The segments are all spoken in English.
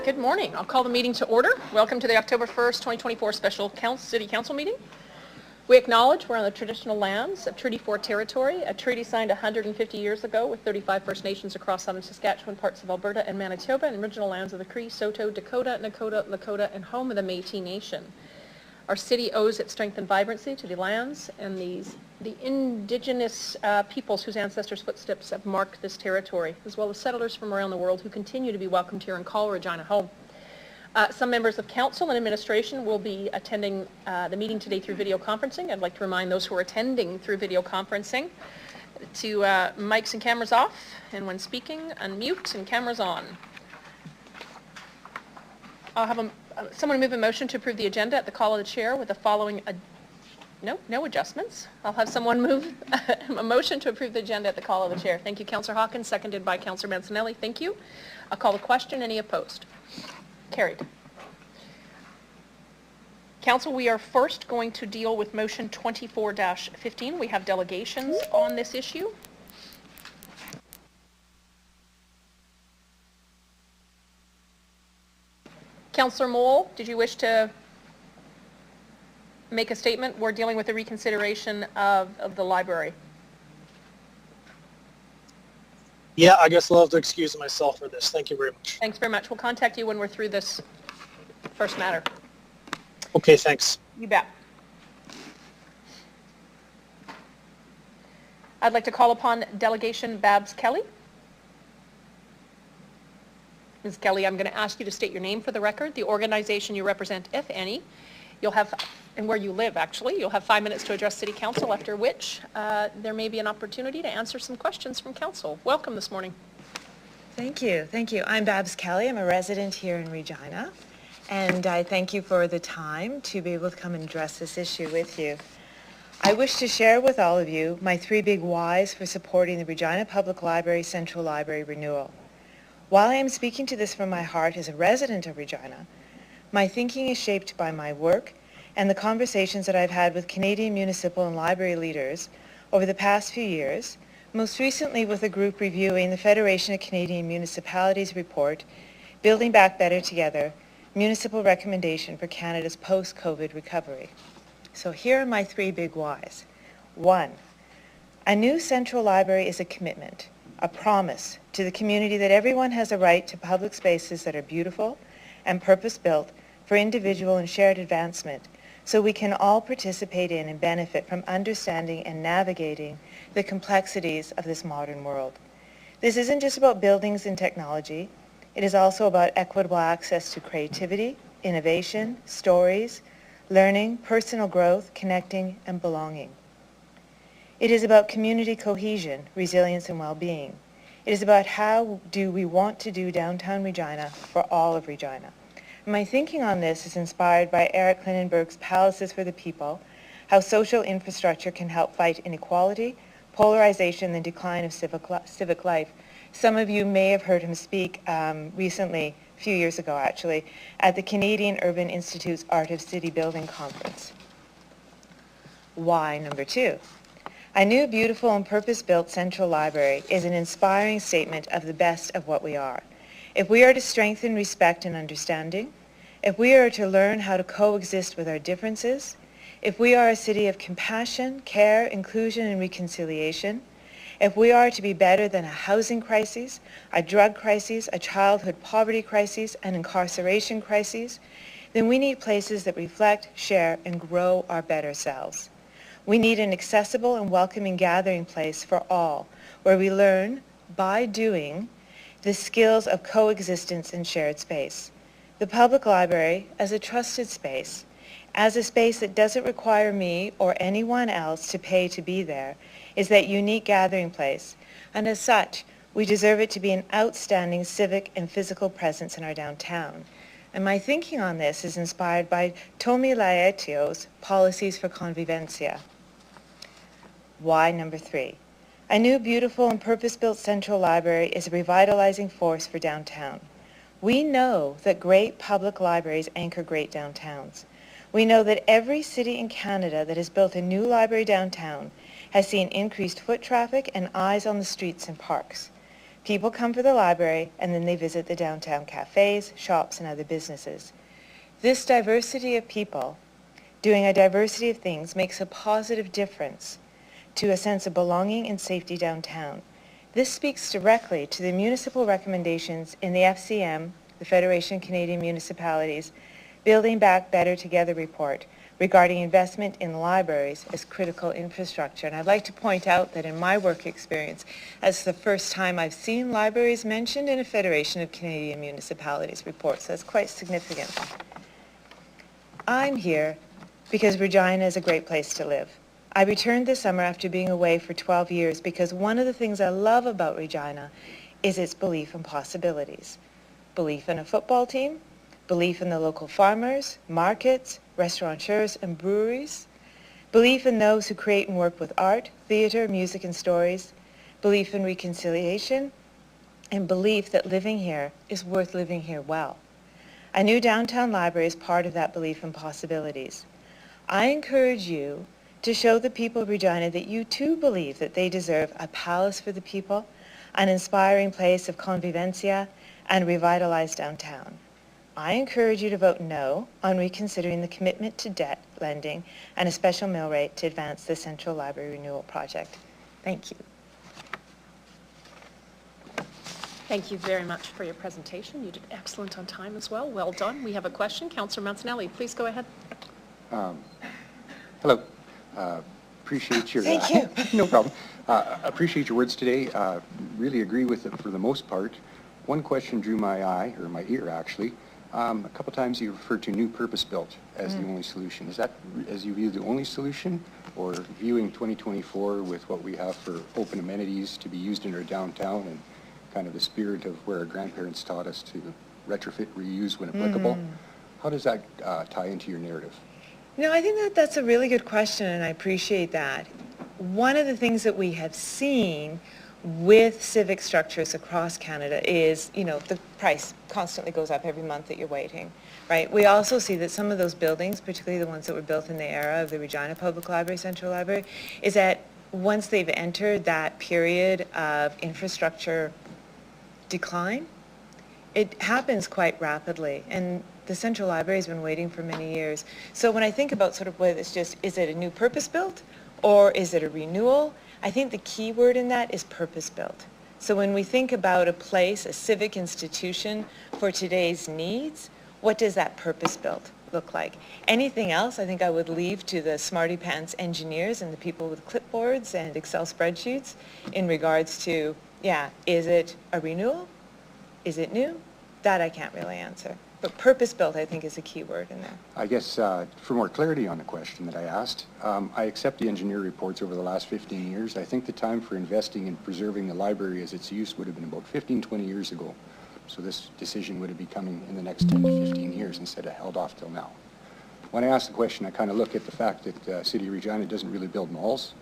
Good morning. I'll call the meeting to order. Welcome to the October 1st, 2024 special City Council meeting. We acknowledge we're on the traditional lands of Treaty 4 territory, a treaty signed 150 years ago with 35 First Nations across southern Saskatchewan, parts of Alberta and Manitoba, and original lands of the Cree, Saulteaux, Dakota, Nakota, Lakota, and home of the Métis Nation. Our city owes its strength and vibrancy to the lands and the indigenous peoples whose ancestors' footsteps have marked this territory, as well as settlers from around the world who continue to be welcomed here and call Regina home. Some members of council and administration will be attending the meeting today through video conferencing. I'd like to remind those who are attending through video conferencing to mics and cameras off, and when speaking, unmute and cameras on. I'll have someone move a motion to approve the agenda at the call of the chair with the following, no adjustments. I'll have someone move a motion to approve the agenda at the call of the chair. Thank you, Councillor Hawkins, seconded by Councillor Mancinelli. Thank you. I'll call the question. Any opposed? Carried. Council, we are first going to deal with motion 24-15. We have delegations on this issue. Councillor Moll, did you wish to make a statement? We're dealing with the reconsideration of the library. Yeah, I guess I'll have to excuse myself for this. Thank you very much. Thanks very much. We'll contact you when we're through this first matter. Okay, thanks. You bet. I'd like to call upon Delegation Babs Kelly. Ms. Kelly, I'm going to ask you to state your name for the record, the organization you represent, if any. You'll have, and where you live actually, you'll have 5 minutes to address City Council, after which there may be an opportunity to answer some questions from Council. Welcome this morning. Thank you. Thank you. I'm Babs Kelly. I'm a resident here in Regina, and I thank you for the time to be able to come and address this issue with you. I wish to share with all of you my 3 big whys for supporting the Regina Public Library Central Library renewal. While I am speaking to this from my heart as a resident of Regina, my thinking is shaped by my work and the conversations that I've had with Canadian municipal and library leaders over the past few years, most recently with a group reviewing the Federation of Canadian Municipalities report, Building Back Better Together, Municipal Recommendation for Canada's Post-COVID Recovery. So here are my 3 big whys. 1, a new central library is a commitment, a promise to the community that everyone has a right to public spaces that are beautiful and purpose-built for individual and shared advancement, so we can all participate in and benefit from understanding and navigating the complexities of this modern world. This isn't just about buildings and technology. It is also about equitable access to creativity, innovation, stories, learning, personal growth, connecting, and belonging. It is about community cohesion, resilience, and well-being. It is about how do we want to do downtown Regina for all of Regina. My thinking on this is inspired by Eric Klinenberg's Palaces for the People, how social infrastructure can help fight inequality, polarization, and the decline of civic life. Some of you may have heard him speak recently, a few years ago actually, at the Canadian Urban Institute's Art of City Building Conference. Why number 2? A new, beautiful, and purpose-built central library is an inspiring statement of the best of what we are. If we are to strengthen respect and understanding, if we are to learn how to coexist with our differences, if we are a city of compassion, care, inclusion, and reconciliation, if we are to be better than a housing crisis, a drug crisis, a childhood poverty crisis, an incarceration crisis, then we need places that reflect, share, and grow our better selves. We need an accessible and welcoming gathering place for all, where we learn, by doing, the skills of coexistence and shared space. The public library, as a trusted space, as a space that doesn't require me or anyone else to pay to be there, is that unique gathering place. And as such, we deserve it to be an outstanding civic and physical presence in our downtown. And my thinking on this is inspired by Tomi Laetio's Policies for Convivencia. Why number 3? A new, beautiful, and purpose-built central library is a revitalizing force for downtown. We know that great public libraries anchor great downtowns. We know that every city in Canada that has built a new library downtown has seen increased foot traffic and eyes on the streets and parks. People come for the library, and then they visit the downtown cafes, shops, and other businesses. This diversity of people doing a diversity of things makes a positive difference to a sense of belonging and safety downtown. This speaks directly to the municipal recommendations in the FCM, the Federation of Canadian Municipalities, Building Back Better Together report regarding investment in libraries as critical infrastructure. And I'd like to point out that in my work experience, that's the first time I've seen libraries mentioned in a Federation of Canadian Municipalities report, so that's quite significant. I'm here because Regina is a great place to live. I returned this summer after being away for 12 years because one of the things I love about Regina is its belief in possibilities. Belief in a football team, belief in the local farmers, markets, restaurateurs, and breweries, belief in those who create and work with art, theater, music, and stories, belief in reconciliation, and belief that living here is worth living here well. A new downtown library is part of that belief in possibilities. I encourage you to show the people of Regina that you too believe that they deserve a palace for the people, an inspiring place of convivencia, and revitalized downtown. I encourage you to vote no on reconsidering the commitment to debt lending and a special mill rate to advance the Central Library Renewal Project. Thank you. Thank you very much for your presentation. You did excellent on time as well. Well done. We have a question. Councillor Mancinelli, please go ahead. Hello. Appreciate your... Thank you. No problem. Appreciate your words today. Really agree with it for the most part. One question drew my eye, or my ear actually. A couple times you referred to new purpose-built as the only solution. Is that, as you view, the only solution, or viewing 2024 with what we have for open amenities to be used in our downtown and kind of the spirit of where our grandparents taught us to retrofit, reuse when applicable? How does that tie into your narrative? No, I think that's a really good question, and I appreciate that. One of the things that we have seen with civic structures across Canada is, the price constantly goes up every month that you're waiting, right? We also see that some of those buildings, particularly the ones that were built in the era of the Regina Public Library, Central Library, is that once they've entered that period of infrastructure decline, it happens quite rapidly. And the Central Library has been waiting for many years. So when I think about sort of whether it's just, is it a new purpose-built or is it a renewal? I think the key word in that is purpose-built. So when we think about a place, a civic institution for today's needs, what does that purpose-built look like? Anything else, I think I would leave to the smarty-pants engineers and the people with clipboards and Excel spreadsheets in regards to, is it a renewal? Is it new? That I can't really answer. But purpose-built, I think, is a key word in there. I guess for more clarity on the question that I asked, I accept the engineer reports over the last 15 years. I think the time for investing in preserving the library as its use would have been about 15, 20 years ago. So this decision would have been coming in the next 10 to 15 years instead of held off till now. When I ask the question, I kind of look at the fact that City of Regina doesn't really build malls.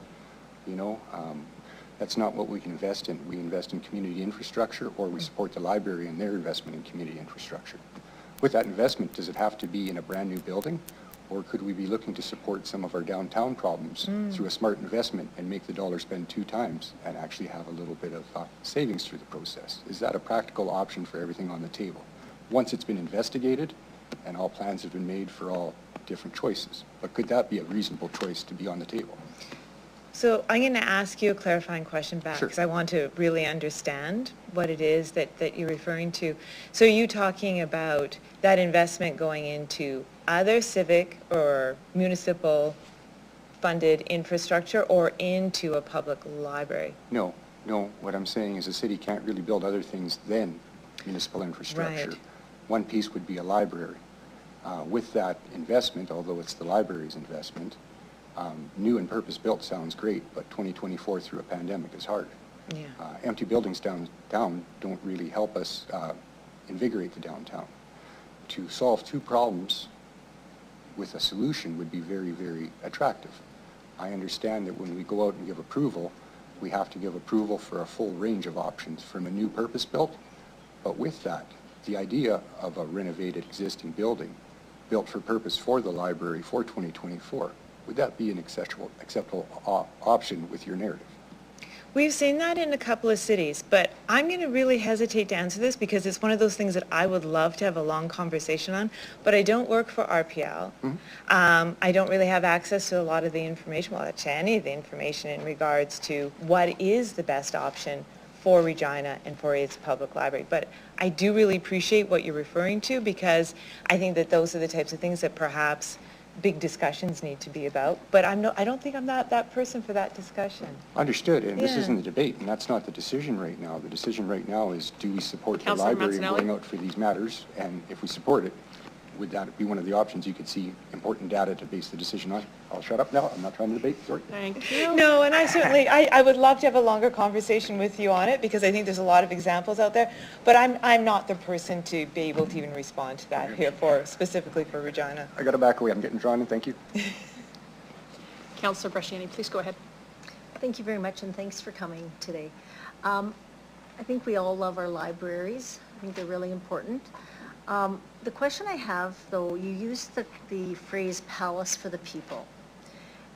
That's not what we can invest in. We invest in community infrastructure, or we support the library in their investment in community infrastructure. With that investment, does it have to be in a brand new building, or could we be looking to support some of our downtown problems through a smart investment and make the dollar spend 2 times and actually have a little bit of savings through the process? Is that a practical option for everything on the table? Once it's been investigated and all plans have been made for all different choices, but could that be a reasonable choice to be on the table? So I'm going to ask you a clarifying question back, Sure. because I want to really understand what it is that you're referring to. So are you talking about that investment going into other civic or municipal funded infrastructure or into a public library? No. What I'm saying is the city can't really build other things than municipal infrastructure. Right. One piece would be a library. With that investment, although it's the library's investment, new and purpose-built sounds great, but 2024 through a pandemic is hard. Yeah. Empty buildings downtown don't really help us invigorate the downtown. To solve 2 problems with a solution would be very, very attractive. I understand that when we go out and give approval, we have to give approval for a full range of options from a new purpose-built, but with that, the idea of a renovated existing building built for purpose for the library for 2024, would that be an acceptable option with your narrative? We've seen that in a couple of cities, but I'm going to really hesitate to answer this because it's one of those things that I would love to have a long conversation on, but I don't work for RPL. I don't really have access to a lot of the information, well, to any of the information in regards to what is the best option for Regina and for its public library. But I do really appreciate what you're referring to because I think that those are the types of things that perhaps big discussions need to be about, but I don't think I'm that person for that discussion. Understood, and this Yeah. isn't the debate, and that's not the decision right now. The decision right now is, do we support the Councillor library Mancinelli? going out for these matters? And if we support it, would that be one of the options? You could see important data to base the decision on. I'll shut up now. I'm not trying to debate. Sorry. Thank you. No, and I certainly, I would love to have a longer conversation with you on it because I think there's a lot of examples out there, but I'm not the person to be able to even respond to that here specifically for Regina. I got to back away. I'm getting drawn in. Thank you. Councillor Bresciani, please go ahead. Thank you very much, and thanks for coming today. I think we all love our libraries. I think they're really important. The question I have, though, you used the phrase "palace for the people."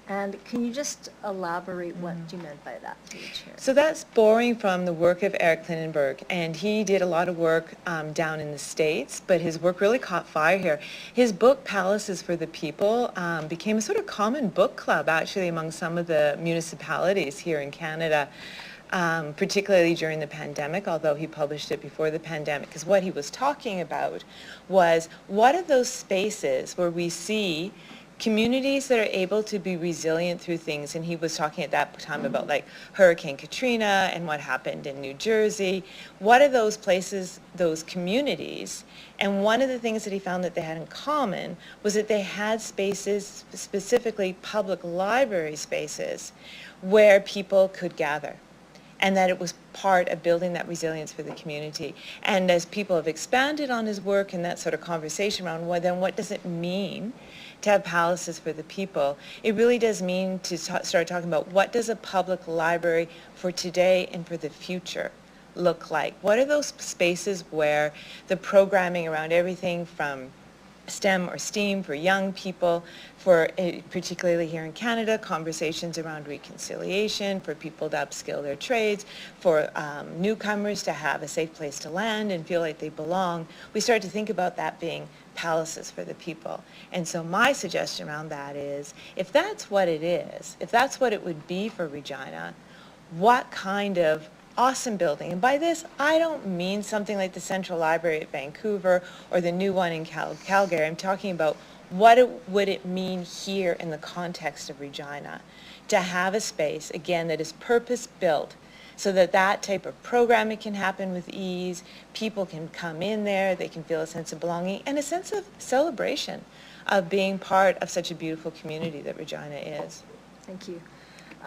And can you just elaborate what you meant by that, through the chair? So that's borrowing from the work of Eric Klinenberg, and he did a lot of work down in the States, but his work really caught fire here. His book, Palaces for the People, became a sort of common book club, actually, among some of the municipalities here in Canada, particularly during the pandemic, although he published it before the pandemic, because what he was talking about was what are those spaces where we see communities that are able to be resilient through things, and he was talking at that time about like Hurricane Katrina and what happened in New Jersey. What are those places, those communities? And one of the things that he found that they had in common was that they had spaces, specifically public library spaces, where people could gather, and that it was part of building that resilience for the community. And as people have expanded on his work and that sort of conversation around, well, then what does it mean to have palaces for the people? It really does mean to start talking about what does a public library for today and for the future look like? What are those spaces where the programming around everything from STEM or STEAM for young people, for particularly here in Canada, conversations around reconciliation, for people to upskill their trades, for newcomers to have a safe place to land and feel like they belong. We start to think about that being palaces for the people. And so my suggestion around that is, if that's what it is, if that's what it would be for Regina, what kind of awesome building? And by this, I don't mean something like the Central Library at Vancouver or the new one in Calgary. I'm talking about would it mean here in the context of Regina to have a space, again, that is purpose-built so that that type of programming can happen with ease, people can come in there, they can feel a sense of belonging and a sense of celebration of being part of such a beautiful community that Regina is. Thank you.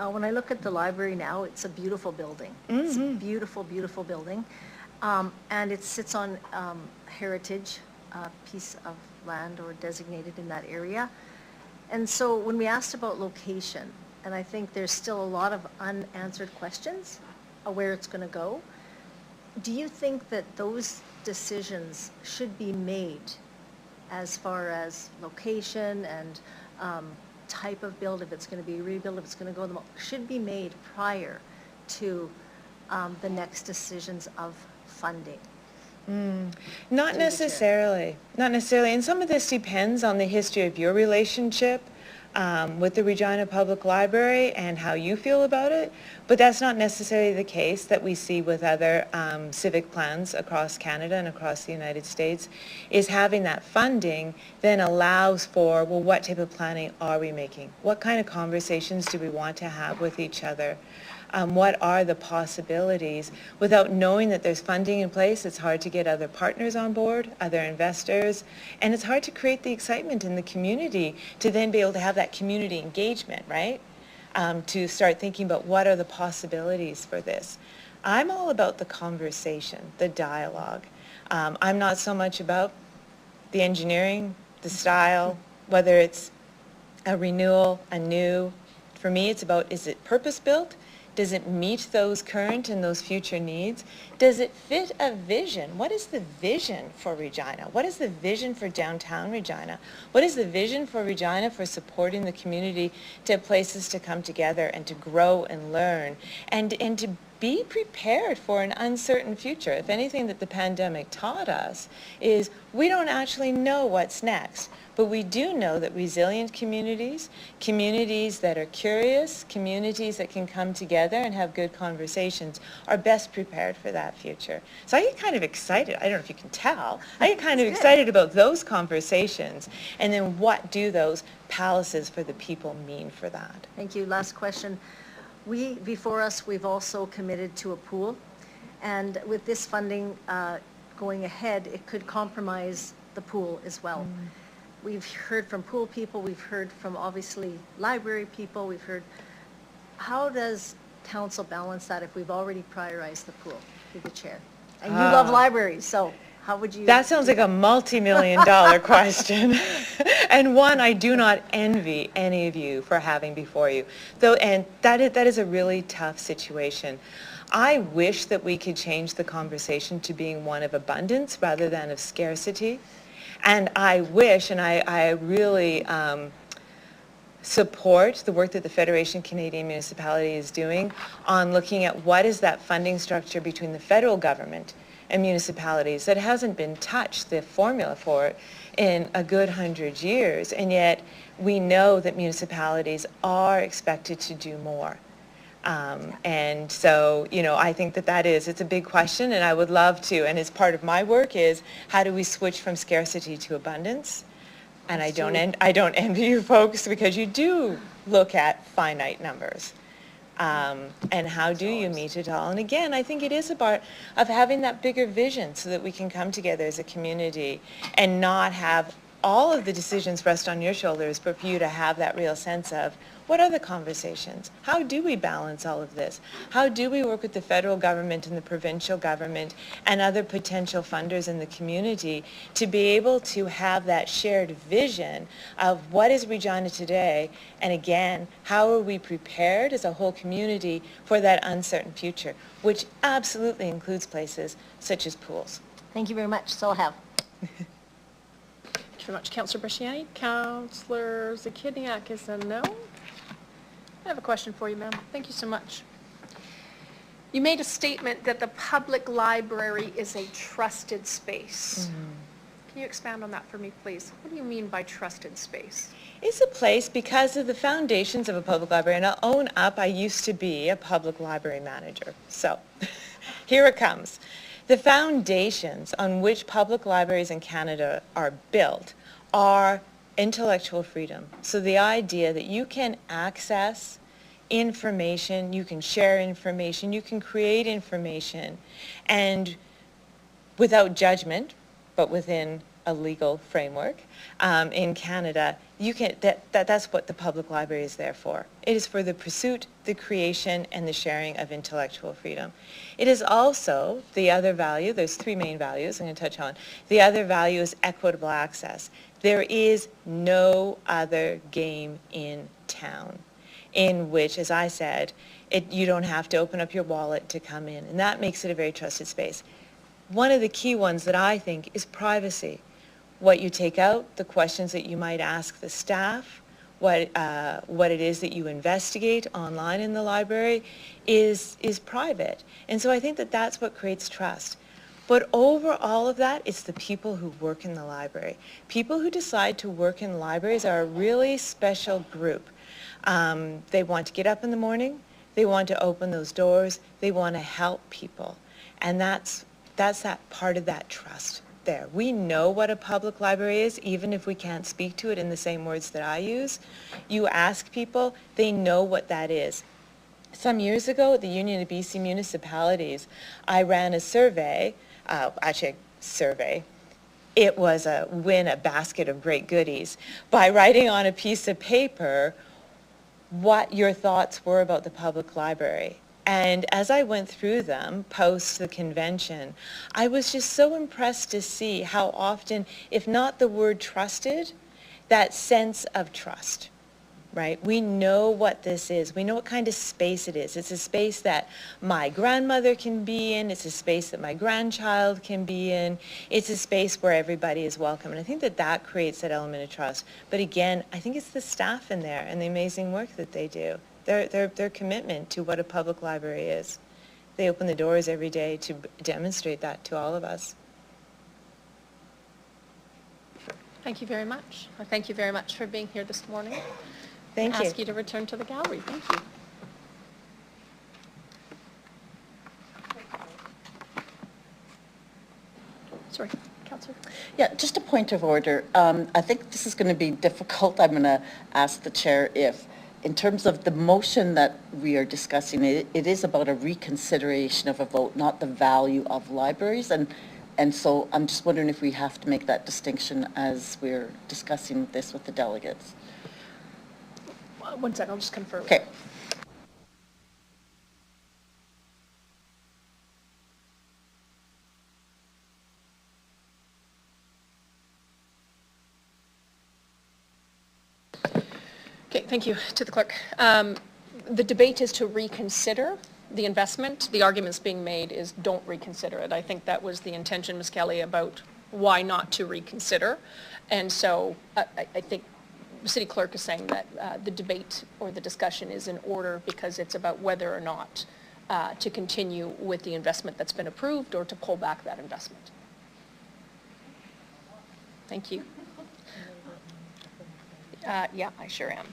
When I look at the library now, it's a beautiful building. It's a beautiful, beautiful building. And it sits on heritage, piece of land or designated in that area. And so when we asked about location, and I think there's still a lot of unanswered questions of where it's going to go, do you think that those decisions should be made as far as location and type of build, if it's going to be rebuilt, if it's going to go, should be made prior to the next decisions of funding? Not necessarily. Not necessarily. And some of this depends on the history of your relationship with the Regina Public Library and how you feel about it. But that's not necessarily the case that we see with other civic plans across Canada and across the United States, is having that funding then allows for, well, what type of planning are we making? What kind of conversations do we want to have with each other? What are the possibilities? Without knowing that there's funding in place, it's hard to get other partners on board, other investors, and it's hard to create the excitement in the community to then be able to have that community engagement, right? To start thinking about what are the possibilities for this. I'm all about the conversation, the dialogue. I'm not so much about the engineering, the style, whether it's a renewal, a new. For me, it's about, is it purpose-built? Does it meet those current and those future needs? Does it fit a vision? What is the vision for Regina? What is the vision for downtown Regina? What is the vision for Regina for supporting the community to have places to come together and to grow and learn and to be prepared for an uncertain future? If anything that the pandemic taught us is we don't actually know what's next, but we do know that resilient communities, communities that are curious, communities that can come together and have good conversations are best prepared for that future. So I get kind of excited. I don't know if you can tell. I get kind of excited about those conversations. And then what do those palaces for the people mean for that? Thank you. Last question. Before us, we've also committed to a pool. And with this funding going ahead, it could compromise the pool as well. We've heard from pool people, we've heard from obviously library people, we've heard, how does council balance that if we've already prioritized the pool through the chair? And you love libraries, so how would you? That sounds like a multi-million-dollar question, and one I do not envy any of you for having before you. Though, and that is a really tough situation. I wish that we could change the conversation to being one of abundance rather than of scarcity. And I wish, and I really support the work that the Federation of Canadian Municipalities is doing on looking at what is that funding structure between the federal government and municipalities that hasn't been touched, the formula for it, in a good 100 years. And yet we know that municipalities are expected to do more. And so, you know, I think it's a big question, and I would love to, and as part of my work is, how do we switch from scarcity to abundance? And I don't envy you folks, because you do look at finite numbers. And how do you meet it all? And again, I think it is about of having that bigger vision so that we can come together as a community and not have all of the decisions rest on your shoulders, but for you to have that real sense of, what are the conversations? How do we balance all of this? How do we work with the federal government and the provincial government and other potential funders in the community to be able to have that shared vision of what is Regina today? And again, how are we prepared as a whole community for that uncertain future, which absolutely includes places such as pools. Thank you very much. So I have. Thank you very much, Councillor Bresciani. Councillor Zakidniak is a no. I have a question for you, ma'am. Thank you so much. You made a statement that the public library is a trusted space. Can you expand on that for me, please? What do you mean by trusted space? It's a place because of the foundations of a public library, and I'll own up, I used to be a public library manager. So here it comes. The foundations on which public libraries in Canada are built are intellectual freedom. So the idea that you can access information, you can share information, you can create information, and without judgment, but within a legal framework in Canada, you can. That's what the public library is there for. It is for the pursuit, the creation, and the sharing of intellectual freedom. It is also the other value. There's three main values I'm going to touch on. The other value is equitable access. There is no other game in town in which, as I said, you don't have to open up your wallet to come in, and that makes it a very trusted space. One of the key ones that I think is privacy. What you take out, the questions that you might ask the staff, what it is that you investigate online in the library is private. And so I think that that's what creates trust. But over all of that, it's the people who work in the library. People who decide to work in libraries are a really special group. They want to get up in the morning, they want to open those doors, they want to help people. And that's that part of that trust there. We know what a public library is, even if we can't speak to it in the same words that I use. You ask people, they know what that is. Some years ago at the Union of BC Municipalities, I ran a survey, It was a basket of great goodies, by writing on a piece of paper what your thoughts were about the public library. And as I went through them post the convention, I was just so impressed to see how often, if not the word trusted, that sense of trust right? We know what this is. We know what kind of space it is. It's a space that my grandmother can be in. It's a space that my grandchild can be in. It's a space where everybody is welcome. And I think that that creates that element of trust. But again, I think it's the staff in there and the amazing work that they do. Their commitment to what a public library is. They open the doors every day to demonstrate that to all of us. Thank you very much. Thank you very much for being here this morning. Thank you. Ask you to return to the gallery. Thank you. Sorry, Councillor. Yeah, just a point of order. I think this is going to be difficult. I'm going to ask the chair if, in terms of the motion that we are discussing, it is about a reconsideration of a vote, not the value of libraries. And so I'm just wondering if we have to make that distinction as we're discussing this with the delegates. One second, I'll just confirm. Okay. Okay, thank you to the clerk. The debate is to reconsider the investment. The arguments being made is don't reconsider it. I think that was the intention, Ms. Kelly, about why not to reconsider. And so I think the city clerk is saying that the debate or the discussion is in order because it's about whether or not to continue with the investment that's been approved or to pull back that investment. Thank you. Yeah, I sure am.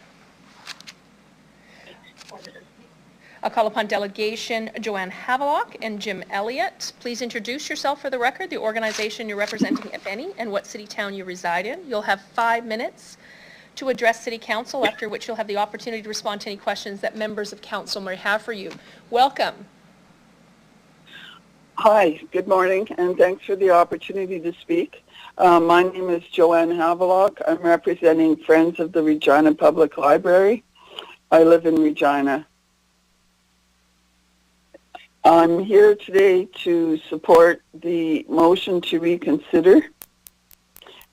I'll call upon delegation Joanne Havelock and Jim Elliott. Please introduce yourself for the record, the organization you're representing, if any, and what city town you reside in. You'll have 5 minutes to address City Council, after which you'll have the opportunity to respond to any questions that members of Council may have for you. Welcome. Hi, good morning, and thanks for the opportunity to speak. My name is Joanne Havelock. I'm representing Friends of the Regina Public Library. I live in Regina. I'm here today to support the motion to reconsider.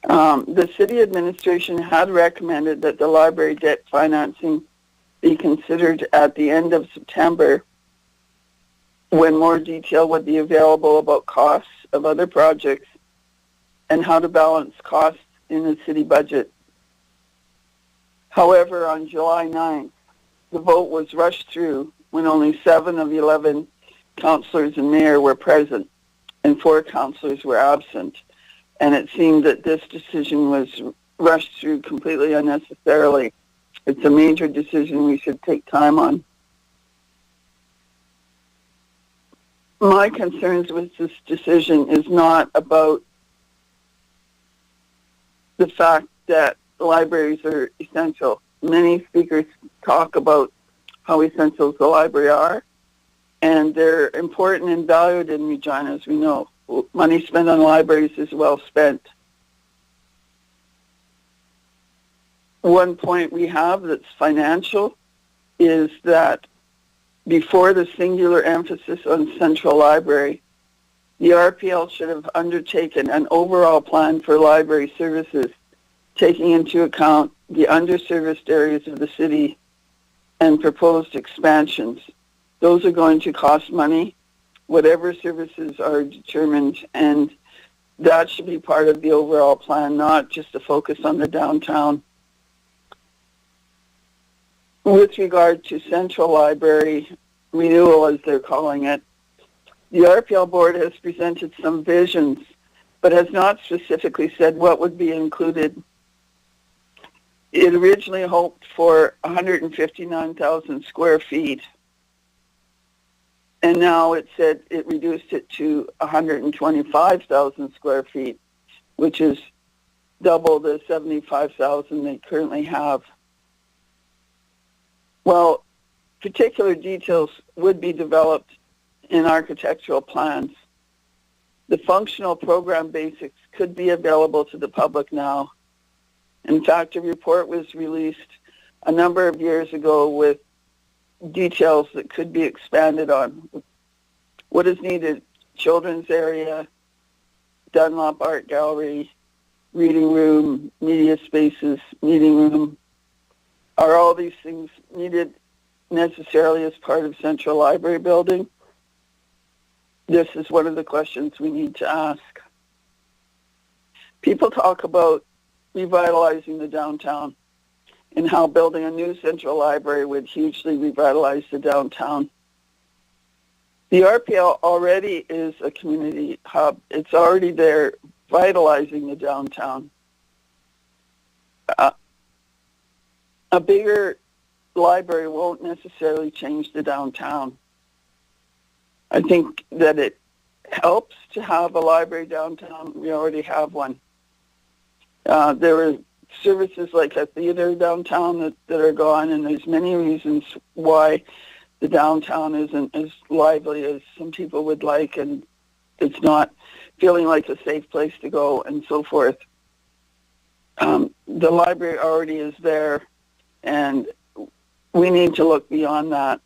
The city administration had recommended that the library debt financing be considered at the end of September, when more detail would be available about costs of other projects and how to balance costs in the city budget. However, on July 9th, the vote was rushed through when only 7 of 11 councillors and mayor were present and 4 councillors were absent. And it seemed that this decision was rushed through completely unnecessarily. It's a major decision we should take time on. My concerns with this decision is not about the fact that libraries are essential. Many speakers talk about how essential the library are, and they're important and valued in Regina, as we know. Money spent on libraries is well spent. One point we have that's financial is that before the singular emphasis on Central Library, the RPL should have undertaken an overall plan for library services, taking into account the underserviced areas of the city and proposed expansions. Those are going to cost money, whatever services are determined, and that should be part of the overall plan, not just a focus on the downtown. With regard to Central Library renewal, as they're calling it, the RPL board has presented some visions, but has not specifically said what would be included. It originally hoped for 159,000 square feet, and now it said it reduced it to 125,000 square feet, which is double the 75,000 they currently have. Well, particular details would be developed in architectural plans. The functional program basics could be available to the public now. In fact, a report was released a number of years ago with details that could be expanded on. What is needed: children's area, Dunlop Art Gallery, reading room, media spaces, meeting room. Are all these things needed necessarily as part of Central Library building? This is one of the questions we need to ask. People talk about revitalizing the downtown and how building a new Central Library would hugely revitalize the downtown. The RPL already is a community hub. It's already there vitalizing the downtown. A bigger library won't necessarily change the downtown. I think that it helps to have a library downtown. We already have one. There are services like a theater downtown that are gone, and there's many reasons why the downtown isn't as lively as some people would like, and it's not feeling like a safe place to go and so forth. The library already is there, and we need to look beyond that.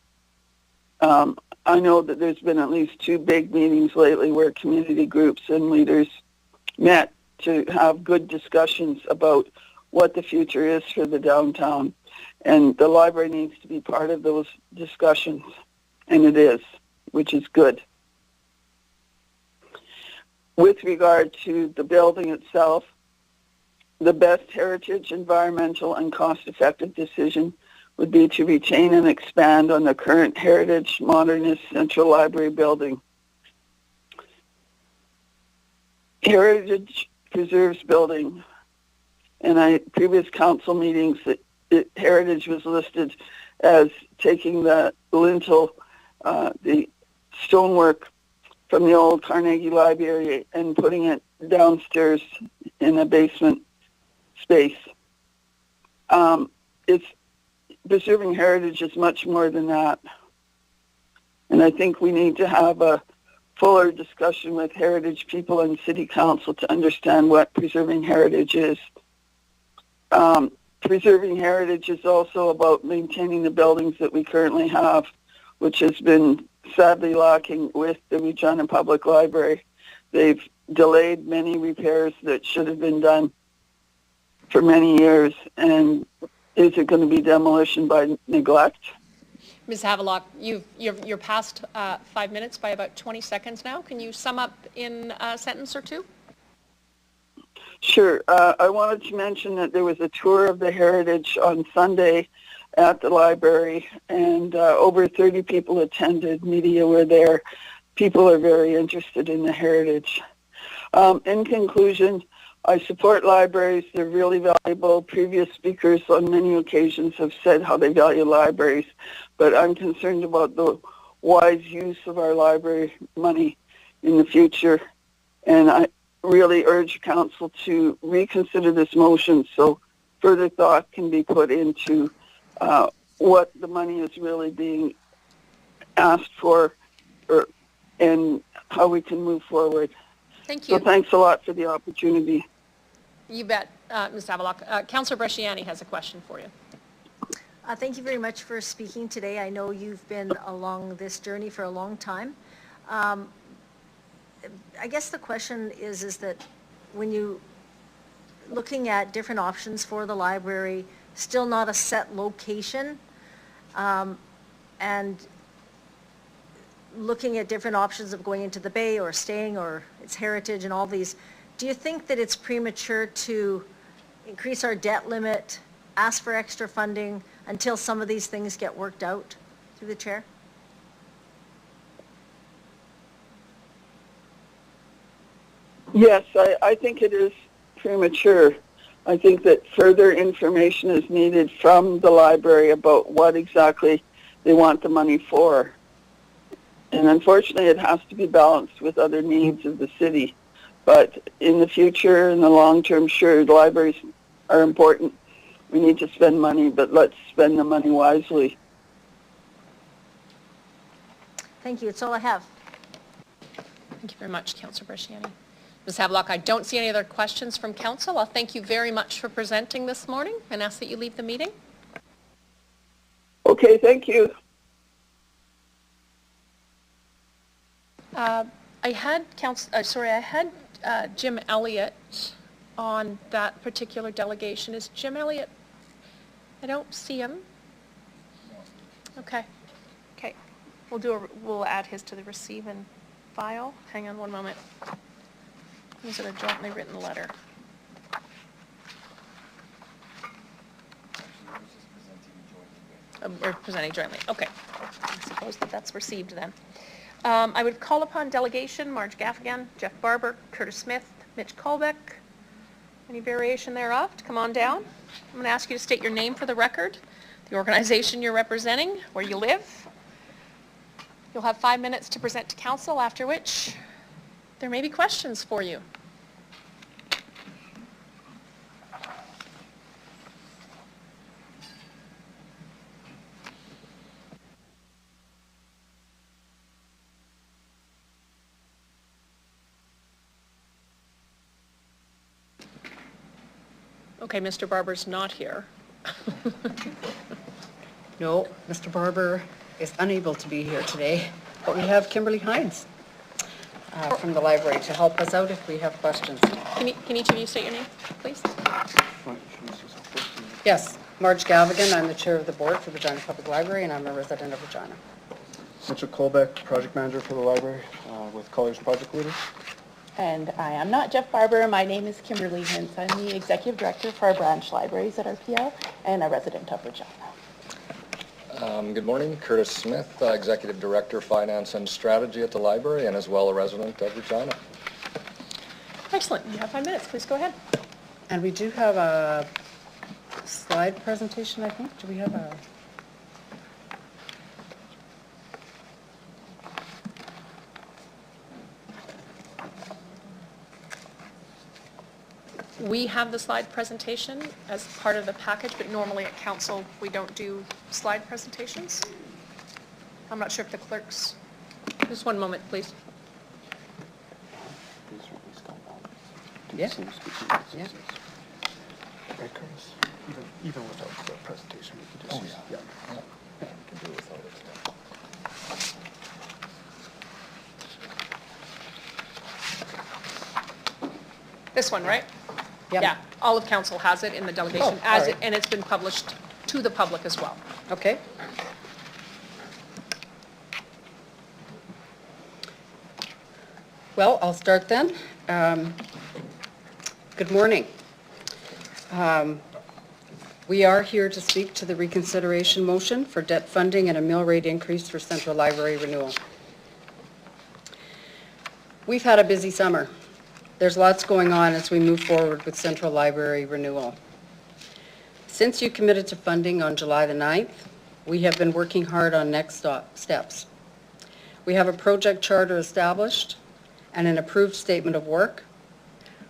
I know that there's been at least 2 big meetings lately where community groups and leaders met to have good discussions about what the future is for the downtown. And the library needs to be part of those discussions, and it is, which is good. With regard to the building itself, the best heritage, environmental, and cost-effective decision would be to retain and expand on the current heritage modernist Central Library building. Heritage preserves building, and previous council meetings, heritage was listed as taking the lintel, the stonework from the old Carnegie Library and putting it downstairs in a basement space. It's preserving heritage is much more than that. And I think we need to have a fuller discussion with heritage people and city council to understand what preserving heritage is. Preserving heritage is also about maintaining the buildings that we currently have, which has been sadly lacking with the Regina Public Library. They've delayed many repairs that should have been done for many years, and is it going to be demolition by neglect? Ms. Havelock, you're past 5 minutes by about 20 seconds now. Can you sum up in a sentence or two? Sure. I wanted to mention that there was a tour of the heritage on Sunday at the library, and over 30 people attended. Media were there. People are very interested in the heritage. In conclusion, I support libraries. They're really valuable. Previous speakers on many occasions have said how they value libraries, but I'm concerned about the wise use of our library money in the future, and I really urge council to reconsider this motion so further thought can be put into what the money is really being asked for, and how we can move forward. Thank you. So thanks a lot for the opportunity. You bet, Ms. Havelock. Councillor Bresciani has a question for you. Thank you very much for speaking today. I know you've been along this journey for a long time. I guess the question is that when you looking at different options for the library, still not a set location, and looking at different options of going into the Bay or staying or its heritage and all these, do you think that it's premature to increase our debt limit, ask for extra funding until some of these things get worked out? Through the chair. Yes, I think it is premature. I think that further information is needed from the library about what exactly they want the money for. And unfortunately, it has to be balanced with other needs of the city. But in the future, in the long term, sure, the libraries are important. We need to spend money, but let's spend the money wisely. Thank you. It's all I have. Thank you very much, Councillor Bresciani. Ms. Havelock, I don't see any other questions from council. I'll thank you very much for presenting this morning and ask that you leave the meeting. Okay, thank you. I had Jim Elliott on that particular delegation. Is Jim Elliott I don't see him. Okay. Okay. We'll add his to the receive and file. Hang on one moment. Is it a jointly written letter? We're presenting jointly. Okay. I suppose that's received then. I would call upon delegation, Marge Gaffigan, Jeff Barber, Curtis Smith, Mitch Colbeck, any variation thereof, to come on down. I'm going to ask you to state your name for the record, the organization you're representing, where you live. You'll have 5 minutes to present to council, after which there may be questions for you. Okay, Mr. Barber's not here. No, Mr. Barber is unable to be here today, but we have Kimberly Hines from the library to help us out if we have questions. Can each of you state your name, please? Yes, Marge Gaffigan, I'm the chair of the board for Regina Public Library, and I'm a resident of Regina. Mitchell Colbeck, project manager for the library with Colliers Project Leaders. And I am not Jeff Barber. My name is Kimberly Hintz. I'm the executive director for our branch libraries at RPL and a resident of Regina. Good morning, Curtis Smith, executive director, finance and strategy at the library, and as well a resident of Regina. Excellent. You have 5 minutes. Please go ahead. And we do have a slide presentation, I think. Do we have a... We have the slide presentation as part of the package, but normally at council, we don't do slide presentations. I'm not sure if the clerks, just one moment, please. Yeah. Yeah. Right, Curtis? Even without the presentation, we can just... Yeah. We can do it without it. This one, right? Yep. Yeah, all of council has it in the delegation, Oh, all right. and it's been published to the public as well. Okay. Well, I'll start then. Good morning. We are here to speak to the reconsideration motion for debt funding and a mill rate increase for Central Library renewal. We've had a busy summer. There's lots going on as we move forward with Central Library renewal. Since you committed to funding on July the 9th, we have been working hard on next steps. We have a project charter established and an approved statement of work.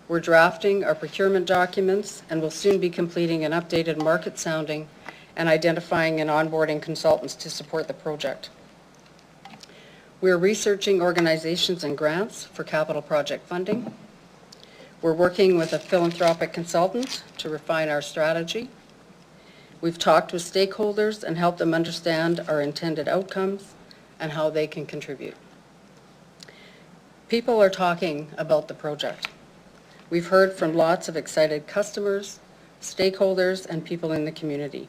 We're drafting our procurement documents and will soon be completing an updated market sounding and identifying and onboarding consultants to support the project. We're researching organizations and grants for capital project funding. We're working with a philanthropic consultant to refine our strategy. We've talked with stakeholders and helped them understand our intended outcomes and how they can contribute. People are talking about the project. We've heard from lots of excited customers, stakeholders, and people in the community.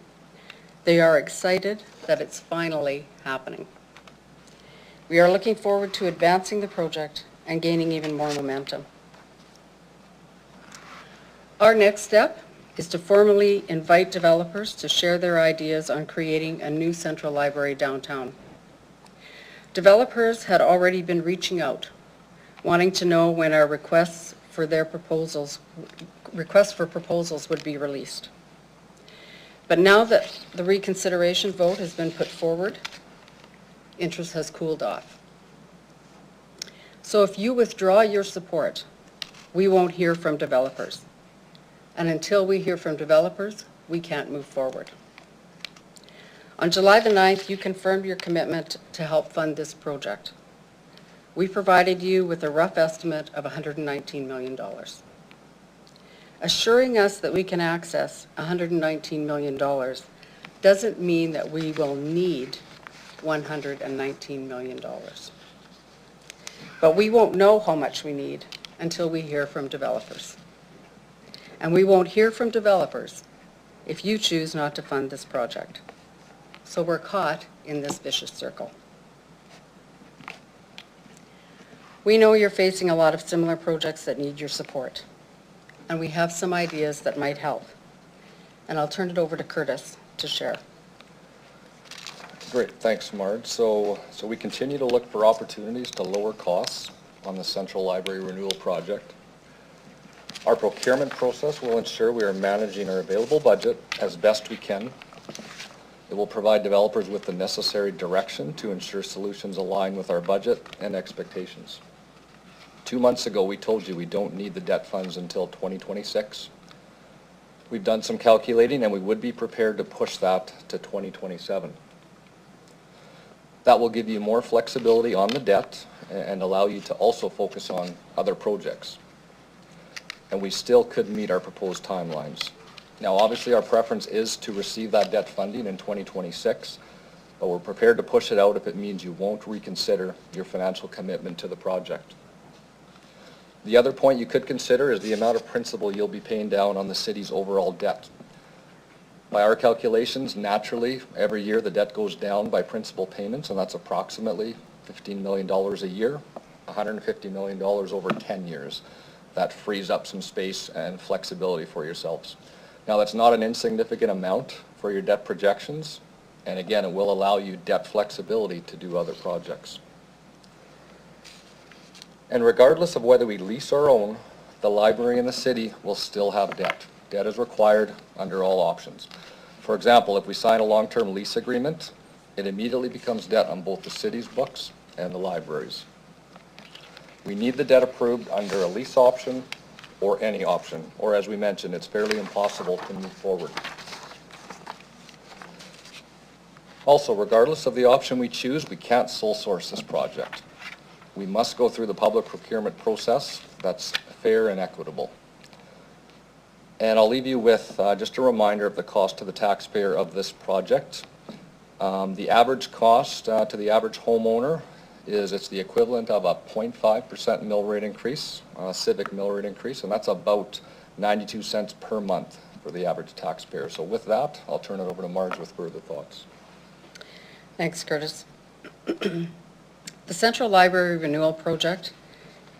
They are excited that it's finally happening. We are looking forward to advancing the project and gaining even more momentum. Our next step is to formally invite developers to share their ideas on creating a new Central Library downtown. Developers had already been reaching out, wanting to know when our requests for proposals would be released. But now that the reconsideration vote has been put forward, interest has cooled off. So if you withdraw your support, we won't hear from developers. And until we hear from developers, we can't move forward. On July the 9th, you confirmed your commitment to help fund this project. We provided you with a rough estimate of $119 million. Assuring us that we can access $119 million doesn't mean that we will need $119 million. But we won't know how much we need until we hear from developers. And we won't hear from developers if you choose not to fund this project. So we're caught in this vicious circle. We know you're facing a lot of similar projects that need your support, and we have some ideas that might help. And I'll turn it over to Curtis to share. Great, thanks, Marge. So we continue to look for opportunities to lower costs on the Central Library Renewal Project. Our procurement process will ensure we are managing our available budget as best we can. It will provide developers with the necessary direction to ensure solutions align with our budget and expectations. 2 months ago, we told you we don't need the debt funds until 2026. We've done some calculating and we would be prepared to push that to 2027. That will give you more flexibility on the debt and allow you to also focus on other projects. And we still could meet our proposed timelines. Now, obviously, our preference is to receive that debt funding in 2026, but we're prepared to push it out if it means you won't reconsider your financial commitment to the project. The other point you could consider is the amount of principal you'll be paying down on the city's overall debt. By our calculations, naturally, every year the debt goes down by principal payments, and that's approximately $15 million a year, $150 million over 10 years. That frees up some space and flexibility for yourselves. Now, that's not an insignificant amount for your debt projections, and again, it will allow you debt flexibility to do other projects. And regardless of whether we lease or own, the library and the city will still have debt. Debt is required under all options. For example, if we sign a long-term lease agreement, it immediately becomes debt on both the city's books and the library's. We need the debt approved under a lease option or any option, or as we mentioned, it's fairly impossible to move forward. Also, regardless of the option we choose, we can't sole source this project. We must go through the public procurement process that's fair and equitable. And I'll leave you with just a reminder of the cost to the taxpayer of this project. The average cost to the average homeowner it's the equivalent of a 0.5% mill rate increase, civic mill rate increase, and that's about 92 cents per month for the average taxpayer. So with that, I'll turn it over to Marge with further thoughts. Thanks, Curtis. The Central Library Renewal Project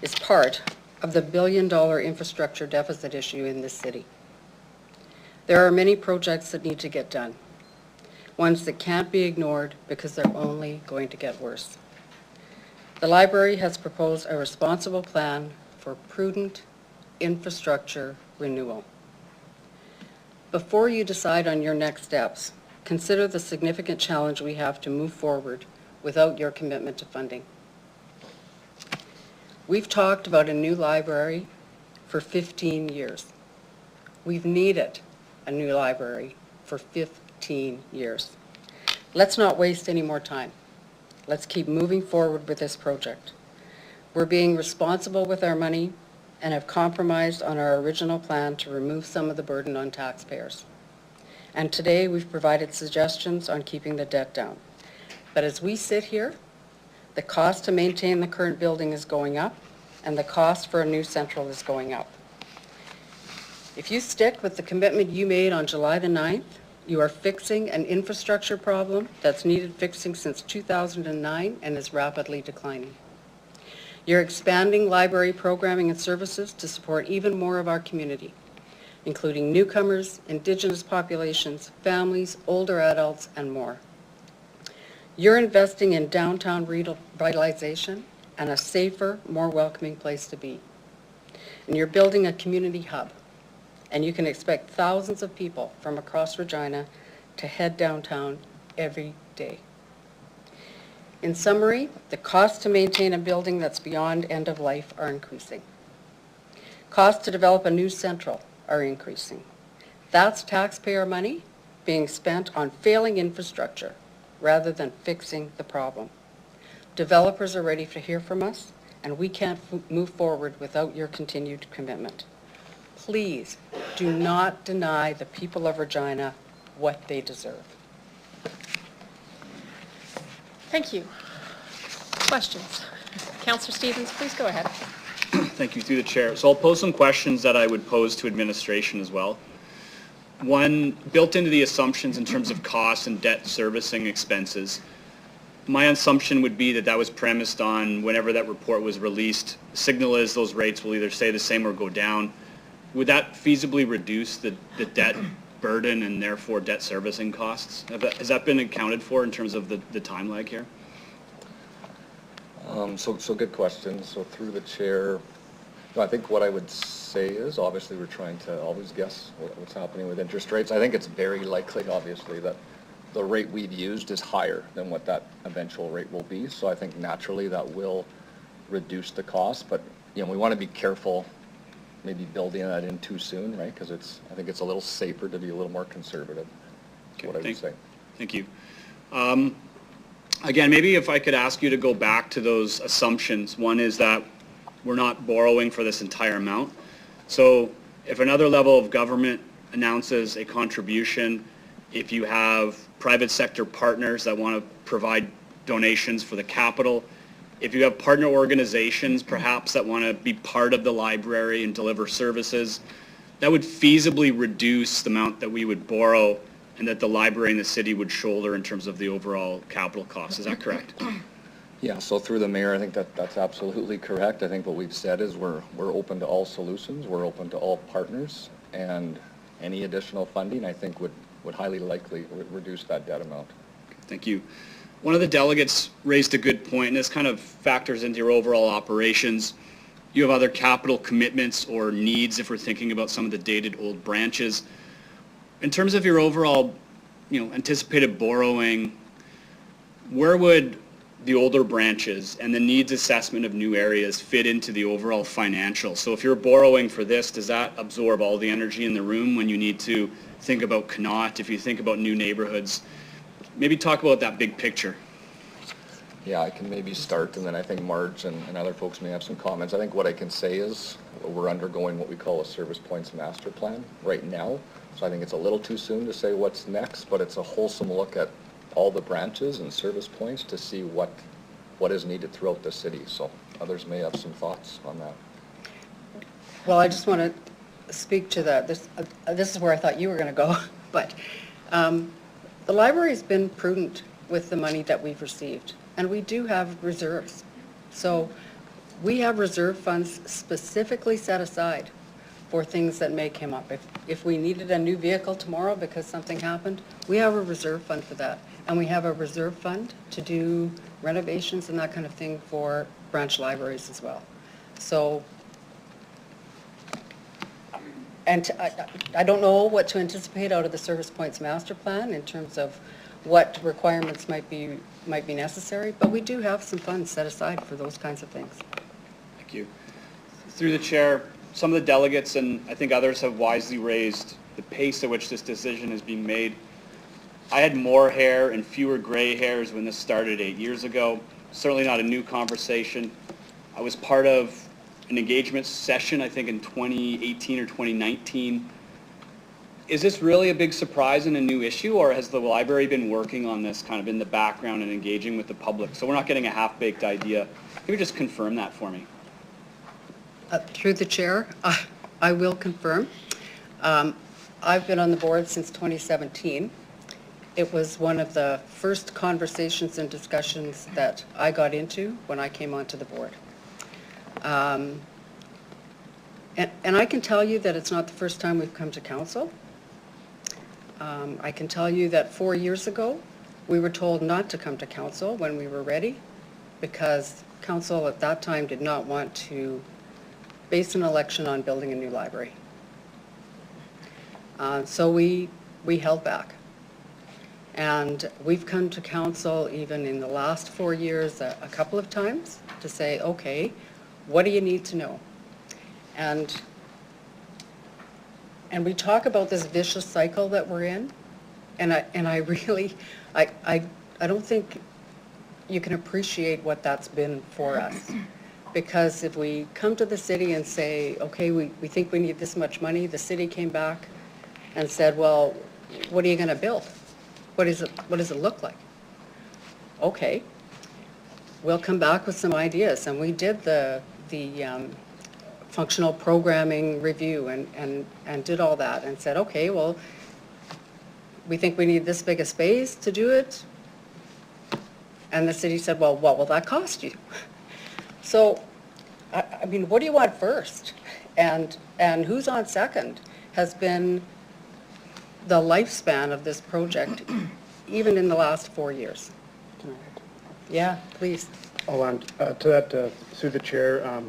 is part of the $1 billion infrastructure deficit issue in this city. There are many projects that need to get done, ones that can't be ignored because they're only going to get worse. The library has proposed a responsible plan for prudent infrastructure renewal. Before you decide on your next steps, consider the significant challenge we have to move forward without your commitment to funding. We've talked about a new library for 15 years. We've needed a new library for 15 years. Let's not waste any more time. Let's keep moving forward with this project. We're being responsible with our money and have compromised on our original plan to remove some of the burden on taxpayers. And today we've provided suggestions on keeping the debt down. But as we sit here, the cost to maintain the current building is going up, and the cost for a new central is going up. If you stick with the commitment you made on July the 9th, you are fixing an infrastructure problem that's needed fixing since 2009 and is rapidly declining. You're expanding library programming and services to support even more of our community, including newcomers, Indigenous populations, families, older adults, and more. You're investing in downtown revitalization and a safer, more welcoming place to be. And you're building a community hub, and you can expect thousands of people from across Regina to head downtown every day. In summary, the costs to maintain a building that's beyond end of life are increasing. Costs to develop a new central are increasing. That's taxpayer money being spent on failing infrastructure rather than fixing the problem. Developers are ready to hear from us, and we can't move forward without your continued commitment. Please do not deny the people of Regina what they deserve. Thank you. Questions? Councillor Stevens, please go ahead. Thank you, through the chair. So I'll pose some questions that I would pose to administration as well. One, built into the assumptions in terms of costs and debt servicing expenses, my assumption would be that that was premised on whenever that report was released, signal is those rates will either stay the same or go down. Would that feasibly reduce the debt burden and therefore debt servicing costs? Has that been accounted for in terms of the time lag here? So good question. So through the chair, I think what I would say is, obviously, we're trying to always guess what's happening with interest rates. I think it's very likely, obviously, that the rate we've used is higher than what that eventual rate will be. So I think naturally that will reduce the cost. But, you know, we want to be careful maybe building that in too soon, right? Because I think it's a little safer to be a little more conservative, Okay, what I would say. Thank you. Again, maybe if I could ask you to go back to those assumptions. One is that we're not borrowing for this entire amount. So if another level of government announces a contribution, if you have private sector partners that want to provide donations for the capital, if you have partner organizations perhaps that want to be part of the library and deliver services, that would feasibly reduce the amount that we would borrow and that the library and the city would shoulder in terms of the overall capital costs. Is that correct? Yeah, so through the mayor, I think that's absolutely correct. I think what we've said is we're open to all solutions, we're open to all partners, and any additional funding, I think, would highly likely reduce that debt amount. Thank you. One of the delegates raised a good point, and this kind of factors into your overall operations. You have other capital commitments or needs if we're thinking about some of the dated old branches. In terms of your overall, anticipated borrowing, where would the older branches and the needs assessment of new areas fit into the overall financial? So if you're borrowing for this, does that absorb all the energy in the room when you need to think about Connaught, if you think about new neighborhoods? Maybe talk about that big picture. Yeah, I can maybe start, and then I think Marge and other folks may have some comments. I think what I can say is we're undergoing what we call a service points master plan right now. So I think it's a little too soon to say what's next, but it's a wholesome look at all the branches and service points to see what is needed throughout the city. So others may have some thoughts on that. Well, I just want to speak to that. This is where I thought you were going to go, but the library's been prudent with the money that we've received, and we do have reserves. So we have reserve funds specifically set aside for things that may come up. If we needed a new vehicle tomorrow because something happened, we have a reserve fund for that. And we have a reserve fund to do renovations and that kind of thing for branch libraries as well. So, and I don't know what to anticipate out of the Service Points Master Plan in terms of what requirements might be necessary, but we do have some funds set aside for those kinds of things. Thank you. Through the chair, some of the delegates and I think others have wisely raised the pace at which this decision is being made. I had more hair and fewer gray hairs when this started 8 years ago. Certainly not a new conversation. I was part of an engagement session, I think in 2018 or 2019. Is this really a big surprise and a new issue, or has the library been working on this kind of in the background and engaging with the public? So we're not getting a half-baked idea. Can you just confirm that for me? Through the chair, I will confirm. I've been on the board since 2017. It was one of the first conversations and discussions that I got into when I came onto the board. And I can tell you that it's not the first time we've come to council. I can tell you that 4 years ago, we were told not to come to council when we were ready because council at that time did not want to base an election on building a new library. So we held back. And we've come to council even in the last 4 years a couple of times to say, okay, what do you need to know? And we talk about this vicious cycle that we're in, and I really, I don't think you can appreciate what that's been for us. Because if we come to the city and say, okay, we think we need this much money, the city came back and said, well, what are you going to build? What does it look like? Okay, we'll come back with some ideas, and we did the functional programming review and did all that and said, okay, well, we think we need this big a space to do it. And the city said, well, what will that cost you? So, I mean, what do you want first? And who's on second has been the lifespan of this project, even in the last 4 years. Yeah, please. Oh, and to that, through the chair,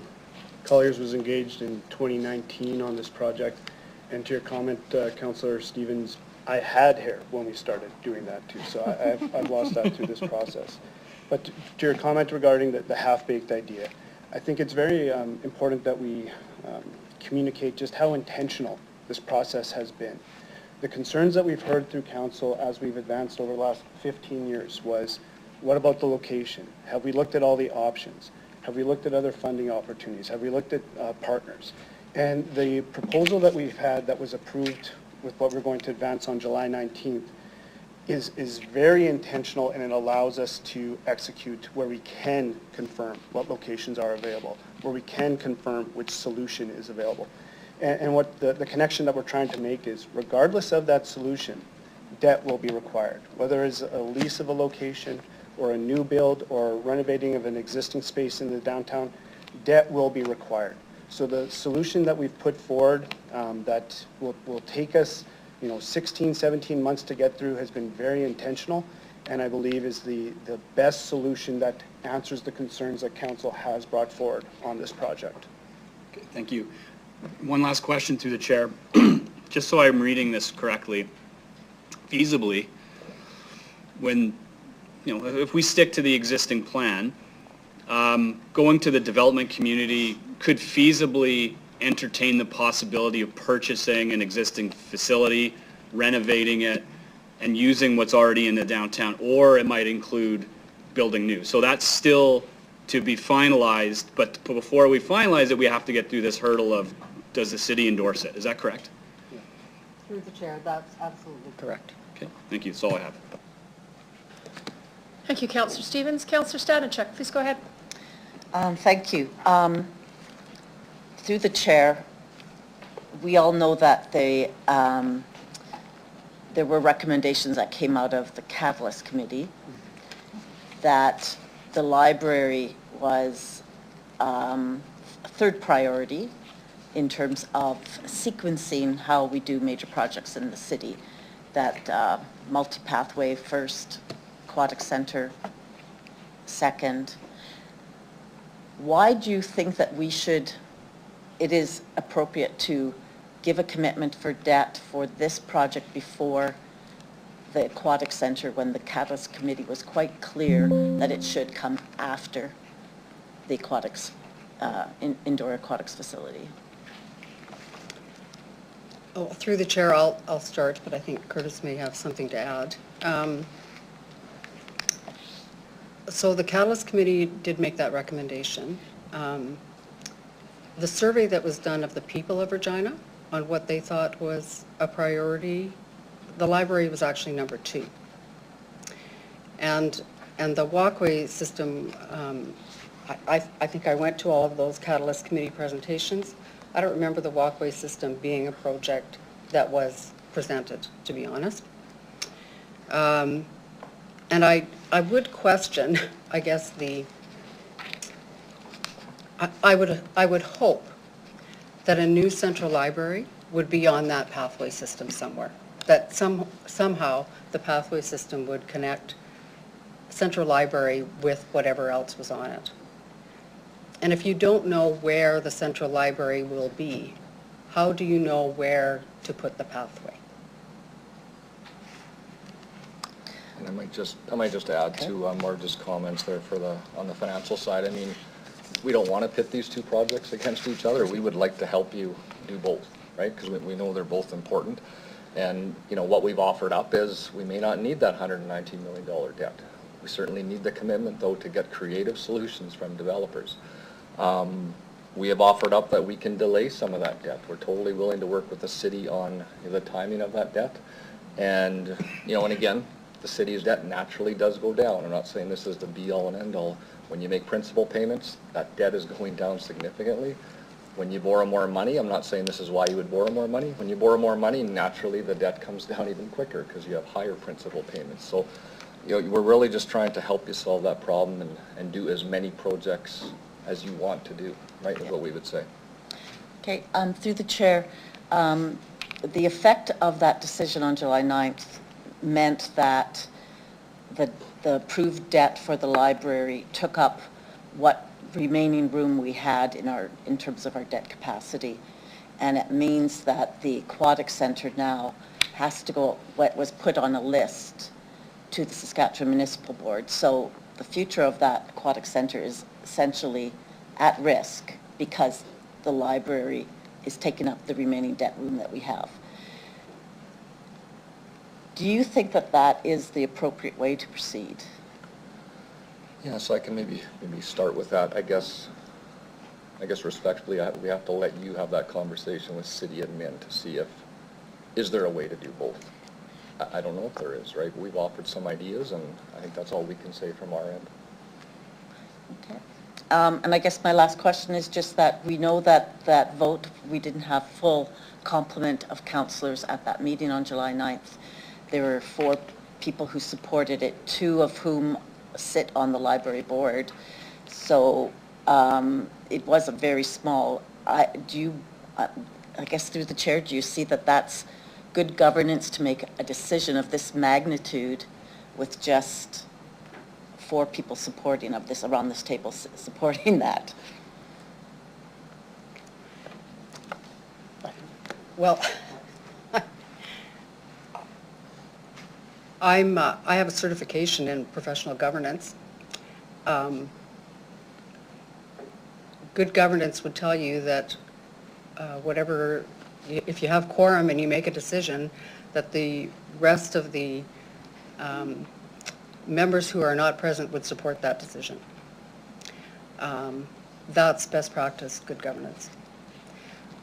Colliers was engaged in 2019 on this project. And to your comment, Councillor Stevens, I had hair when we started doing that too, so I've lost that through this process. But to your comment regarding the half-baked idea, I think it's very important that we communicate just how intentional this process has been. The concerns that we've heard through council as we've advanced over the last 15 years was, what about the location? Have we looked at all the options? Have we looked at other funding opportunities? Have we looked at partners? And the proposal that we've had that was approved with what we're going to advance on July 19th is very intentional, and it allows us to execute where we can confirm what locations are available, where we can confirm which solution is available. And what the connection that we're trying to make is, regardless of that solution, debt will be required. Whether it's a lease of a location or a new build or renovating of an existing space in the downtown, debt will be required. So the solution that we've put forward that will take us 16, 17 months to get through has been very intentional, and I believe is the best solution that answers the concerns that council has brought forward on this project. Okay, thank you. One last question through the chair. Just so I'm reading this correctly, feasibly, when, if we stick to the existing plan, going to the development community could feasibly entertain the possibility of purchasing an existing facility, renovating it, and using what's already in the downtown, or it might include building new. So that's still to be finalized, but before we finalize it, we have to get through this hurdle of, does the city endorse it? Is that correct? Through the chair, that's absolutely correct. Okay, thank you. That's all I have. Thank you, Councillor Stevens. Councillor Stanachuk, please go ahead. Thank you. Through the chair, we all know that there were recommendations that came out of the Catalyst Committee that the library was third priority in terms of sequencing how we do major projects in the city. That multi-pathway first, aquatic center second. Why do you think that it is appropriate to give a commitment for debt for this project before the aquatic center, when the Catalyst Committee was quite clear that it should come after the aquatics, indoor aquatics facility? Oh, through the chair, I'll start, but I think Curtis may have something to add. So the Catalyst Committee did make that recommendation. The survey that was done of the people of Regina on what they thought was a priority, the library was actually number 2. And the walkway system, I think I went to all of those Catalyst Committee presentations. I don't remember the walkway system being a project that was presented, to be honest. And I would question, I guess, I would hope that a new central library would be on that pathway system somewhere. That somehow the pathway system would connect central library with whatever else was on it. And if you don't know where the central library will be, how do you know where to put the pathway? And I might just add to Marge's comments there on the financial side. I mean, we don't want to pit these two projects against each other. We would like to help you do both, right? Because we know they're both important. And what we've offered up is we may not need that $119 million debt. We certainly need the commitment, though, to get creative solutions from developers. We have offered up that we can delay some of that debt. We're totally willing to work with the city on the timing of that debt. And, and again, the city's debt naturally does go down. I'm not saying this is the be-all and end-all. When you make principal payments, that debt is going down significantly. When you borrow more money, I'm not saying this is why you would borrow more money. When you borrow more money, naturally the debt comes down even quicker because you have higher principal payments. So, you know, we're really just trying to help you solve that problem and do as many projects as you want to do, right, is what we would say. Okay, through the chair, the effect of that decision on July 9th meant that the approved debt for the library took up what remaining room we had in terms of our debt capacity. And it means that the Aquatic Centre now has to go, what was put on a list to the Saskatchewan Municipal Board. So the future of that Aquatic Centre is essentially at risk because the library is taking up the remaining debt room that we have. Do you think that that is the appropriate way to proceed? Yeah, so I can maybe start with that. I guess respectfully, we have to let you have that conversation with city admin to see is there a way to do both? I don't know if there is, right? We've offered some ideas, and I think that's all we can say from our end. Okay. And I guess my last question is just that we know that vote, we didn't have full complement of councillors at that meeting on July 9th. There were 4 people who supported it, 2 of whom sit on the library board. So it was a very small, I guess through the chair, do you see that that's good governance to make a decision of this magnitude with just 4 people supporting of this, around this table supporting that? Well, I have a certification in professional governance. Good governance would tell you that if you have quorum and you make a decision, that the rest of the members who are not present would support that decision. That's best practice, good governance.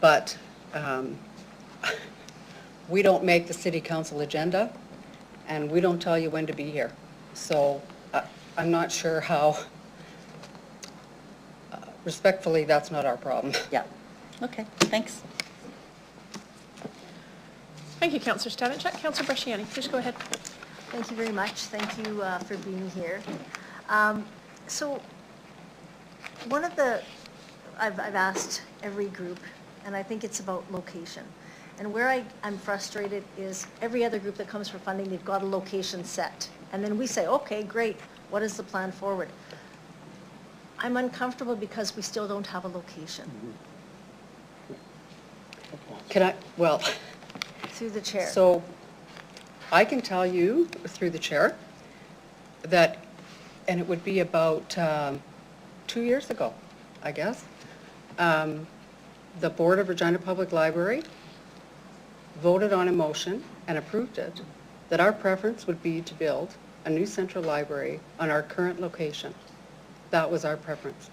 But we don't make the city council agenda, and we don't tell you when to be here. So I'm not sure how, respectfully, that's not our problem. Yeah. Okay, thanks. Thank you, Councillor Stanicek. Councillor Bresciani, please go ahead. Thank you very much. Thank you for being here. So one of the, I've asked every group, and I think it's about location. And where I'm frustrated is every other group that comes for funding, they've got a location set. And then we say, okay, great, what is the plan forward? I'm uncomfortable because we still don't have a location. Can I, well, Through the chair. so I can tell you, through the chair, that, and it would be about 2 years ago, I guess, the Board of Regina Public Library voted on a motion and approved it, that our preference would be to build a new central library on our current location. That was our preference.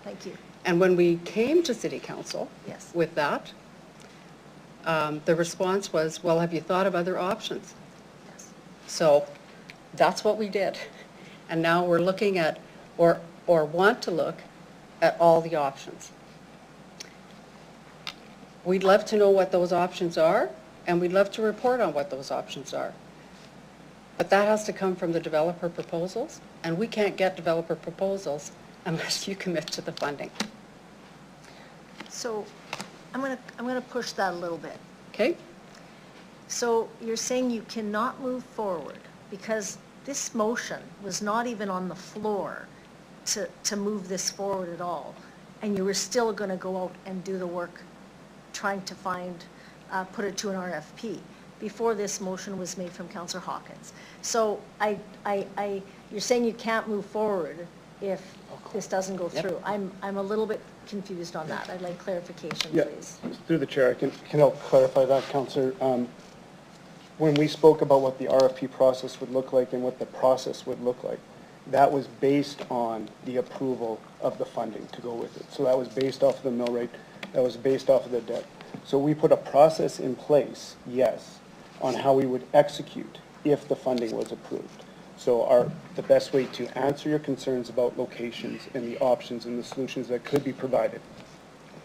Thank you. And when we came to City Council Yes. with that, the response was, well, have you thought of other options? Yes. So that's what we did. And now we're looking at, or want to look at all the options. We'd love to know what those options are, and we'd love to report on what those options are. But that has to come from the developer proposals, and we can't get developer proposals unless you commit to the funding. So I'm gonna push that a little bit. Okay? So you're saying you cannot move forward because this motion was not even on the floor to move this forward at all, and you were still going to go out and do the work trying to find, put it to an RFP before this motion was made from Councillor Hawkins. So you're saying you can't move forward if this doesn't go through. I'm a little bit confused on that. I'd like clarification, Yeah, please. through the chair, I can help clarify that, Councillor. When we spoke about what the RFP process would look like and what the process would look like, that was based on the approval of the funding to go with it. So that was based off of the mill rate, that was based off of the debt. So we put a process in place, yes, on how we would execute if the funding was approved. So the best way to answer your concerns about locations and the options and the solutions that could be provided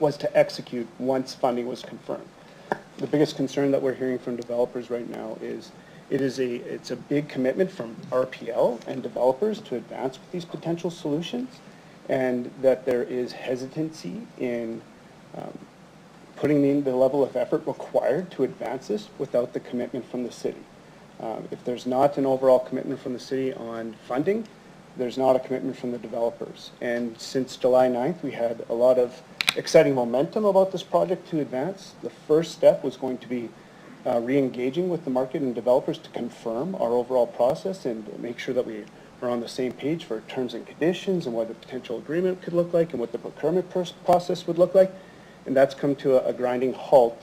was to execute once funding was confirmed. The biggest concern that we're hearing from developers right now is it's a big commitment from RPL and developers to advance with these potential solutions, and that there is hesitancy in putting in the level of effort required to advance this without the commitment from the city. If there's not an overall commitment from the city on funding, there's not a commitment from the developers. And since July 9th, we had a lot of exciting momentum about this project to advance. The first step was going to be re-engaging with the market and developers to confirm our overall process and make sure that we are on the same page for terms and conditions and what the potential agreement could look like and what the procurement process would look like. And that's come to a grinding halt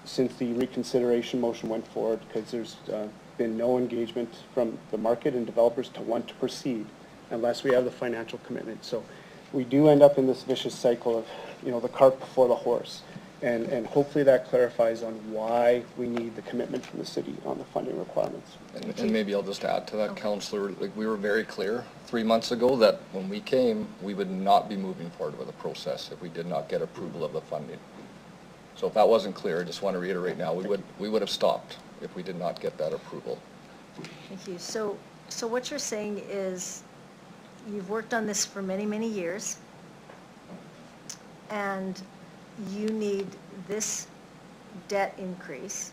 since the reconsideration motion went forward, because there's been no engagement from the market and developers to want to proceed unless we have the financial commitment. So we do end up in this vicious cycle of, the cart before the horse. And hopefully that clarifies on why we need the commitment from the city on the funding requirements. And maybe I'll just add to that, Councillor, we were very clear 3 months ago that when we came, we would not be moving forward with the process if we did not get approval of the funding. So if that wasn't clear, I just want to reiterate now, we would have stopped if we did not get that approval. Thank you. So what you're saying is you've worked on this for many, many years, and you need this debt increase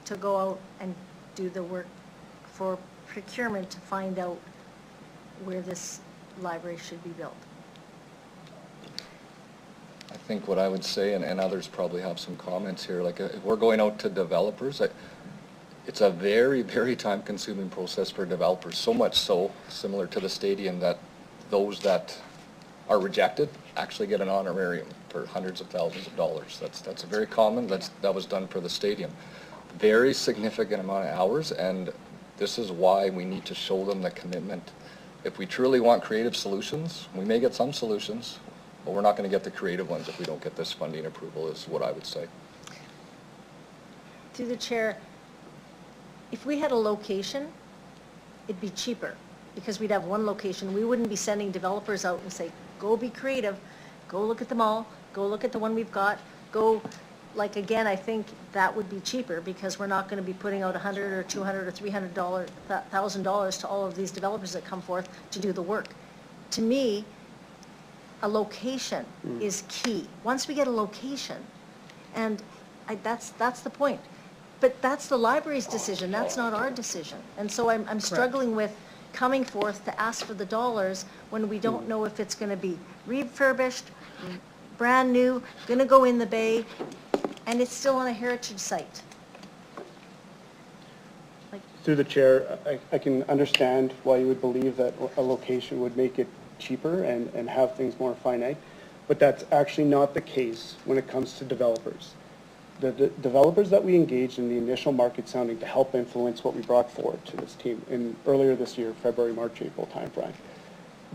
to go out and do the work for procurement to find out where this library should be built. I think what I would say, and others probably have some comments here, like if we're going out to developers, it's a very, very time-consuming process for developers, so much so, similar to the stadium, that those that are rejected actually get an honorarium for hundreds of thousands of dollars. That's very common. That was done for the stadium. Very significant amount of hours, and this is why we need to show them the commitment. If we truly want creative solutions, we may get some solutions, but we're not going to get the creative ones if we don't get this funding approval, is what I would say. Through the chair, if we had a location, it'd be cheaper because we'd have one location. We wouldn't be sending developers out and say, go be creative, go look at the mall, go look at the one we've got, go, like, again, I think that would be cheaper because we're not going to be putting out $100 or $200 or $300,000 to all of these developers that come forth to do the work. To me, a location is key. Once we get a location, and that's the point. But that's the library's decision, that's not our decision. And so I'm struggling with coming forth to ask for the dollars when we don't know if it's going to be refurbished, brand new, going to go in the bay, and it's still on a heritage site. Through the chair, I can understand why you would believe that a location would make it cheaper and have things more finite, but that's actually not the case when it comes to developers. The developers that we engaged in the initial market sounding to help influence what we brought forward to this team earlier this year, February, March, April timeframe,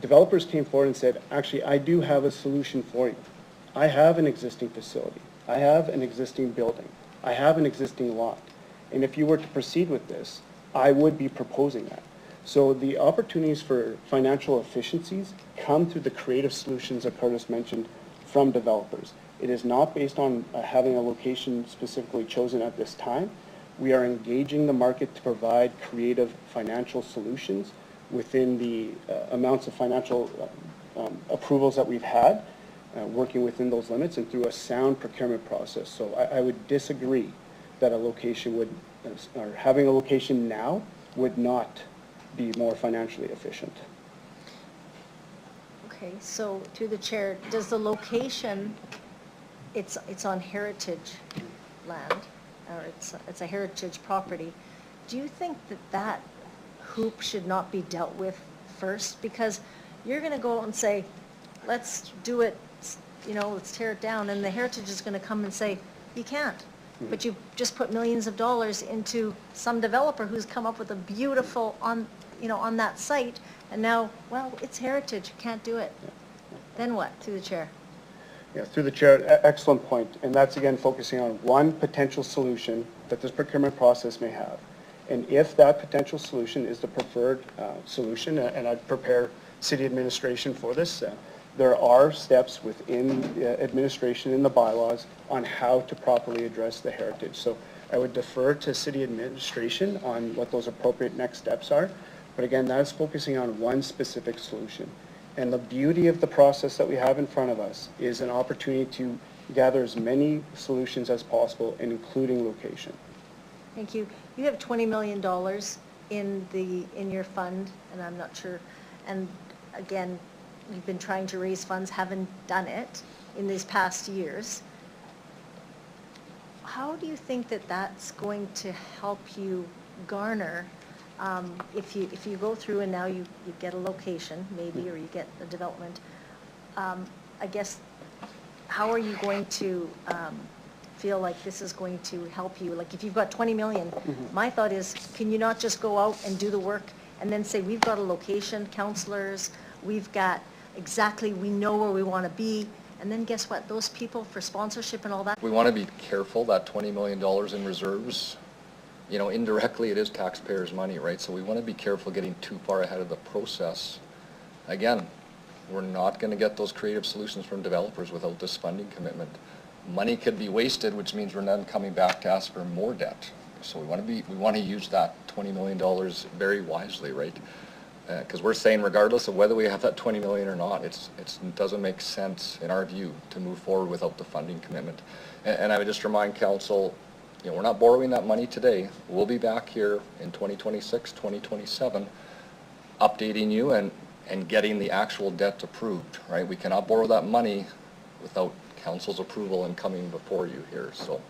developers came forward and said, actually, I do have a solution for you. I have an existing facility. I have an existing building. I have an existing lot. And if you were to proceed with this, I would be proposing that. So the opportunities for financial efficiencies come through the creative solutions that Curtis mentioned from developers. It is not based on having a location specifically chosen at this time. We are engaging the market to provide creative financial solutions within the amounts of financial approvals that we've had, working within those limits and through a sound procurement process. So I would disagree that a location would, or having a location now would not be more financially efficient. Okay, so through the chair, does the location, it's on heritage land, or it's a heritage property, do you think that hoop should not be dealt with first? Because you're going to go out and say, let's do it, let's tear it down, and the heritage is going to come and say, you can't. But you've just put millions of dollars into some developer who's come up with a beautiful on that site, and now, well, it's heritage, you can't do it. Then what? Through the chair. Yeah, through the chair, excellent point. And that's again focusing on one potential solution that this procurement process may have. And if that potential solution is the preferred solution, and I'd prepare city administration for this, there are steps within administration in the bylaws on how to properly address the heritage. So I would defer to city administration on what those appropriate next steps are. But again, that is focusing on one specific solution. And the beauty of the process that we have in front of us is an opportunity to gather as many solutions as possible, including location. Thank you. You have $20 million in your fund, and I'm not sure, and again, we've been trying to raise funds, haven't done it in these past years. How do you think that that's going to help you garner, if you go through and now you get a location, maybe, or you get a development, I guess, how are you going to feel like this is going to help you? Like if you've got 20 million, my thought is, can you not just go out and do the work and then say, we've got a location, counselors, we've got exactly, we know where we want to be, and then guess what? Those people for sponsorship and all that. We want to be careful that $20 million in reserves, you know, indirectly it is taxpayers' money, right? So we want to be careful getting too far ahead of the process. Again, we're not going to get those creative solutions from developers without this funding commitment. Money could be wasted, which means we're then coming back to ask for more debt. So we want to use that $20 million very wisely, right? Because we're saying regardless of whether we have that 20 million or not, it doesn't make sense in our view to move forward without the funding commitment. And I would just remind council, you know, we're not borrowing that money today. We'll be back here in 2026, 2027, updating you and getting the actual debt approved, right? We cannot borrow that money without council's approval and coming before you here, so.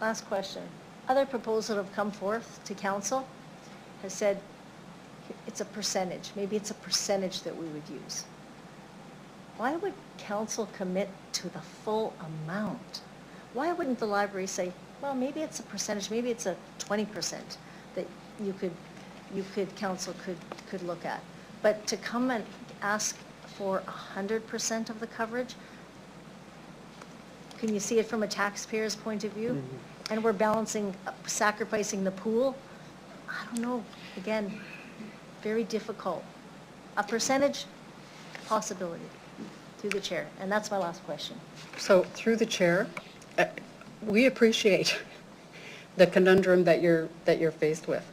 Last question. Other proposals that have come forth to council has said it's a percentage. Maybe it's a percentage that we would use. Why would council commit to the full amount? Why wouldn't the library say, well, maybe it's a percentage, maybe it's a 20% that council could look at. But to come and ask for 100% of the coverage, can you see it from a taxpayer's point of view? And we're balancing, sacrificing the pool? I don't know. Again, very difficult. A percentage, possibility, through the chair. And that's my last question. So through the chair, we appreciate the conundrum that you're faced with.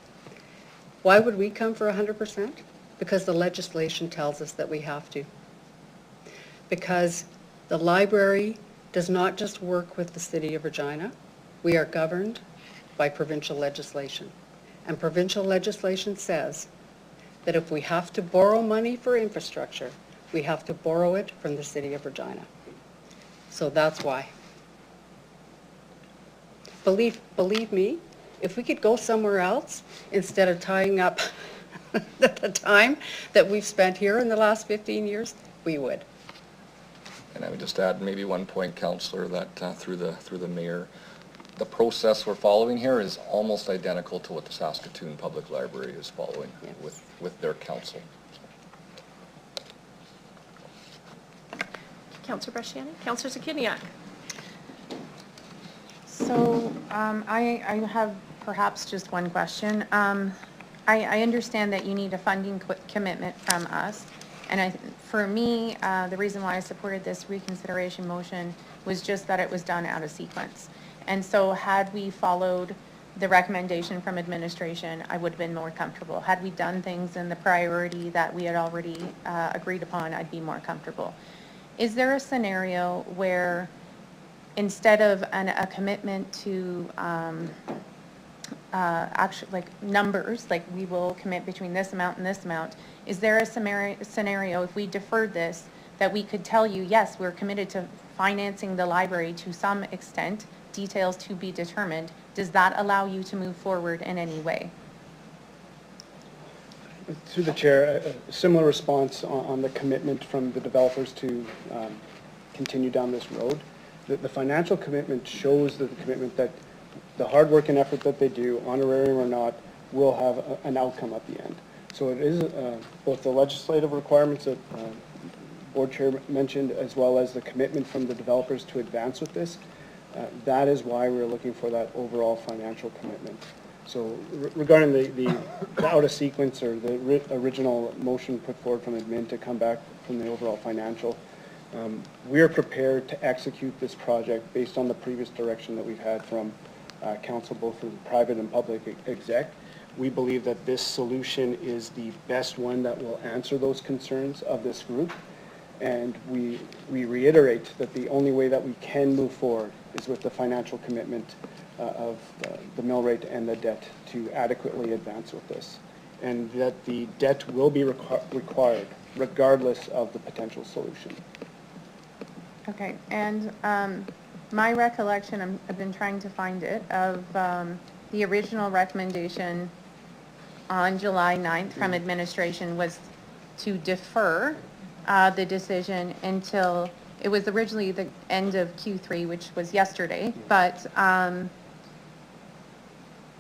Why would we come for 100%? Because the legislation tells us that we have to. Because the library does not just work with the city of Regina. We are governed by provincial legislation. And provincial legislation says that if we have to borrow money for infrastructure, we have to borrow it from the city of Regina. So that's why. Believe me, if we could go somewhere else instead of tying up the time that we've spent here in the last 15 years, we would. And I would just add maybe one point, Councillor, that through the mayor, the process we're following here is almost identical to what the Saskatoon Public Library is following with their council. Councillor Bresciani. Councillor Zakiniak. So I have perhaps just one question. I understand that you need a funding commitment from us. And for me, the reason why I supported this reconsideration motion was just that it was done out of sequence. And so had we followed the recommendation from administration, I would have been more comfortable. Had we done things in the priority that we had already agreed upon, I'd be more comfortable. Is there a scenario where instead of a commitment to actually like numbers, like we will commit between this amount and this amount, is there a scenario if we deferred this that we could tell you, yes, we're committed to financing the library to some extent, details to be determined? Does that allow you to move forward in any way? Through the chair, a similar response on the commitment from the developers to continue down this road. The financial commitment shows the commitment that the hard work and effort that they do, honorarium or not, will have an outcome at the end. So it is both the legislative requirements that board chair mentioned, as well as the commitment from the developers to advance with this. That is why we're looking for that overall financial commitment. So regarding the out of sequence or the original motion put forward from admin to come back from the overall financial, we are prepared to execute this project based on the previous direction that we've had from council, both for the private and public exec. We believe that this solution is the best one that will answer those concerns of this group. And we reiterate that the only way that we can move forward is with the financial commitment of the mill rate and the debt to adequately advance with this. And that the debt will be required regardless of the potential solution. Okay, and my recollection, I've been trying to find it, of the original recommendation on July 9th from administration was to defer the decision until, it was originally the end of Q3, which was yesterday, but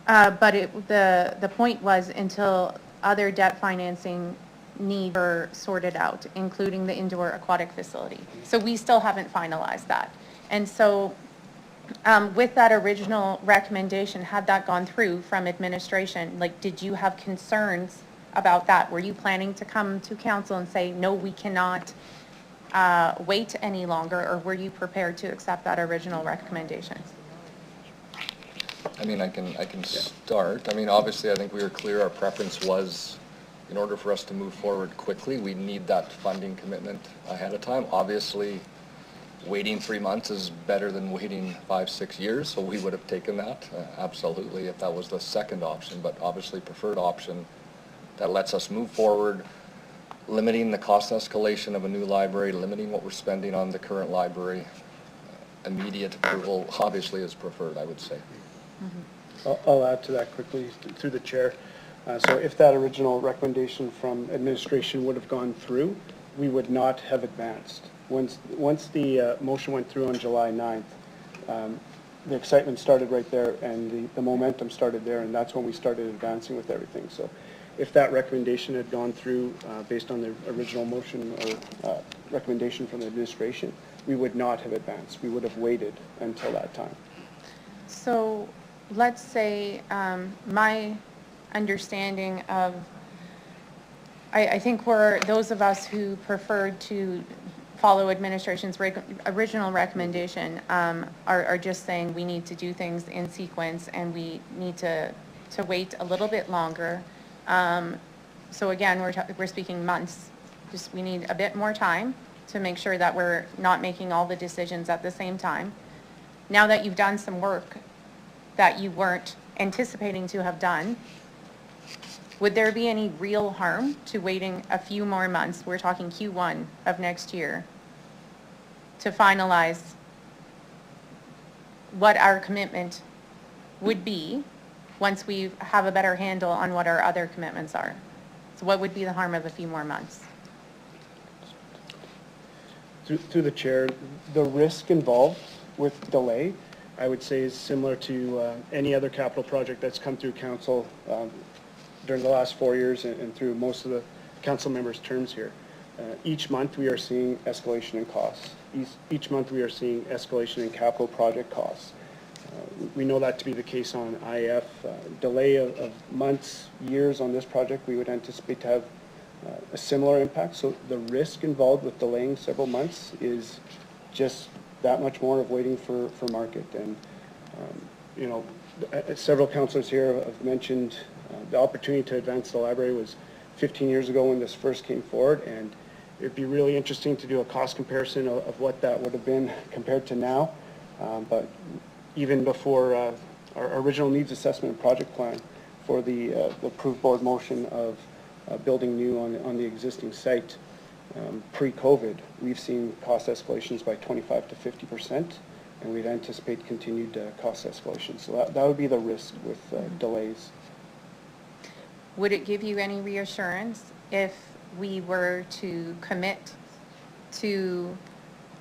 the point was until other debt financing needs were sorted out, including the indoor aquatic facility. So we still haven't finalized that. And so with that original recommendation, had that gone through from administration, like, did you have concerns about that? Were you planning to come to council and say, no, we cannot wait any longer, or were you prepared to accept that original recommendation? I mean, I can start. I mean, obviously, I think we were clear, our preference was, in order for us to move forward quickly, we need that funding commitment ahead of time. Obviously, waiting 3 months is better than waiting 5-6 years, so we would have taken that, absolutely, if that was the second option, but obviously preferred option that lets us move forward, limiting the cost escalation of a new library, limiting what we're spending on the current library. Immediate approval obviously is preferred, I would say. Mm-hmm. I'll add to that quickly through the chair. So if that original recommendation from administration would have gone through, we would not have advanced. Once the motion went through on July 9th, the excitement started right there, and the momentum started there, and that's when we started advancing with everything. So if that recommendation had gone through based on the original motion or recommendation from the administration, we would not have advanced. We would have waited until that time. So let's say my understanding of, I think we're, those of us who preferred to follow administration's original recommendation are just saying we need to do things in sequence and we need to wait a little bit longer. So again, we're speaking months. Just we need a bit more time to make sure that we're not making all the decisions at the same time. Now that you've done some work that you weren't anticipating to have done, would there be any real harm to waiting a few more months, we're talking Q1 of next year, to finalize what our commitment would be once we have a better handle on what our other commitments are? So what would be the harm of a few more months? Through the chair, the risk involved with delay, I would say, is similar to any other capital project that's come through council during the last 4 years and through most of the council members' terms here. Each month we are seeing escalation in costs. Each month we are seeing escalation in capital project costs. We know that to be the case on IF. Delay of months, years on this project, we would anticipate to have a similar impact. So the risk involved with delaying several months is just that much more of waiting for market. And, you know, several councillors here have mentioned the opportunity to advance the library was 15 years ago when this first came forward, and it'd be really interesting to do a cost comparison of what that would have been compared to now. But even before our original needs assessment and project plan for the approved board motion of building new on the existing site, pre-COVID, we've seen cost escalations by 25 to 50%, and we'd anticipate continued cost escalation. So that would be the risk with delays. Would it give you any reassurance if we were to commit to,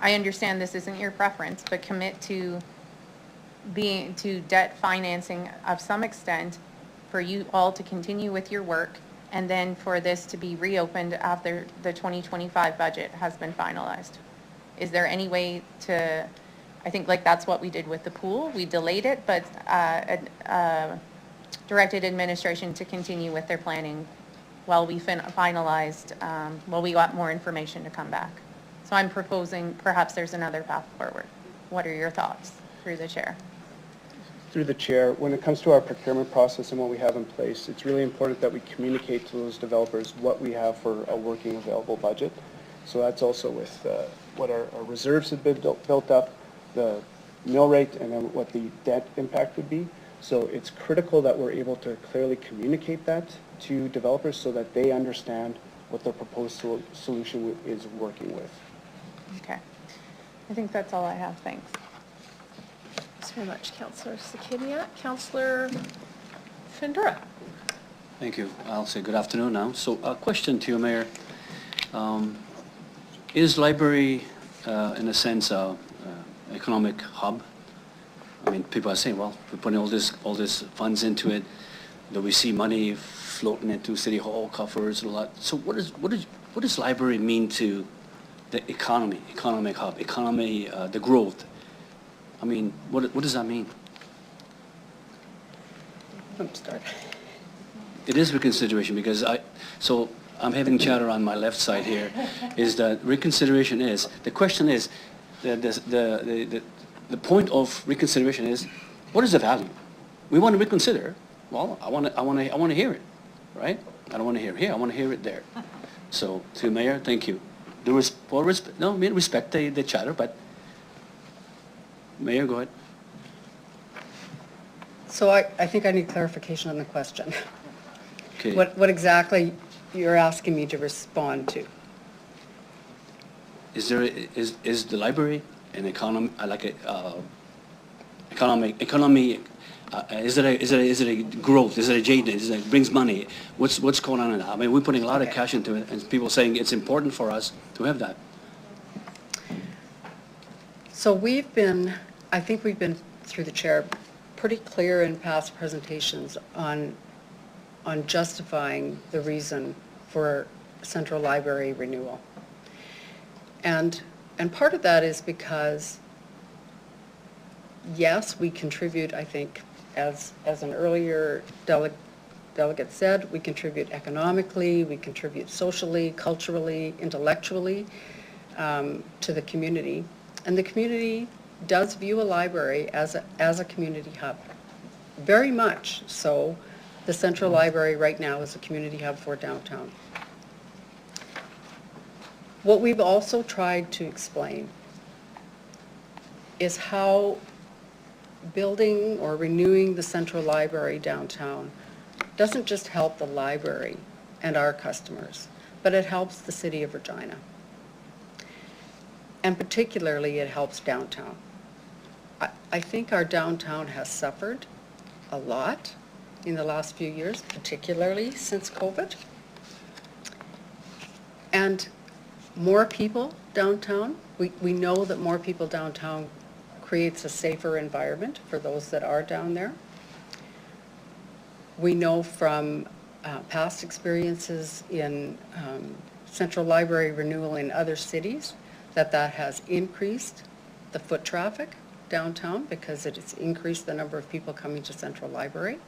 I understand this isn't your preference, but commit to debt financing of some extent for you all to continue with your work, and then for this to be reopened after the 2025 budget has been finalized? Is there any way to, I think like that's what we did with the pool. We delayed it, but directed administration to continue with their planning while we finalized, while we got more information to come back. So I'm proposing perhaps there's another path forward. What are your thoughts through the chair? Through the chair, when it comes to our procurement process and what we have in place, it's really important that we communicate to those developers what we have for a working available budget. So that's also with what our reserves have been built up, the mill rate, and then what the debt impact would be. So it's critical that we're able to clearly communicate that to developers so that they understand what their proposed solution is working with. Okay. I think that's all I have. Thanks. Thanks very much, Councillor Sakiniak. Councillor Findura. Thank you. I'll say good afternoon now. So a question to you, Mayor. Is library, in a sense, economic hub? I mean, people are saying, well, we're putting all this funds into it, that we see money floating into City Hall coffers and a lot. So what does library mean to the economy, economic hub, the growth? I mean, what does that mean? Start. It is reconsideration because I'm having chatter on my left side here, is that reconsideration is, the question is, the point of reconsideration is, what is the value? We want to reconsider. Well, I want to hear it, right? I don't want to hear it here. I want to hear it there. So, to the Mayor, thank you. Respect the chatter, but Mayor, go ahead. So I think I need clarification on the question. Okay. What exactly you're asking me to respond to? Is the library an economy is it a growth? Is it a jade? Is it brings money? What's going on in that? I mean, we're putting a lot of cash into it, and people saying it's important for us to have that. So I think we've been through the chair pretty clear in past presentations on justifying the reason for central library renewal. And part of that is because, yes, we contribute, I think, as an earlier delegate said, we contribute economically, we contribute socially, culturally, intellectually to the community. And the community does view a library as a community hub. Very much so. The Central Library right now is a community hub for downtown. What we've also tried to explain is how building or renewing the Central Library downtown doesn't just help the library and our customers, but it helps the city of Regina. And particularly it helps downtown. I think our downtown has suffered a lot in the last few years, particularly since COVID. And more people downtown, we know that more people downtown creates a safer environment for those that are down there. We know from past experiences in Central Library renewal in other cities that has increased the foot traffic downtown because it has increased the number of people coming to Central Library.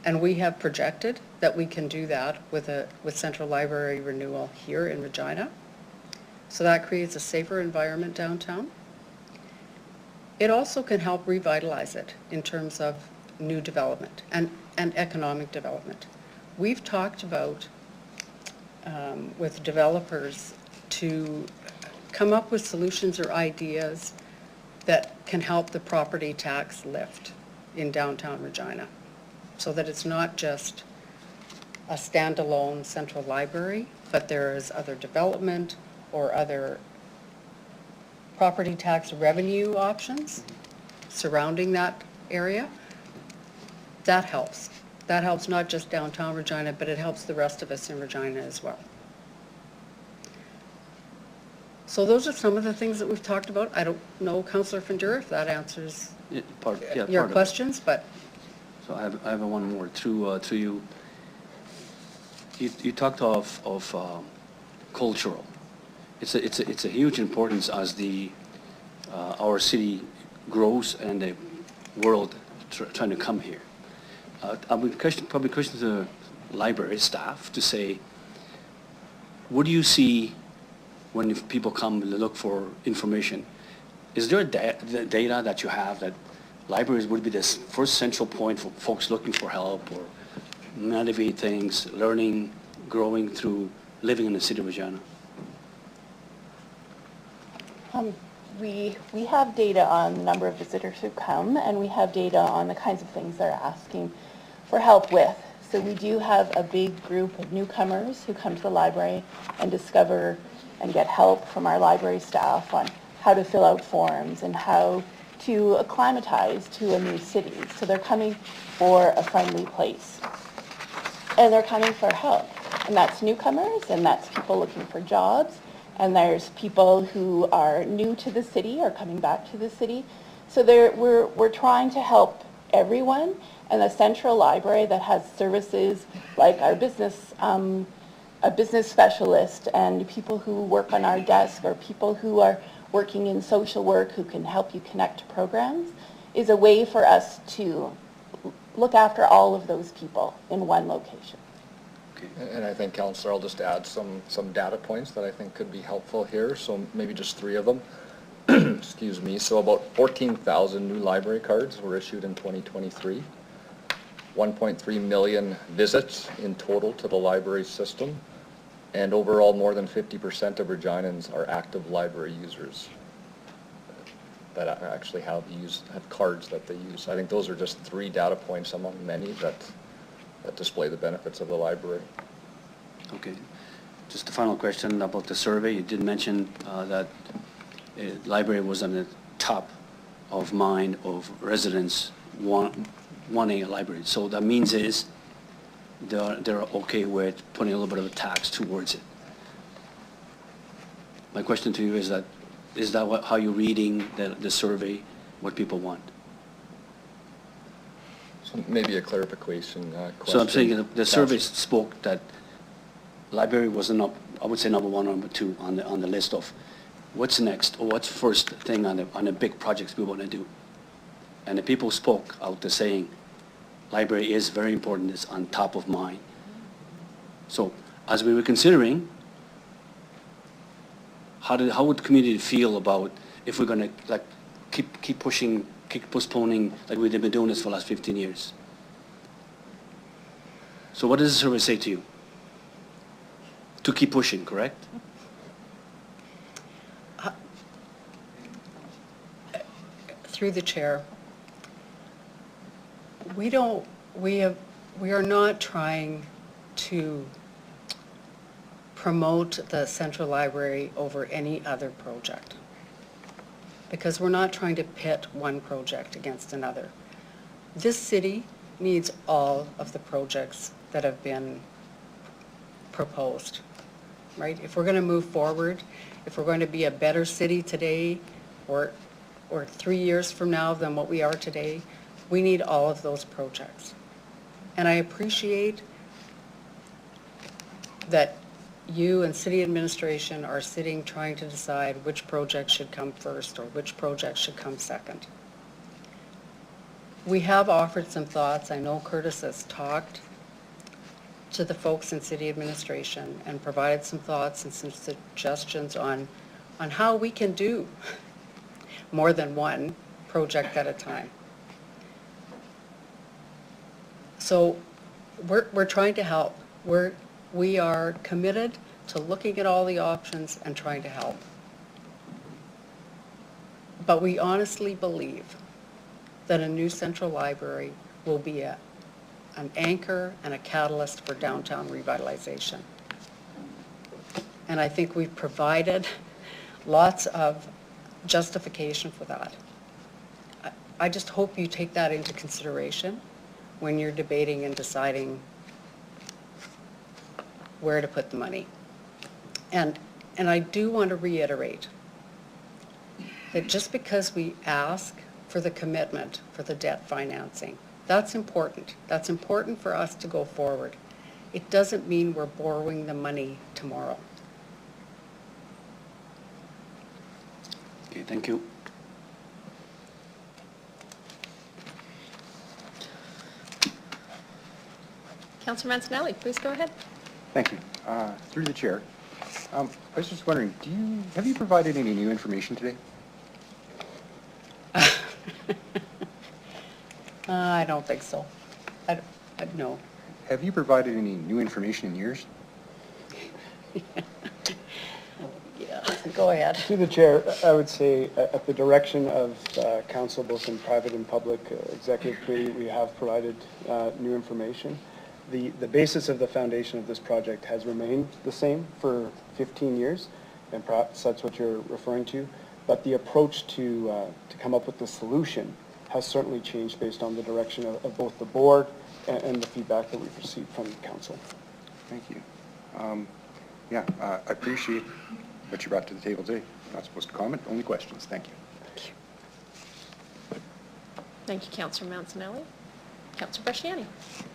And we have projected that we can do that with Central Library renewal here in Regina. So that creates a safer environment downtown. It also can help revitalize it in terms of new development and economic development. We've talked about with developers to come up with solutions or ideas that can help the property tax lift in downtown Regina, so that it's not just a standalone central library, but there is other development or other property tax revenue options surrounding that area. That helps. That helps not just downtown Regina, but it helps the rest of us in Regina as well. So those are some of the things that we've talked about. I don't know, Councillor Findura, if that answers your questions, but. So I have one more through you. You talked of cultural. It's a huge importance as our city grows and the world trying to come here. I would probably question the library staff to say, what do you see when if people come to look for information? Is there the data that you have that libraries would be this first central point for folks looking for help or navigate things, learning, growing through living in the city of Regina? We have data on the number of visitors who come, and we have data on the kinds of things they're asking for help with. So we do have a big group of newcomers who come to the library and discover and get help from our library staff on how to fill out forms and how to acclimatize to a new city. So they're coming for a friendly place. And they're coming for help. And that's newcomers, and that's people looking for jobs. And there's people who are new to the city or coming back to the city. So we're trying to help everyone. And the central library that has services like our business, a business specialist and people who work on our desk or people who are working in social work who can help you connect to programs, is a way for us to look after all of those people in one location. And I think, Councillor, I'll just add some data points that I think could be helpful here. So maybe just 3 of them. Excuse me. So about 14,000 new library cards were issued in 2023. 1.3 million visits in total to the library system. And overall, more than 50% of Reginans are active library users that actually have cards that they use. I think those are just 3 data points among many that display the benefits of the library. Okay. Just a final question about the survey. You did mention that library was on the top of mind of residents wanting a library. So that means is they're okay with putting a little bit of a tax towards it. My question to you is that how you're reading the survey, what people want? So maybe a clarification question. So I'm saying the survey spoke that library was I would say number 1 or number 2 on the list of what's next or what's first thing on the big projects we want to do. And the people spoke out to saying library is very important, it's on top of mind. So as we were considering, how would the community feel about if we're going to keep pushing, keep postponing like we've been doing this for the last 15 years? So what does the survey say to you? To keep pushing, correct? Through the chair, we are not trying to promote the Central Library over any other project, because we're not trying to pit one project against another. This city needs all of the projects that have been proposed, right? If we're going to move forward, if we're going to be a better city today or 3 years from now than what we are today, we need all of those projects. And I appreciate that you and city administration are sitting trying to decide which project should come first or which project should come second. We have offered some thoughts. I know Curtis has talked to the folks in city administration and provided some thoughts and some suggestions on how we can do more than one project at a time. So we're trying to help. We are committed to looking at all the options and trying to help. But we honestly believe that a new central library will be an anchor and a catalyst for downtown revitalization. And I think we've provided lots of justification for that. I just hope you take that into consideration when you're debating and deciding where to put the money. And I do want to reiterate that just because we ask for the commitment for the debt financing, that's important. That's important for us to go forward. It doesn't mean we're borrowing the money tomorrow. Okay, thank you. Councilor Mancinelli, please go ahead. Thank you. Through the chair, I was just wondering, have you provided any new information today? I don't think so. No. Have you provided any new information in years? Yeah, go ahead. To the chair, I would say at the direction of council, both in private and public executive committee, we have provided new information. The basis of the foundation of this project has remained the same for 15 years, and perhaps that's what you're referring to, but the approach to come up with the solution has certainly changed based on the direction of both the board and the feedback that we've received from the council. Thank you. I appreciate what you brought to the table today. Not supposed to comment, only questions. Thank you. Thank you, Councilor Mancinelli. Councilor Bresciani.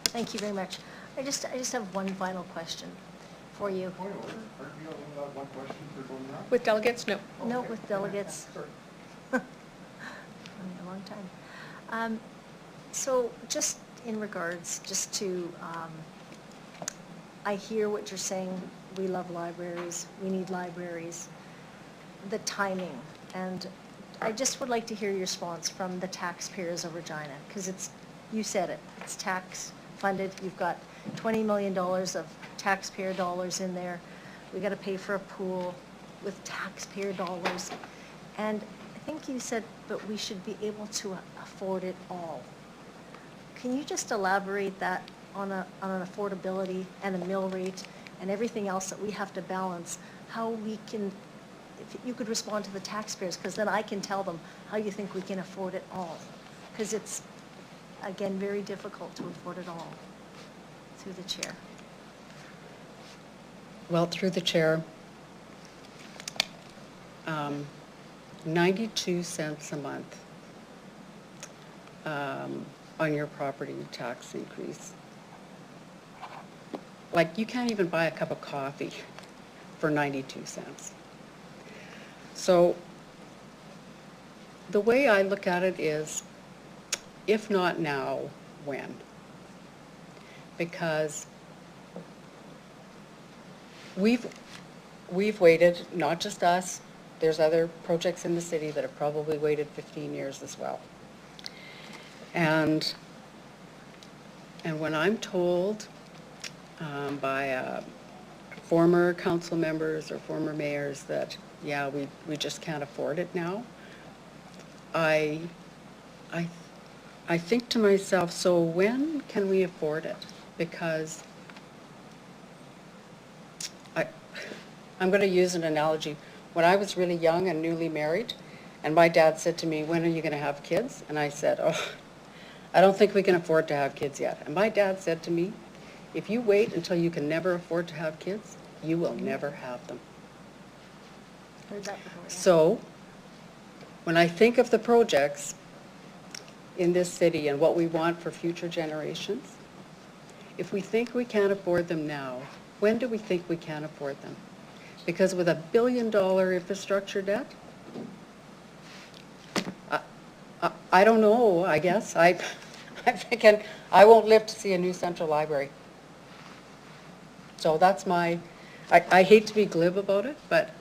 Thank you very much. I just have one final question for you. With delegates, no. No, with delegates. A long time. So just in regards, just to, I hear what you're saying. We love libraries. We need libraries. The timing, and I just would like to hear your response from the taxpayers of Regina, because you said it, it's tax funded. You've got $20 million of taxpayer dollars in there. We got to pay for a pool with taxpayer dollars. And I think you said, but we should be able to afford it all. Can you just elaborate that on an affordability and a mill rate and everything else that we have to balance, how we can, if you could respond to the taxpayers, because then I can tell them how you think we can afford it all. Because it's, again, very difficult to afford it all. Through the chair. Well, through the chair, 92 cents a month on your property tax increase. Like, you can't even buy a cup of coffee for 92 cents. So the way I look at it is, if not now, when? Because we've waited, not just us, there's other projects in the city that have probably waited 15 years as well. And when I'm told by former council members or former mayors that, yeah, we just can't afford it now, I think to myself, so when can we afford it? Because I'm going to use an analogy. When I was really young and newly married, and my dad said to me, when are you going to have kids? And I said, oh, I don't think we can afford to have kids yet. And my dad said to me, if you wait until you can never afford to have kids, you will never have them. Heard that before, yeah. So when I think of the projects in this city and what we want for future generations, if we think we can't afford them now, when do we think we can afford them? Because with $1 billion infrastructure debt, I don't know, I guess. I'm thinking I won't live to see a new central library. So that's my, I hate to be glib about it, but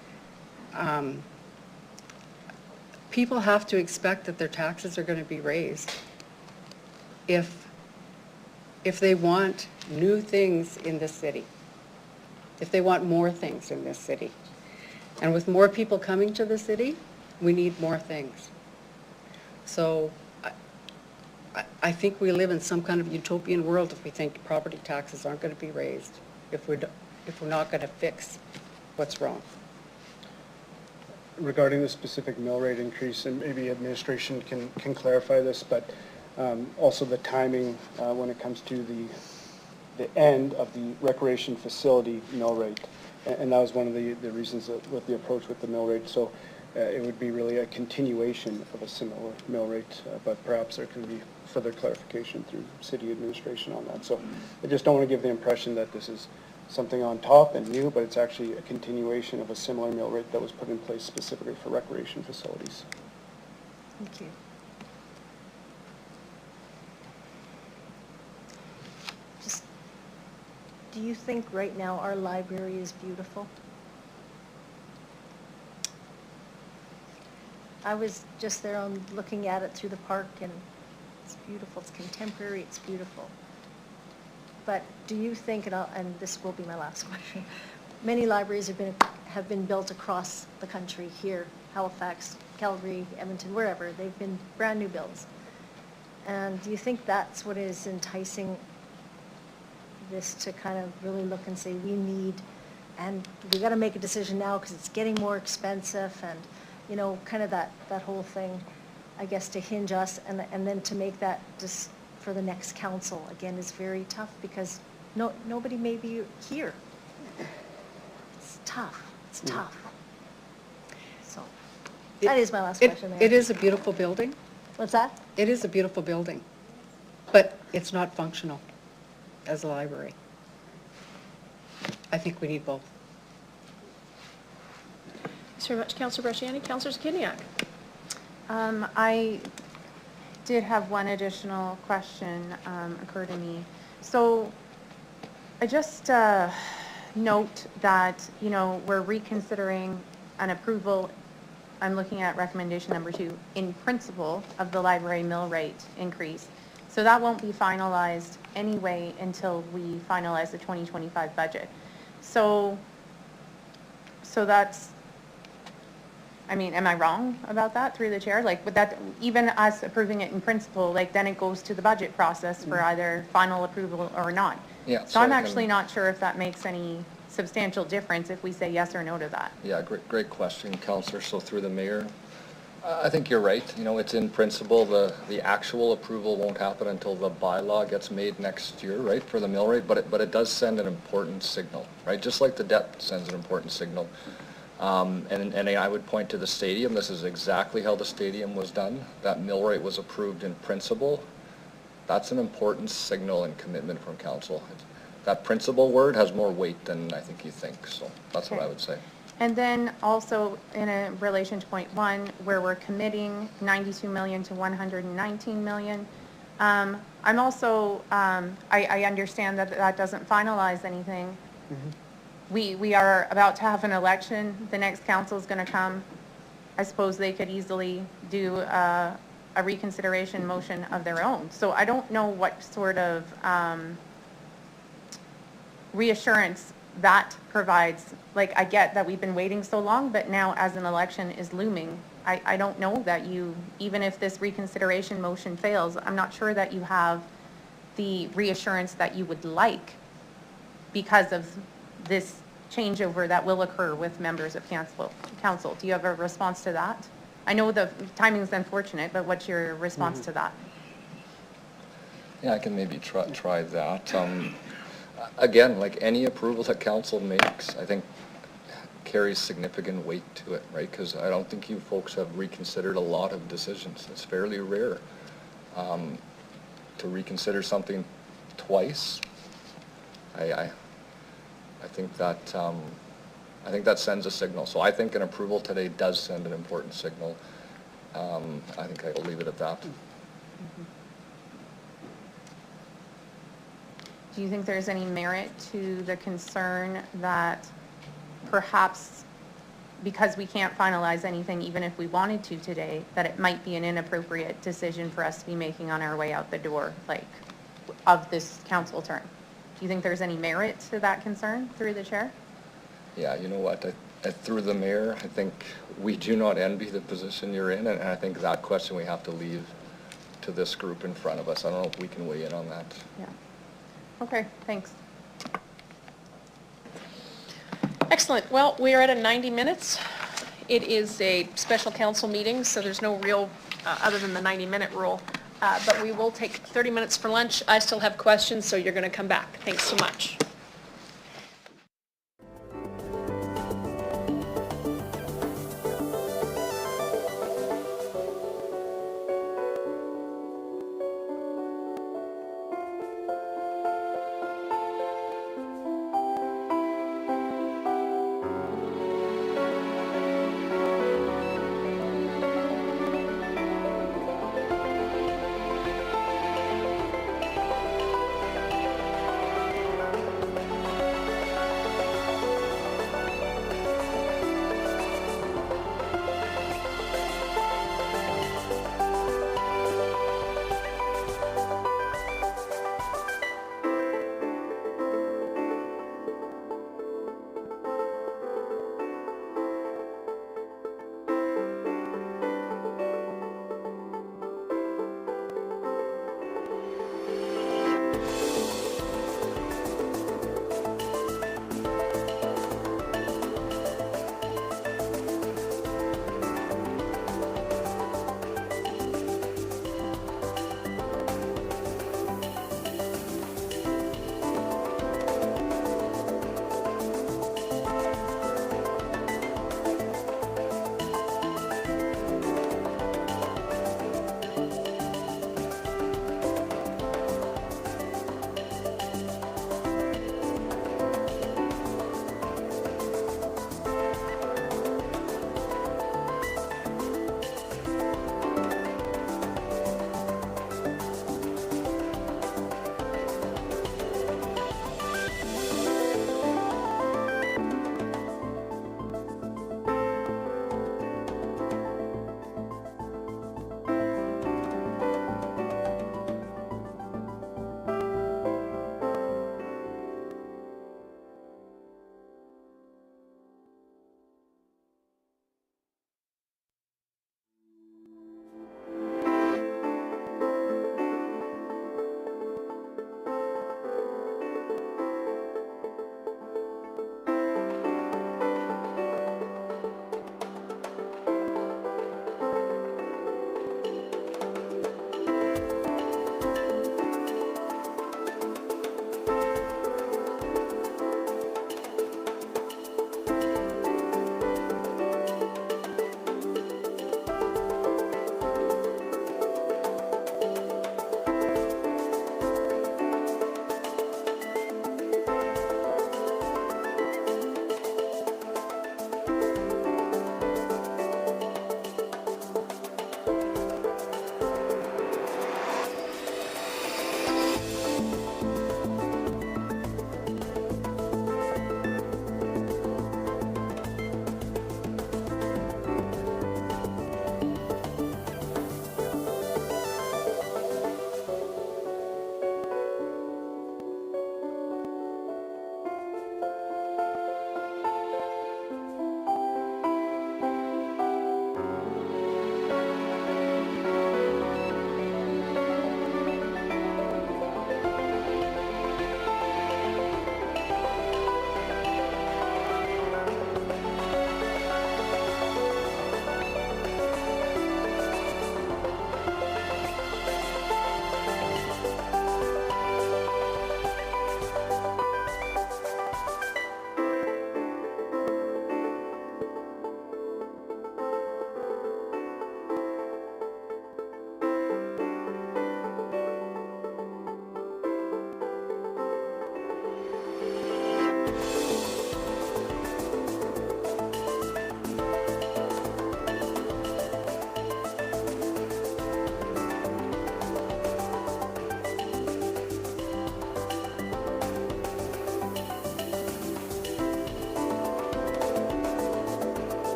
people have to expect that their taxes are going to be raised if they want new things in this city, if they want more things in this city. And with more people coming to the city, we need more things. So I think we live in some kind of utopian world if we think property taxes aren't going to be raised, if we're not going to fix what's wrong. Regarding the specific mill rate increase, and maybe administration can clarify this, but also the timing when it comes to the end of the recreation facility mill rate. And that was one of the reasons with the approach with the mill rate. So it would be really a continuation of a similar mill rate, but perhaps there can be further clarification through city administration on that. So I just don't want to give the impression that this is something on top and new, but it's actually a continuation of a similar mill rate that was put in place specifically for recreation facilities. Thank you. do you think right now our library is beautiful? I was just there on looking at it through the park, and it's beautiful. It's contemporary. It's beautiful. But do you think, and this will be my last question, many libraries have been built across the country here, Halifax, Calgary, Edmonton, wherever. They've been brand new builds. And do you think that's what is enticing this to kind of really look and say, we need, and we got to make a decision now because it's getting more expensive, and, you know, kind of that whole thing, I guess, to hinge us, and then to make that just for the next council, again, is very tough because nobody may be here. It's tough. It's tough. So that is my last question, Mayor. It is a beautiful building. What's that? It is a beautiful building, but it's not functional as a library. I think we need both. Thanks very much, Councillor Bresciani. Councillor Zakiniak. I did have one additional question occur to me. So I just note that, you know, we're reconsidering an approval. I'm looking at recommendation number 2, in principle, of the library mill rate increase. So that won't be finalized anyway until we finalize the 2025 budget. So that's, I mean, am I wrong about that through the chair? Like, would that, even us approving it in principle, like then it goes to the budget process for either final approval or not? Yeah. So I'm actually not sure if that makes any substantial difference if we say yes or no to that. Yeah, great question, Councillor. So through the mayor, I think you're right. You know, it's in principle, the actual approval won't happen until the bylaw gets made next year, right, for the mill rate, but it does send an important signal, right? Just like the debt sends an important signal. And I would point to the stadium. This is exactly how the stadium was done. That mill rate was approved in principle. That's an important signal and commitment from council. That principle word has more weight than I think you think, so that's what I would say. And then also in a relation to point 1, where we're committing 92 million to 119 million, I'm also, I understand that that doesn't finalize anything. We are about to have an election. The next council is going to come. I suppose they could easily do a reconsideration motion of their own. So I don't know what sort of reassurance that provides. Like, I get that we've been waiting so long, but now as an election is looming, I don't know that you, even if this reconsideration motion fails, I'm not sure that you have the reassurance that you would like because of this changeover that will occur with members of council. Do you have a response to that? I know the timing is unfortunate, but what's your response to that? Yeah, I can maybe try that. Again, like any approval that council makes, I think carries significant weight to it, right? Because I don't think you folks have reconsidered a lot of decisions. It's fairly rare to reconsider something twice. I think that sends a signal. So I think an approval today does send an important signal. I think I'll leave it at that. Do you think there's any merit to the concern that perhaps because we can't finalize anything, even if we wanted to today, that it might be an inappropriate decision for us to be making on our way out the door, like, of this council term? Do you think there's any merit to that concern through the chair? Yeah, you know what, through the mayor, I think we do not envy the position you're in, and I think that question we have to leave to this group in front of us. I don't know if we can weigh in on that. Yeah. Okay, thanks. Excellent. Well, we are at 90 minutes. It is a special council meeting, so there's no real, other than the 90-minute rule. But we will take 30 minutes for lunch. I still have questions, so you're going to come back. Thanks so much.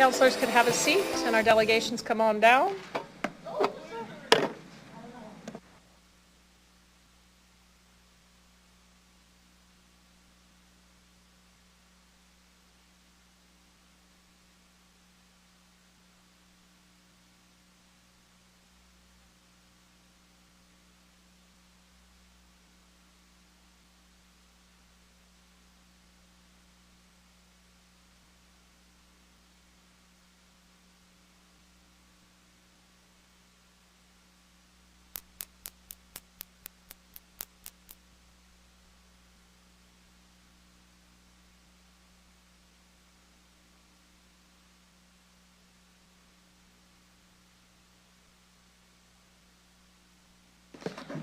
councilors could have a seat and our delegations come on down.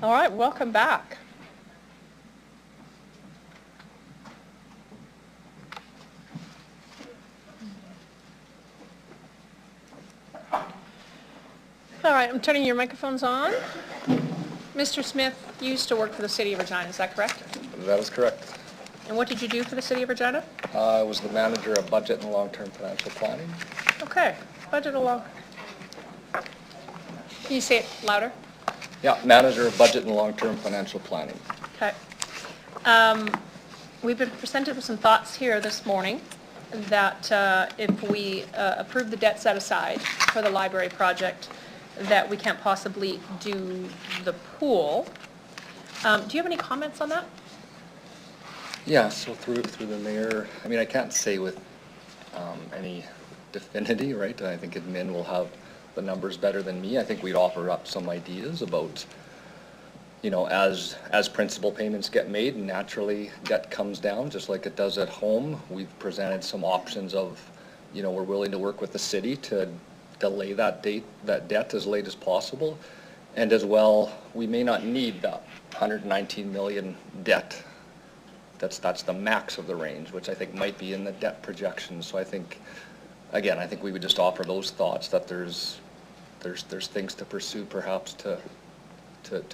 All right, welcome back. All right, I'm turning your microphones on. Mr. Smith used to work for the City of Regina, is that correct? That is correct. And what did you do for the City of Regina? I was the manager of budget and long-term financial planning. Okay, budget along. Can you say it louder? Yeah, manager of budget and long-term financial planning. Okay. We've been presented with some thoughts here this morning that if we approve the debt set aside for the library project, that we can't possibly do the pool. Do you have any comments on that? Yeah, so through the mayor, I mean, I can't say with any definity, right? I think admin will have the numbers better than me. I think we'd offer up some ideas about, you know, as principal payments get made, naturally debt comes down just like it does at home. We've presented some options of, you know, we're willing to work with the city to delay that debt as late as possible. And as well, we may not need that 119 million debt. That's the max of the range, which I think might be in the debt projections. So I think, again, I think we would just offer those thoughts that there's things to pursue perhaps to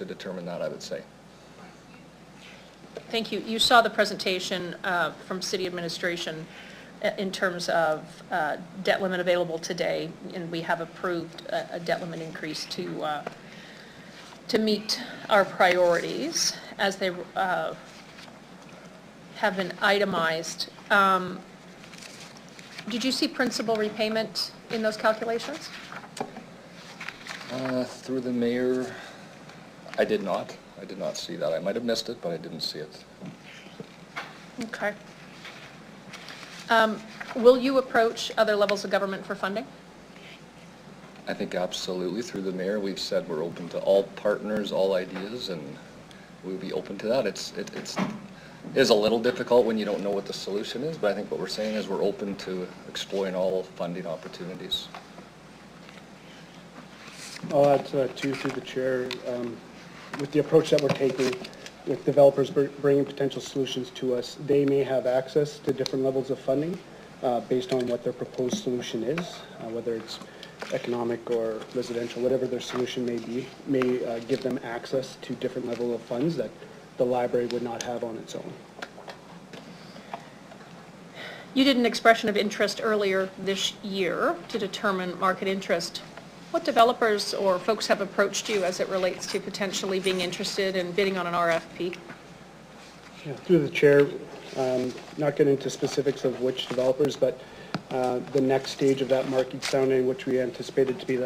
determine that, I would say. Thank you. You saw the presentation from city administration in terms of debt limit available today, and we have approved a debt limit increase to meet our priorities as they have been itemized. Did you see principal repayment in those calculations? Through the mayor, I did not. I did not see that. I might have missed it, but I didn't see it. Okay. Will you approach other levels of government for funding? I think absolutely. Through the mayor, we've said we're open to all partners, all ideas, and we'll be open to that. It is a little difficult when you don't know what the solution is, but I think what we're saying is we're open to exploring all funding opportunities. I'll add through the chair. With the approach that we're taking, with developers bringing potential solutions to us, they may have access to different levels of funding based on what their proposed solution is, whether it's economic or residential, whatever their solution may be, may give them access to different level of funds that the library would not have on its own. You did an expression of interest earlier this year to determine market interest. What developers or folks have approached you as it relates to potentially being interested in bidding on an RFP? Yeah, through the chair, not getting into specifics of which developers, but the next stage of that market sounding, which we anticipated to be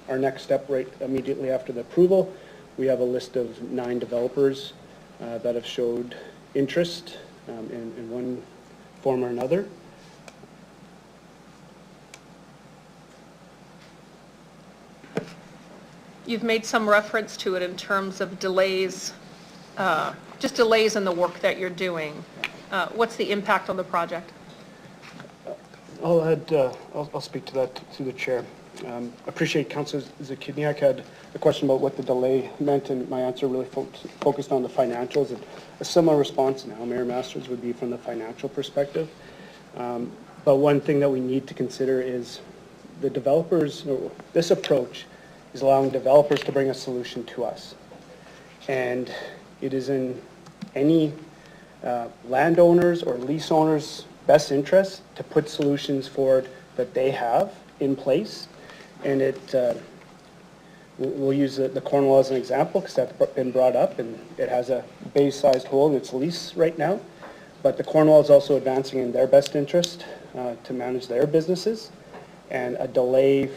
our next step right immediately after the approval. We have a list of 9 developers that have showed interest in one form or another. You've made some reference to it in terms of delays, just delays in the work that you're doing. What's the impact on the project? I'll speak to that through the chair. Appreciate Councillor Zakidniak had a question about what the delay meant, and my answer really focused on the financials. And a similar response now, Mayor Masters, would be from the financial perspective. But one thing that we need to consider is the developers, this approach is allowing developers to bring a solution to us. And it is in any landowners or lease owners' best interest to put solutions forward that they have in place. And we'll use the Cornwall as an example because that's been brought up, and it has a bay-sized hole in its lease right now. But the Cornwall is also advancing in their best interest to manage their businesses. And a delay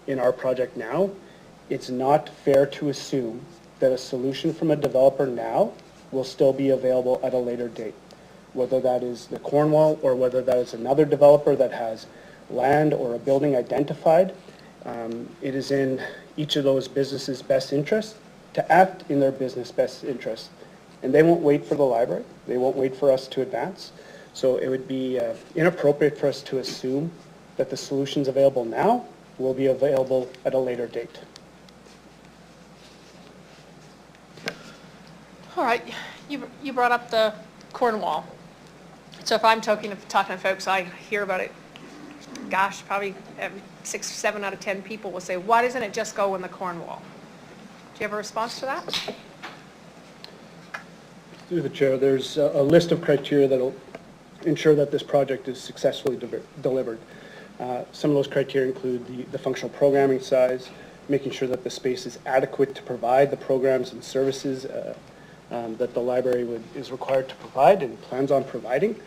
in our project now, it's not fair to assume that a solution from a developer now will still be available at a later date. Whether that is the Cornwall or whether that is another developer that has land or a building identified, it is in each of those businesses' best interest to act in their business best interest. And they won't wait for the library. They won't wait for us to advance. So it would be inappropriate for us to assume that the solutions available now will be available at a later date. All right, you brought up the Cornwall. So if I'm talking to folks, I hear about it, gosh, probably 6, 7 out of 10 people will say, why doesn't it just go in the Cornwall? Do you have a response to that? Through the chair, there's a list of criteria that will ensure that this project is successfully delivered. Some of those criteria include the functional programming size, making sure that the space is adequate to provide the programs and services that the library is required to provide and plans on providing.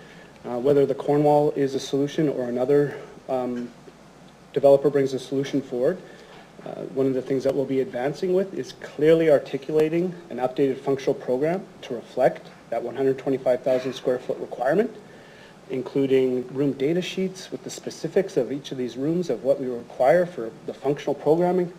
Whether the Cornwall is a solution or another developer brings a solution forward, one of the things that we'll be advancing with is clearly articulating an updated functional program to reflect that 125,000 square foot requirement, including room data sheets with the specifics of each of these rooms of what we require for the functional programming.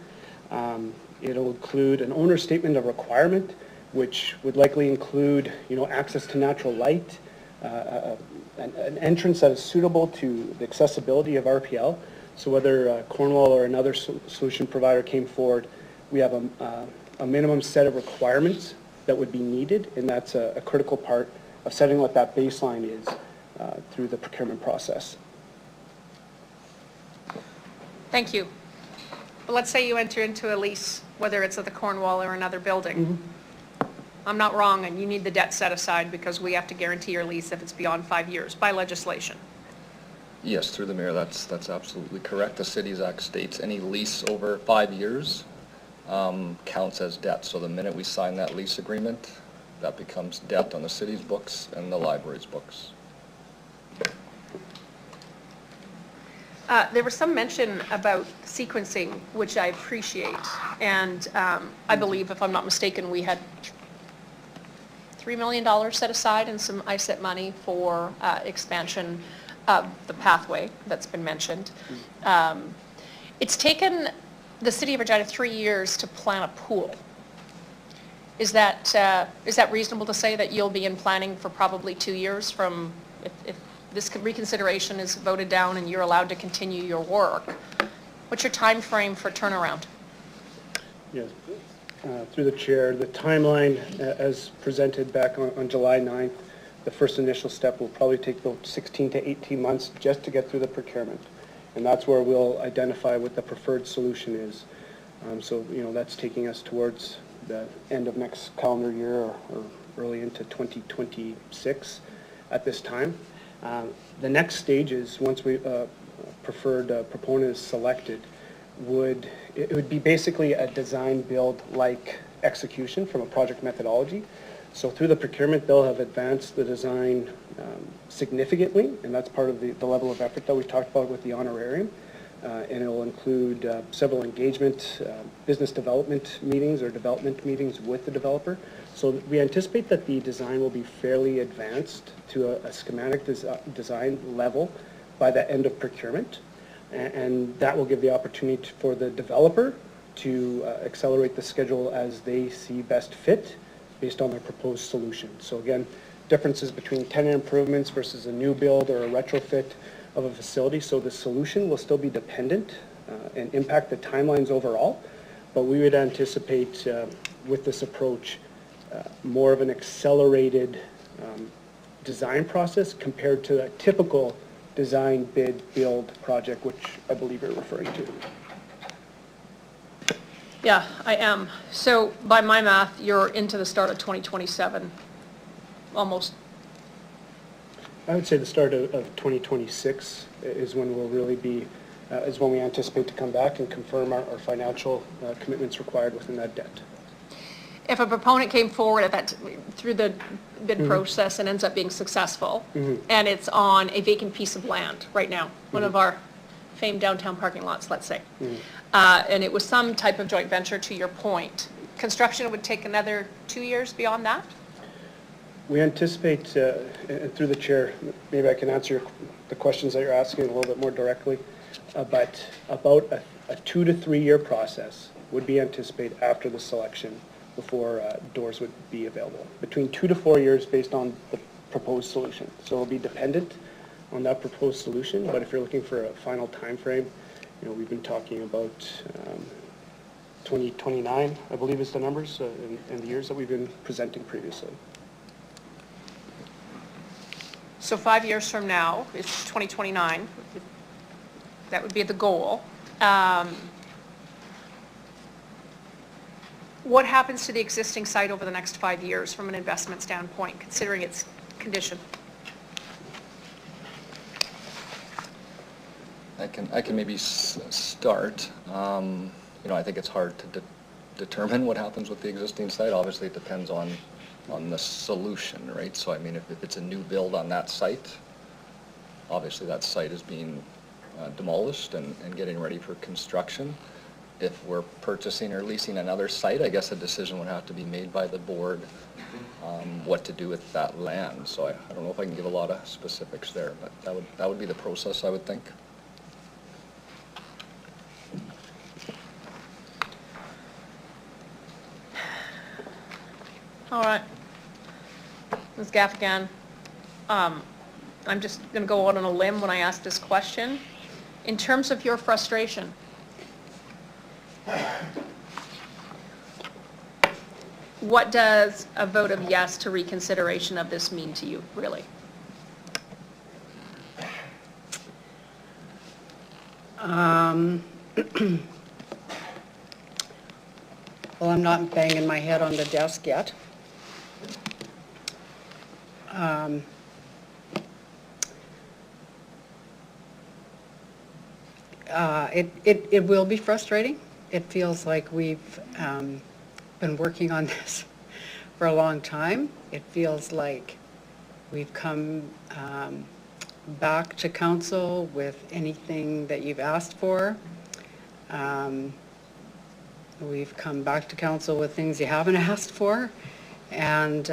It'll include an owner statement of requirement, which would likely include, access to natural light, an entrance that is suitable to the accessibility of RPL. So whether Cornwall or another solution provider came forward, we have a minimum set of requirements that would be needed, and that's a critical part of setting what that baseline is through the procurement process. Thank you. But let's say you enter into a lease, whether it's at the Cornwall or another building. Mm-hmm. I'm not wrong, and you need the debt set aside because we have to guarantee your lease if it's beyond 5 years by legislation. Yes, through the mayor, that's absolutely correct. The Cities Act states any lease over 5 years counts as debt. So the minute we sign that lease agreement, that becomes debt on the city's books and the library's books. There was some mention about sequencing, which I appreciate. And I believe, if I'm not mistaken, we had $3 million set aside and some ISET money for expansion of the pathway that's been mentioned. It's taken the city of Regina 3 years to plan a pool. Is that reasonable to say that you'll be in planning for probably 2 years from if this reconsideration is voted down and you're allowed to continue your work? What's your time frame for turnaround? Yes. Through the chair, the timeline as presented back on July 9th, the first initial step will probably take about 16 to 18 months just to get through the procurement. And that's where we'll identify what the preferred solution is. So, that's taking us towards the end of next calendar year or early into 2026 at this time. The next stage is once we preferred proponent is selected, it would be basically a design build like execution from a project methodology. So through the procurement, they'll have advanced the design significantly, and that's part of the level of effort that we talked about with the honorarium. And it will include several engagement, business development meetings or development meetings with the developer. So we anticipate that the design will be fairly advanced to a schematic design level by the end of procurement. And that will give the opportunity for the developer to accelerate the schedule as they see best fit based on their proposed solution. So again, differences between tenant improvements versus a new build or a retrofit of a facility. So the solution will still be dependent and impact the timelines overall, but we would anticipate with this approach more of an accelerated design process compared to a typical design, bid, build project, which I believe you're referring to. Yeah, I am. So by my math, you're into the start of 2027, almost. I would say the start of 2026 is when we'll really be, is when we anticipate to come back and confirm our financial commitments required within that debt. If a proponent came forward at that, through the bid process and ends up being successful, and it's on a vacant piece of land right now, one of our famed downtown parking lots, let's say, and it was some type of joint venture, to your point, construction would take another 2 years beyond that? We anticipate, and through the chair, maybe I can answer the questions that you're asking a little bit more directly, but about a 2 to 3 year process would be anticipated after the selection before doors would be available. Between 2 to 4 years based on the proposed solution. So it'll be dependent on that proposed solution, but if you're looking for a final time frame, you know, we've been talking about 2029, I believe is the numbers, in the years that we've been presenting previously. So 5 years from now, it's 2029, that would be the goal. What happens to the existing site over the next 5 years from an investment standpoint, considering its condition? I can maybe start. You know, I think it's hard to determine what happens with the existing site. Obviously, it depends on the solution, right? So, I mean, if it's a new build on that site, obviously that site is being demolished and getting ready for construction. If we're purchasing or leasing another site, I guess a decision would have to be made by the board what to do with that land. So I don't know if I can give a lot of specifics there, but that would be the process, I would think. All right. Ms. Gaffigan, I'm just going to go out on a limb when I ask this question. In terms of your frustration, what does a vote of yes to reconsideration of this mean to you, really? Well, I'm not banging my head on the desk yet. It will be frustrating. It feels like we've been working on this for a long time. It feels like we've come back to council with anything that you've asked for. We've come back to council with things you haven't asked for. And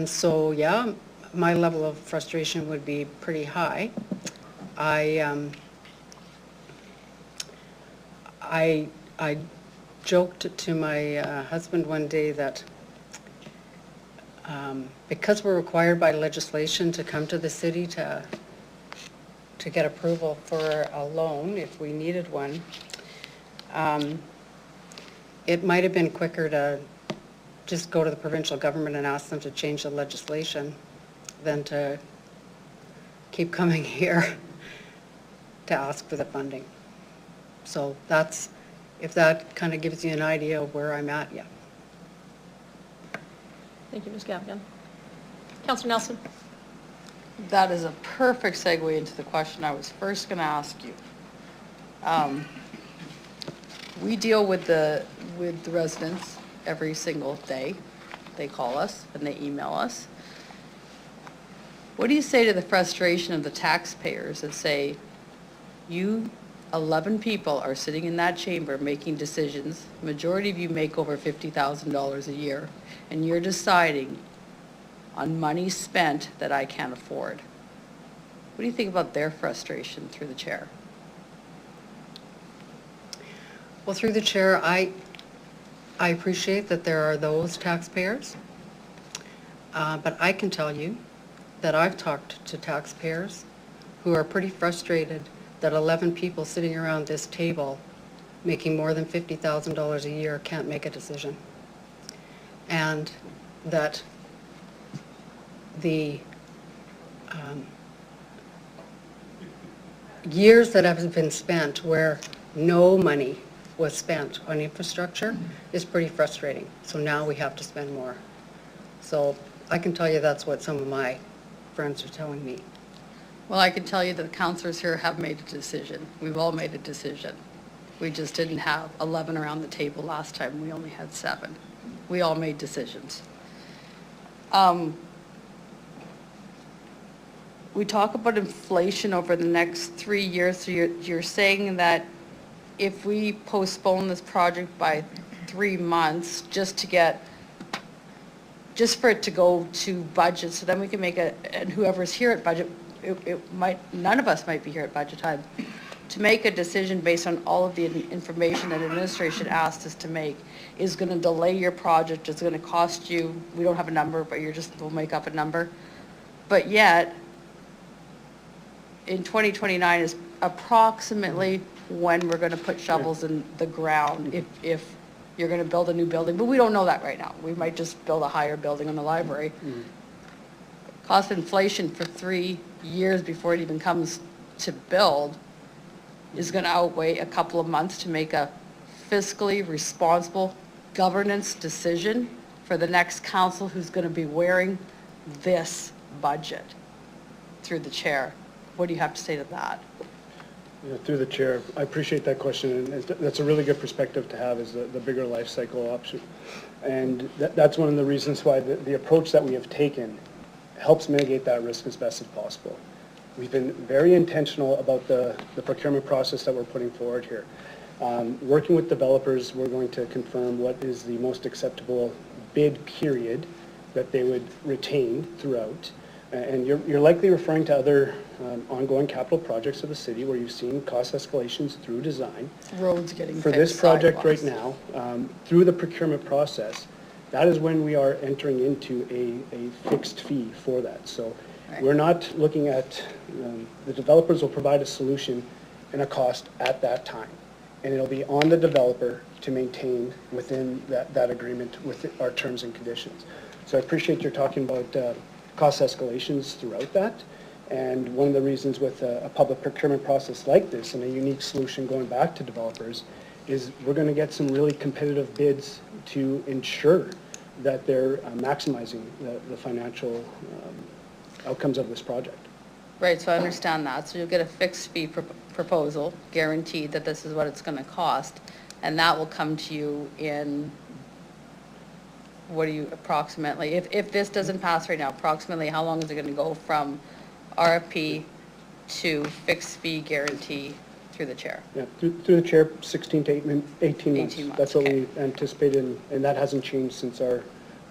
so, yeah, my level of frustration would be pretty high. I joked to my husband one day that because we're required by legislation to come to the city to get approval for a loan if we needed one, it might have been quicker to just go to the provincial government and ask them to change the legislation than to keep coming here to ask for the funding. So that's, if that kind of gives you an idea of where I'm at, yeah. Thank you, Ms. Gaffigan. Councillor Nelson. That is a perfect segue into the question I was first going to ask you. We deal with the residents every single day. They call us and they email us. What do you say to the frustration of the taxpayers that say, you 11 people are sitting in that chamber making decisions, majority of you make over $50,000 a year, and you're deciding on money spent that I can't afford? What do you think about their frustration through the chair? Well, through the chair, I appreciate that there are those taxpayers, but I can tell you that I've talked to taxpayers who are pretty frustrated that 11 people sitting around this table making more than $50,000 a year can't make a decision. And that the years that have been spent where no money was spent on infrastructure is pretty frustrating. So now we have to spend more. So I can tell you that's what some of my friends are telling me. Well, I can tell you that the counselors here have made a decision. We've all made a decision. We just didn't have 11 around the table last time. We only had 7. We all made decisions. We talk about inflation over the next 3 years, so you're saying that if we postpone this project by 3 months just for it to go to budget, so then we can make and whoever's here at budget, none of us might be here at budget time, to make a decision based on all of the information that administration asked us to make is going to delay your project, it's going to cost you, we don't have a number, but we'll make up a number. But yet, in 2029 is approximately when we're going to put shovels in the ground if you're going to build a new building. But we don't know that right now. We might just build a higher building on the library. Cost inflation for 3 years before it even comes to build is going to outweigh a couple of months to make a fiscally responsible governance decision for the next council who's going to be wearing this budget. Through the chair, what do you have to say to that? Yeah, through the chair, I appreciate that question, and that's a really good perspective to have, is the bigger life cycle option. And that's one of the reasons why the approach that we have taken helps mitigate that risk as best as possible. We've been very intentional about the procurement process that we're putting forward here. Working with developers, we're going to confirm what is the most acceptable bid period that they would retain throughout. And you're likely referring to other ongoing capital projects of the city where you've seen cost escalations through design. Roads getting For fixed, this project right sidewalks. now, through the procurement process, that is when we are entering into a fixed fee for that. So we're not looking at, the developers will provide a solution and a cost at that time. And it'll be on the developer to maintain within that agreement with our terms and conditions. So I appreciate you're talking about cost escalations throughout that. And one of the reasons with a public procurement process like this and a unique solution going back to developers is we're going to get some really competitive bids to ensure that they're maximizing the financial outcomes of this project. Right, so I understand that. So you'll get a fixed fee proposal, guaranteed that this is what it's going to cost, and that will come to you in, what do you approximately, if this doesn't pass right now, approximately how long is it going to go from RFP to fixed fee guarantee through the chair? Yeah, through the chair, 16 to 18 months. 18 months, That's what okay. we anticipated, and that hasn't changed since our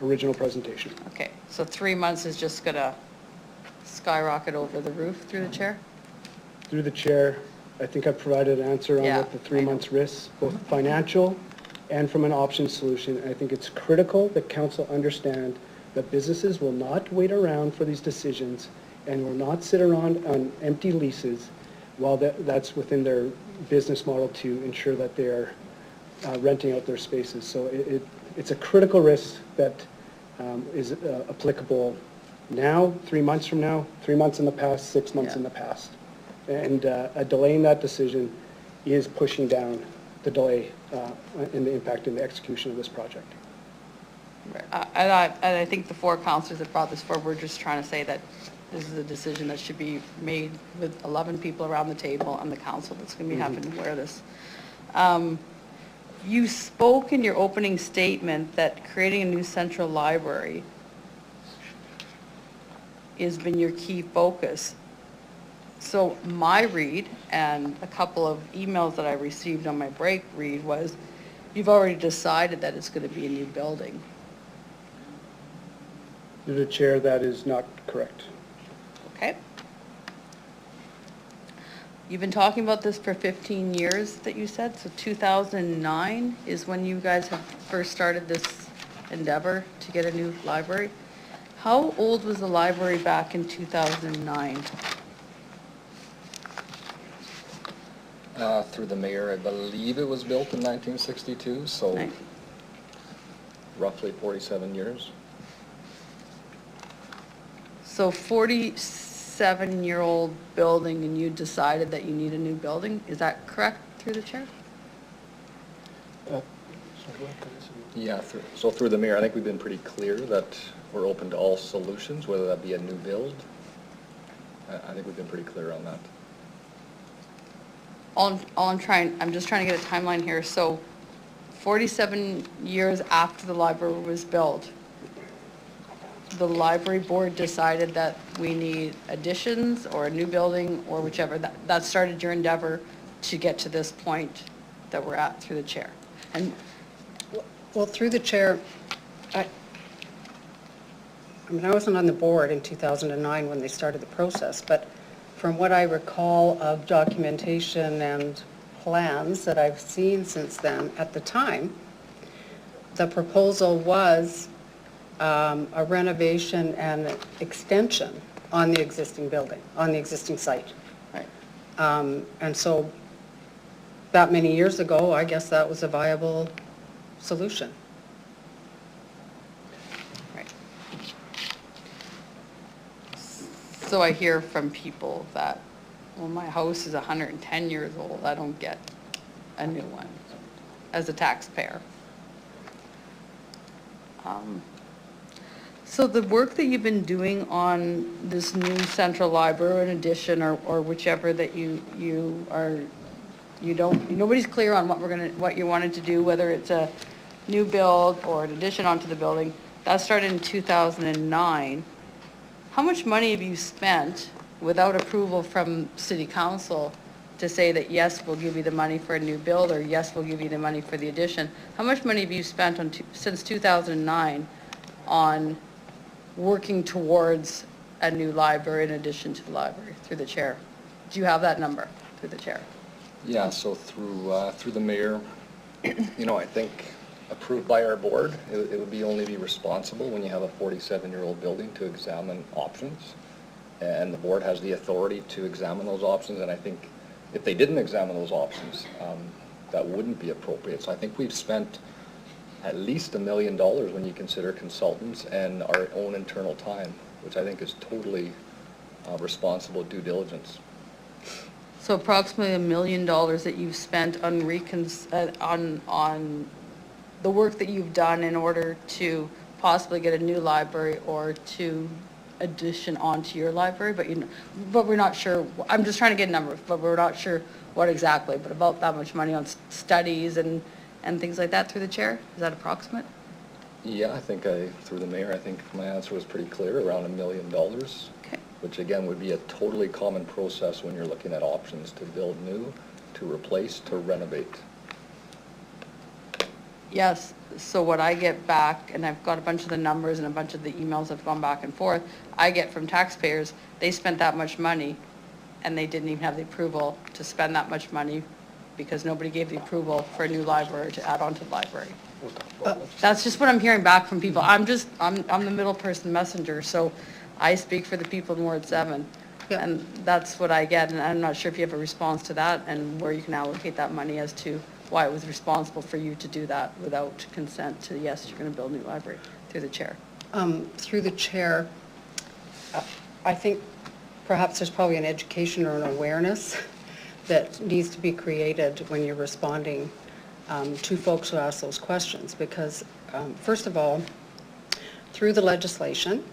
original presentation. Okay, so 3 months is just going to skyrocket over the roof through the chair? Through the chair, I think I provided an answer on Yeah, what the 3 months risks, both financial and from an option solution. And I think it's critical that council understand that businesses will not wait around for these decisions and will not sit around on empty leases while that's within their business model to ensure that they're renting out their spaces. So it's a critical risk that is applicable now, 3 months from now, 3 months in the past, 6 months in the past. And a delay in that decision is pushing down the delay and the impact in the execution of this project. And I think the 4 councillors that brought this forward were just trying to say that this is a decision that should be made with 11 people around the table and the council that's going to be having to wear this. You spoke in your opening statement that creating a new central library has been your key focus. So my read, and a couple of emails that I received on my break read, was you've already decided that it's going to be a new building. Through the chair, that is not correct. Okay. You've been talking about this for 15 years that you said, so 2009 is when you guys have first started this endeavor to get a new library. How old was the library back in 2009? Through the mayor, I believe it was built in 1962, so roughly 47 years. So 47-year-old building, and you decided that you need a new building, is that correct through the chair? Yeah, so through the mayor, I think we've been pretty clear that we're open to all solutions, whether that be a new build. I think we've been pretty clear on that. I'm just trying to get a timeline here. So 47 years after the library was built, the library board decided that we need additions or a new building or whichever. That started your endeavor to get to this point that we're at through the chair. And Well, through the chair, I mean, I wasn't on the board in 2009 when they started the process, but from what I recall of documentation and plans that I've seen since then, at the time, the proposal was a renovation and extension on the existing building, on the existing site. Right. And so that many years ago, I guess that was a viable solution. Right. So I hear from people that, well, my house is 110 years old, I don't get a new one as a taxpayer. So the work that you've been doing on this new central library, an addition or whichever that nobody's clear on what you wanted to do, whether it's a new build or an addition onto the building, that started in 2009. How much money have you spent without approval from city council to say that, yes, we'll give you the money for a new build, or yes, we'll give you the money for the addition? How much money have you spent since 2009 on working towards a new library in addition to the library, through the chair? Do you have that number through the chair? Yeah, so through the mayor, I think approved by our board, it would only be responsible when you have a 47-year-old building to examine options. And the board has the authority to examine those options, and I think if they didn't examine those options, that wouldn't be appropriate. So I think we've spent at least $1 million when you consider consultants and our own internal time, which I think is totally responsible due diligence. So approximately $1 million that you've spent on the work that you've done in order to possibly get a new library or to addition onto your library, but we're not sure. I'm just trying to get numbers, but we're not sure what exactly, but about that much money on studies and things like that through the chair? Is that approximate? Yeah, I think through the mayor, I think my answer was pretty clear, around $1 million. Okay. Which again would be a totally common process when you're looking at options to build new, to replace, to renovate. Yes, so what I get back, and I've got a bunch of the numbers and a bunch of the emails have gone back and forth, I get from taxpayers, they spent that much money and they didn't even have the approval to spend that much money because nobody gave the approval for a new library to add on to the library. That's just what I'm hearing back from people. I'm the middle person messenger, so I speak for the people in Ward 7. Yeah. And that's what I get, and I'm not sure if you have a response to that and where you can allocate that money as to why it was responsible for you to do that without consent to, yes, you're going to build a new library, through the chair. Through the chair, I think perhaps there's probably an education or an awareness that needs to be created when you're responding to folks who ask those questions, because first of all, through the legislation,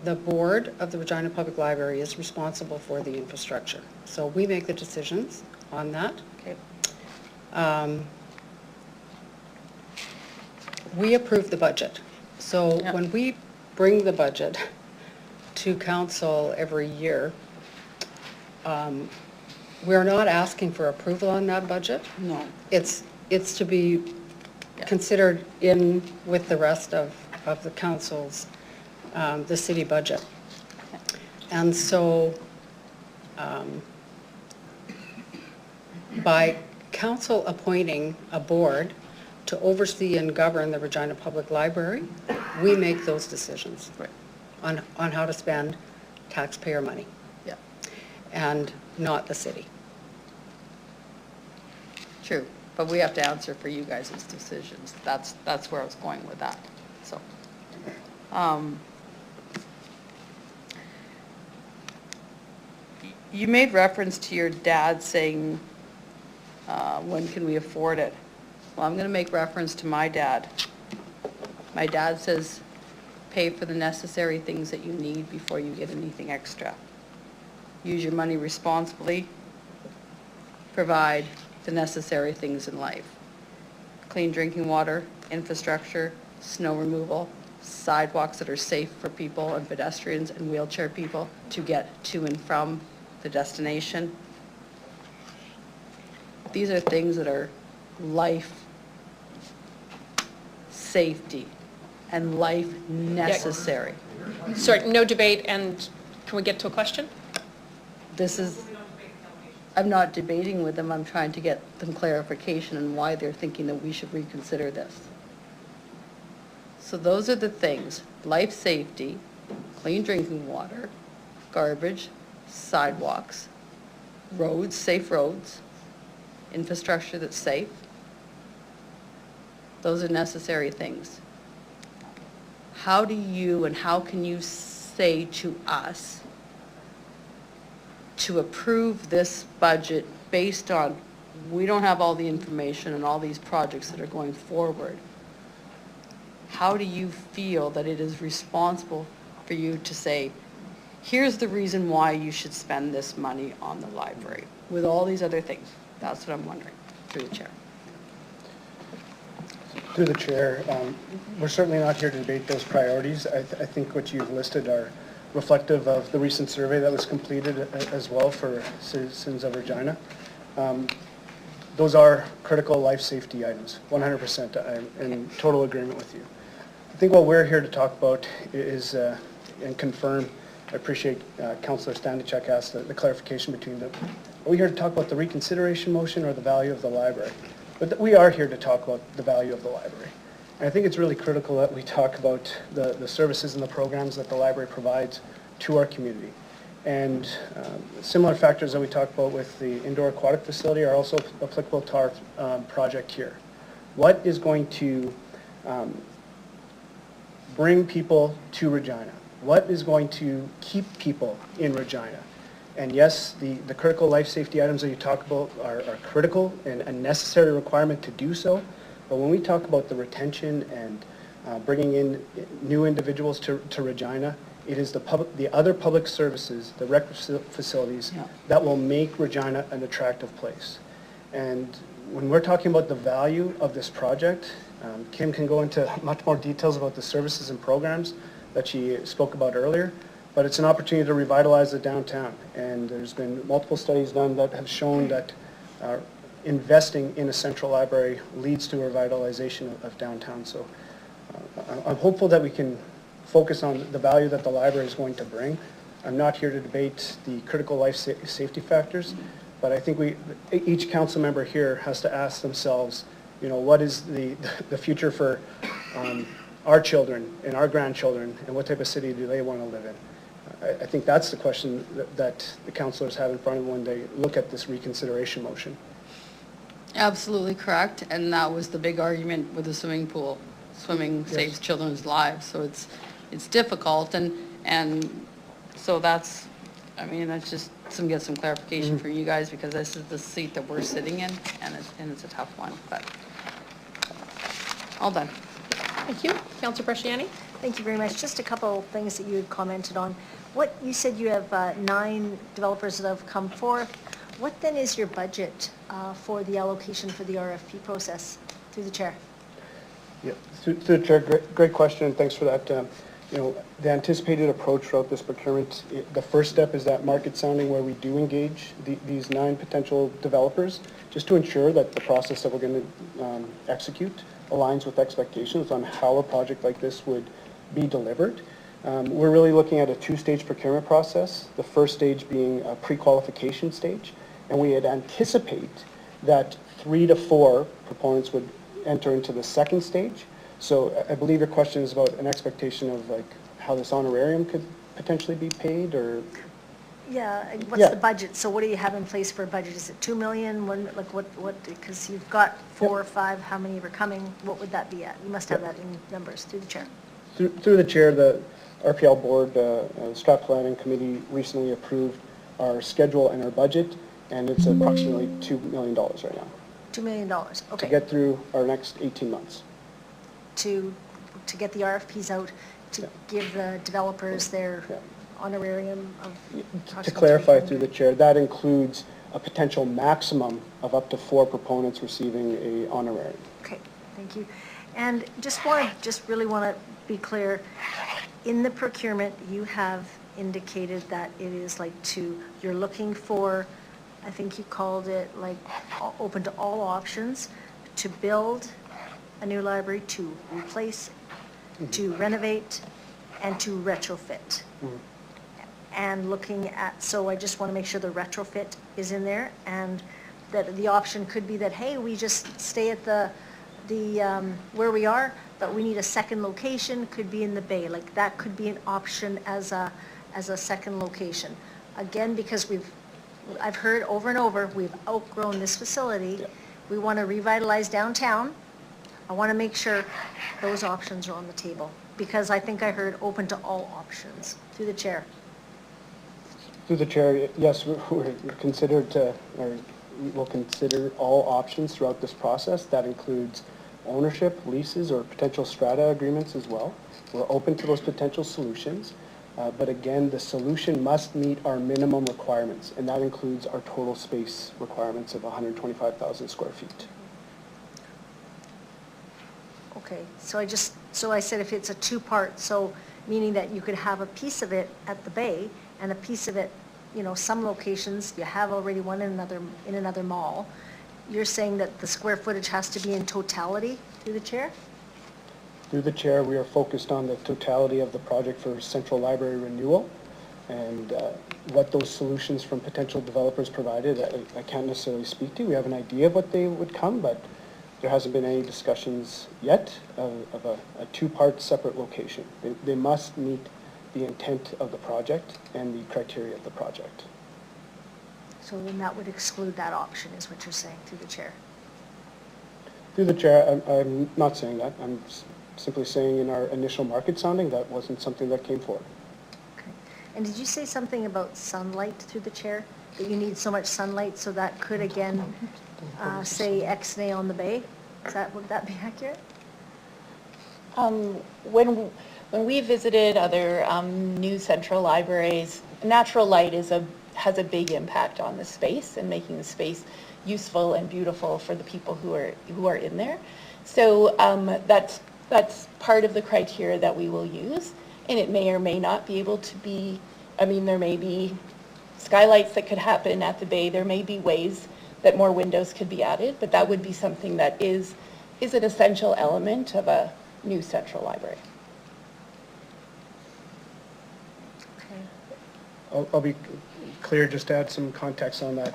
the board of the Regina Public Library is responsible for the infrastructure. So we make the decisions on that. Okay. We approve the budget. So Yep. when we bring the budget to council every year, we're not asking for approval on that budget. No. It's to be Yeah. considered in with the rest of the council's, the city budget. And so by council appointing a board to oversee and govern the Regina Public Library, we make those decisions Right. on how to spend taxpayer money, Yeah, and not the city. true. But we have to answer for you guys' decisions. That's where I was going with that, so. You made reference to your dad saying, when can we afford it? Well, I'm going to make reference to my dad. My dad says, pay for the necessary things that you need before you get anything extra. Use your money responsibly. Provide the necessary things in life. Clean drinking water, infrastructure, snow removal, sidewalks that are safe for people and pedestrians and wheelchair people to get to and from the destination. These are things that are life safety and life necessary. Sorry, no debate, and can we get to a question? This is, I'm not debating with them, I'm trying to get them clarification on why they're thinking that we should reconsider this. So those are the things: life safety, clean drinking water, garbage, sidewalks, roads, safe roads, infrastructure that's safe. Those are necessary things. How do you and how can you say to us to approve this budget based on, we don't have all the information and all these projects that are going forward? How do you feel that it is responsible for you to say, here's the reason why you should spend this money on the library with all these other things? That's what I'm wondering, through the chair. Through the chair, we're certainly not here to debate those priorities. I think what you've listed are reflective of the recent survey that was completed as well for citizens of Regina. Those are critical life safety items, 100%. I'm in total agreement with you. I think what we're here to talk about is, and confirm, I appreciate Councillor Stanichuk asked the clarification between them. Are we here to talk about the reconsideration motion or the value of the library? But we are here to talk about the value of the library. And I think it's really critical that we talk about the services and the programs that the library provides to our community. And similar factors that we talked about with the indoor aquatic facility are also applicable to our project here. What is going to bring people to Regina? What is going to keep people in Regina? And yes, the critical life safety items that you talk about are critical and a necessary requirement to do so. But when we talk about the retention and bringing in new individuals to Regina, it is the other public services, the rec facilities, that will make Regina an attractive place. And when we're talking about the value of this project, Kim can go into much more details about the services and programs that she spoke about earlier. But it's an opportunity to revitalize the downtown, and there's been multiple studies done that have shown that investing in a central library leads to a revitalization of downtown. So I'm hopeful that we can focus on the value that the library is going to bring. I'm not here to debate the critical life safety factors, but I think each council member here has to ask themselves, you know, what is the future for our children and our grandchildren, and what type of city do they want to live in? I think that's the question that the councillors have in front of them when they look at this reconsideration motion. Absolutely correct, and that was the big argument with the swimming pool. Swimming saves children's lives, so it's difficult, and so that's, I mean, that's just get some clarification for you guys, because this is the seat that we're sitting in, and it's a tough one, but all done. Thank you. Councillor Bresciani? Thank you very much. Just a couple things that you had commented on. What, you said you have 9 developers that have come forth. What then is your budget for the allocation for the RFP process? Through the chair. Yeah, through the chair, great question, and thanks for that. You know, the anticipated approach throughout this procurement, the first step is that market sounding, where we do engage these 9 potential developers, just to ensure that the process that we're going to execute aligns with expectations on how a project like this would be delivered. We're really looking at a 2-stage procurement process, the first stage being a pre-qualification stage, and we had anticipate that 3 to 4 proponents would enter into the second stage. So I believe your question is about an expectation of like how this honorarium could potentially be paid, or? Yeah, and what's the budget? So what do you have in place for a budget? Is it 2 million? Like what, because you've got 4 or 5, how many are coming? What would that be at? You must have that in numbers. Through the chair. Through the chair, the RPL board, strat planning committee recently approved our schedule and our budget, and it's approximately $2 million right now. $2 million, to okay. get through our next 18 months. To get the RFPs out, to give the developers their Yeah. honorarium of To approximately clarify through the 300. chair, that includes a potential maximum of up to 4 proponents receiving a honorarium. Okay, thank you. And just really want to be clear, in the procurement, you have indicated that it is like you're looking for, I think you called it like open to all options, to build a new library, to replace, to renovate, and to retrofit. And looking at, so I just want to make sure the retrofit is in there, and that the option could be that, hey, we just stay at the where we are, but we need a second location, could be in the bay. Like, that could be an option as a second location. Again, because I've heard over and over, we've outgrown this facility. Yeah. We want to revitalize downtown. I want to make sure those options are on the table, because I think I heard open to all options. Through the chair. Through the chair, yes, we're considered, or we will consider all options throughout this process. That includes ownership, leases, or potential strata agreements as well. We're open to those potential solutions. But again, the solution must meet our minimum requirements, and that includes our total space requirements of 125,000 square feet. Okay, so I said if it's a two-part, so meaning that you could have a piece of it at the bay and a piece of it, some locations, you have already one in another mall. You're saying that the square footage has to be in totality, through the chair? Through the chair, we are focused on the totality of the project for Central Library renewal, and what those solutions from potential developers provided, I can't necessarily speak to. We have an idea of what they would come, but there hasn't been any discussions yet of a two-part separate location. They must meet the intent of the project and the criteria of the project. So then that would exclude that option, is what you're saying, through the chair? Through the chair, I'm not saying that. I'm simply saying in our initial market sounding, that wasn't something that came forward. Okay. And did you say something about sunlight, through the chair? That you need so much sunlight, so that could again, say AccessNow on the bay? Would that be accurate? When we visited other new central libraries, natural light has a big impact on the space and making the space useful and beautiful for the people who are in there. So that's part of the criteria that we will use, and it may or may not be able to be. There may be skylights that could happen at the bay. There may be ways that more windows could be added, but that would be something that is an essential element of a new central library. Okay. I'll be clear, just to add some context on that.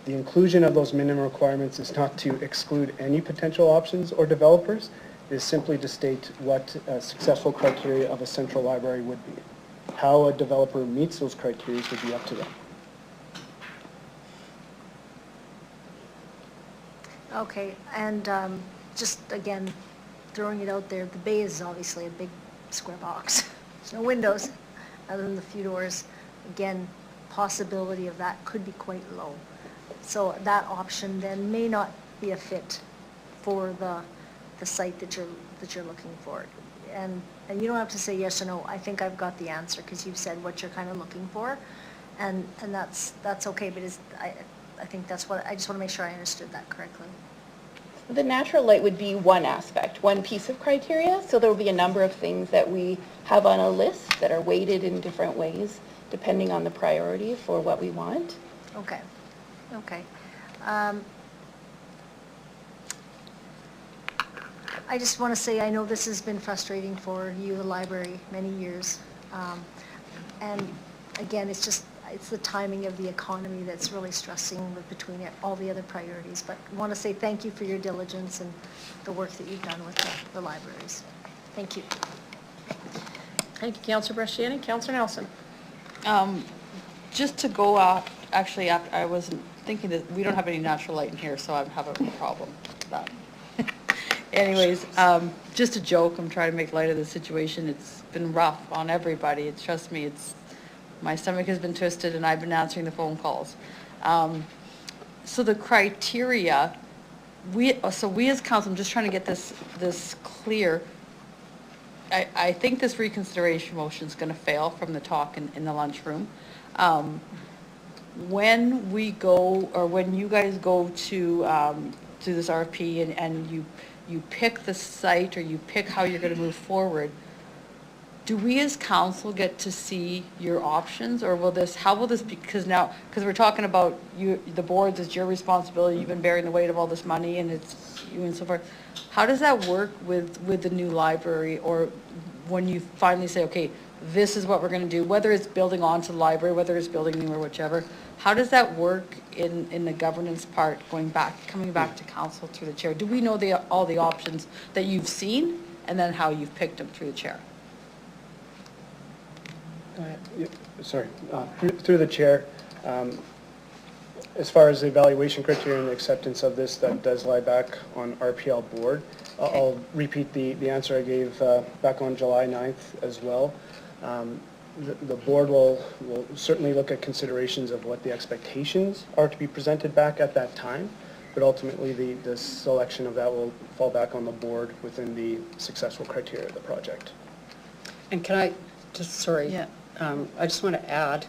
The inclusion of those minimum requirements is not to exclude any potential options or developers. It is simply to state what a successful criteria of a central library would be. How a developer meets those criteria would be up to them. Okay, and just again, throwing it out there, the bay is obviously a big square box. There's no windows, other than the few doors. Again, possibility of that could be quite low. So that option then may not be a fit for the site that you're looking for. And you don't have to say yes or no. I think I've got the answer, because you've said what you're kind of looking for, and that's okay. But I think that's what I just want to make sure I understood that correctly. The natural light would be one aspect, one piece of criteria. So there will be a number of things that we have on a list that are weighted in different ways, depending on the priority for what we want. Okay. Okay. I just want to say, I know this has been frustrating for you, the library, many years. And again, it's the timing of the economy that's really stressing between all the other priorities. But I want to say thank you for your diligence and the work that you've done with the libraries. Thank you. Thank you, Councillor Bresciani. Councillor Nelson. Just to go off, actually, I wasn't thinking that we don't have any natural light in here, so I have a problem with that. Anyways, just a joke. I'm trying to make light of the situation. It's been rough on everybody. Trust me, my stomach has been twisted and I've been answering the phone calls. So the criteria we as council, I'm just trying to get this clear. I think this reconsideration motion is going to fail from the talk in the lunchroom. When we go, or when you guys go to this RFP and you pick the site, or you pick how you're going to move forward, do we as council get to see your options, or how will this be, because we're talking about the boards, it's your responsibility, you've been bearing the weight of all this money, and it's you and so forth. How does that work with the new library, or when you finally say, okay, this is what we're going to do, whether it's building onto the library, whether it's building new or whichever, how does that work in the governance part, coming back to council through the chair? Do we know all the options that you've seen, and then how you've picked them through the chair? Go ahead. Yeah, sorry, through the chair, as far as the evaluation criteria and the acceptance of this, that does lie back on RPL board. Okay. I'll repeat the answer I gave back on July 9th as well. The board will certainly look at considerations of what the expectations are to be presented back at that time, but ultimately the selection of that will fall back on the board within the successful criteria of the project. And can I just, sorry, yeah. I just want to add,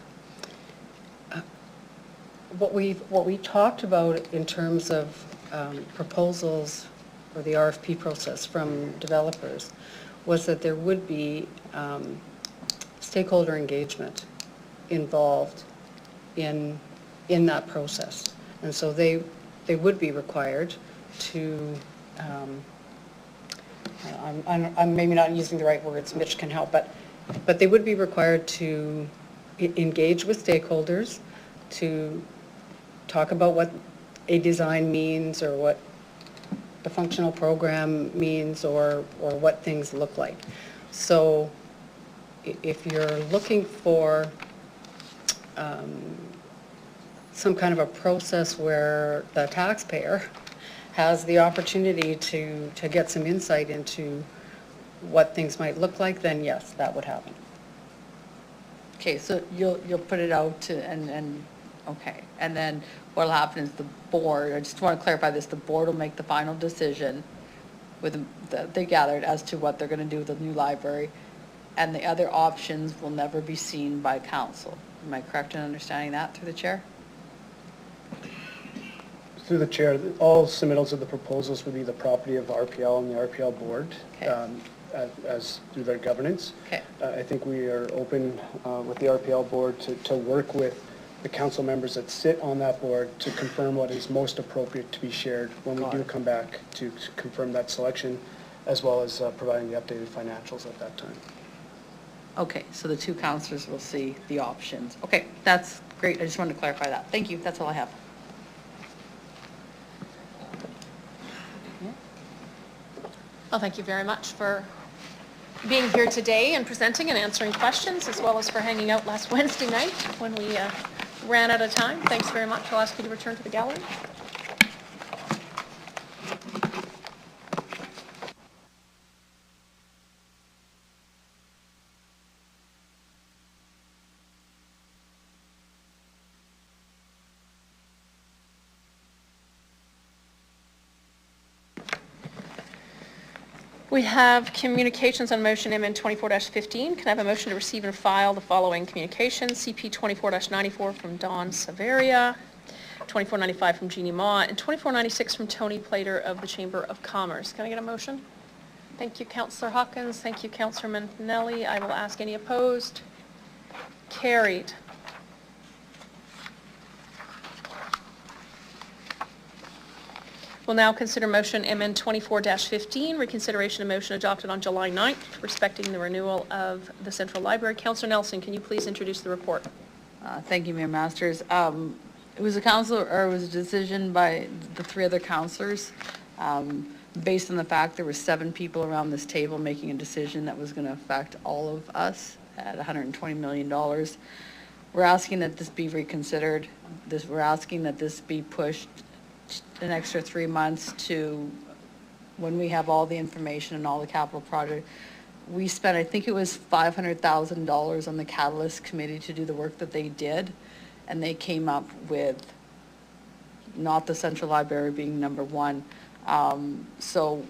what we talked about in terms of proposals for the RFP process from developers was that there would be stakeholder engagement involved in that process. And so they would be required to, I'm maybe not using the right words, Mitch can help, but they would be required to engage with stakeholders, to talk about what a design means, or what the functional program means, or what things look like. So if you're looking for some kind of a process where the taxpayer has the opportunity to get some insight into what things might look like, then yes, that would happen. Okay, so you'll put it out to, okay, and then what'll happen is the board, I just want to clarify this, the board will make the final decision with they gathered as to what they're going to do with the new library, and the other options will never be seen by council. Am I correct in understanding that through the chair? Through the chair, all submittals of the proposals would be the property of RPL and the RPL board. Okay. As through their governance. Okay. I think we are open with the RPL board to work with the council members that sit on that board to confirm what is most appropriate to be shared when we do come back to confirm that selection, as well as providing the updated financials at that time. Okay, so the two councillors will see the options. Okay, that's great. I just wanted to clarify that. Thank you. That's all I have. Well, thank you very much for being here today and presenting and answering questions, as well as for hanging out last Wednesday night when we ran out of time. Thanks very much. I'll ask you to return to the gallery. We have communications on motion MN 24-15. Can I have a motion to receive and file the following communications? CP 24-94 from Dawn Severia, 2495 from Jeannie Ma, and 2496 from Tony Plater of the Chamber of Commerce. Can I get a motion? Thank you, Councillor Hawkins. Thank you, Councillor Mantinelli. I will ask any opposed. Carried. We'll now consider motion MN 24-15, reconsideration of motion adopted on July 9th, respecting the renewal of the Central Library. Councillor Nelson, can you please introduce the report? Thank you, Mayor Masters. It was a decision by the three other councillors, based on the fact there were 7 people around this table making a decision that was going to affect all of us at $120 million. We're asking that this be reconsidered. We're asking that this be pushed an extra 3 months to when we have all the information and all the capital project. We spent, I think it was $500,000 on the Catalyst Committee to do the work that they did, and they came up with not the Central Library being number one, So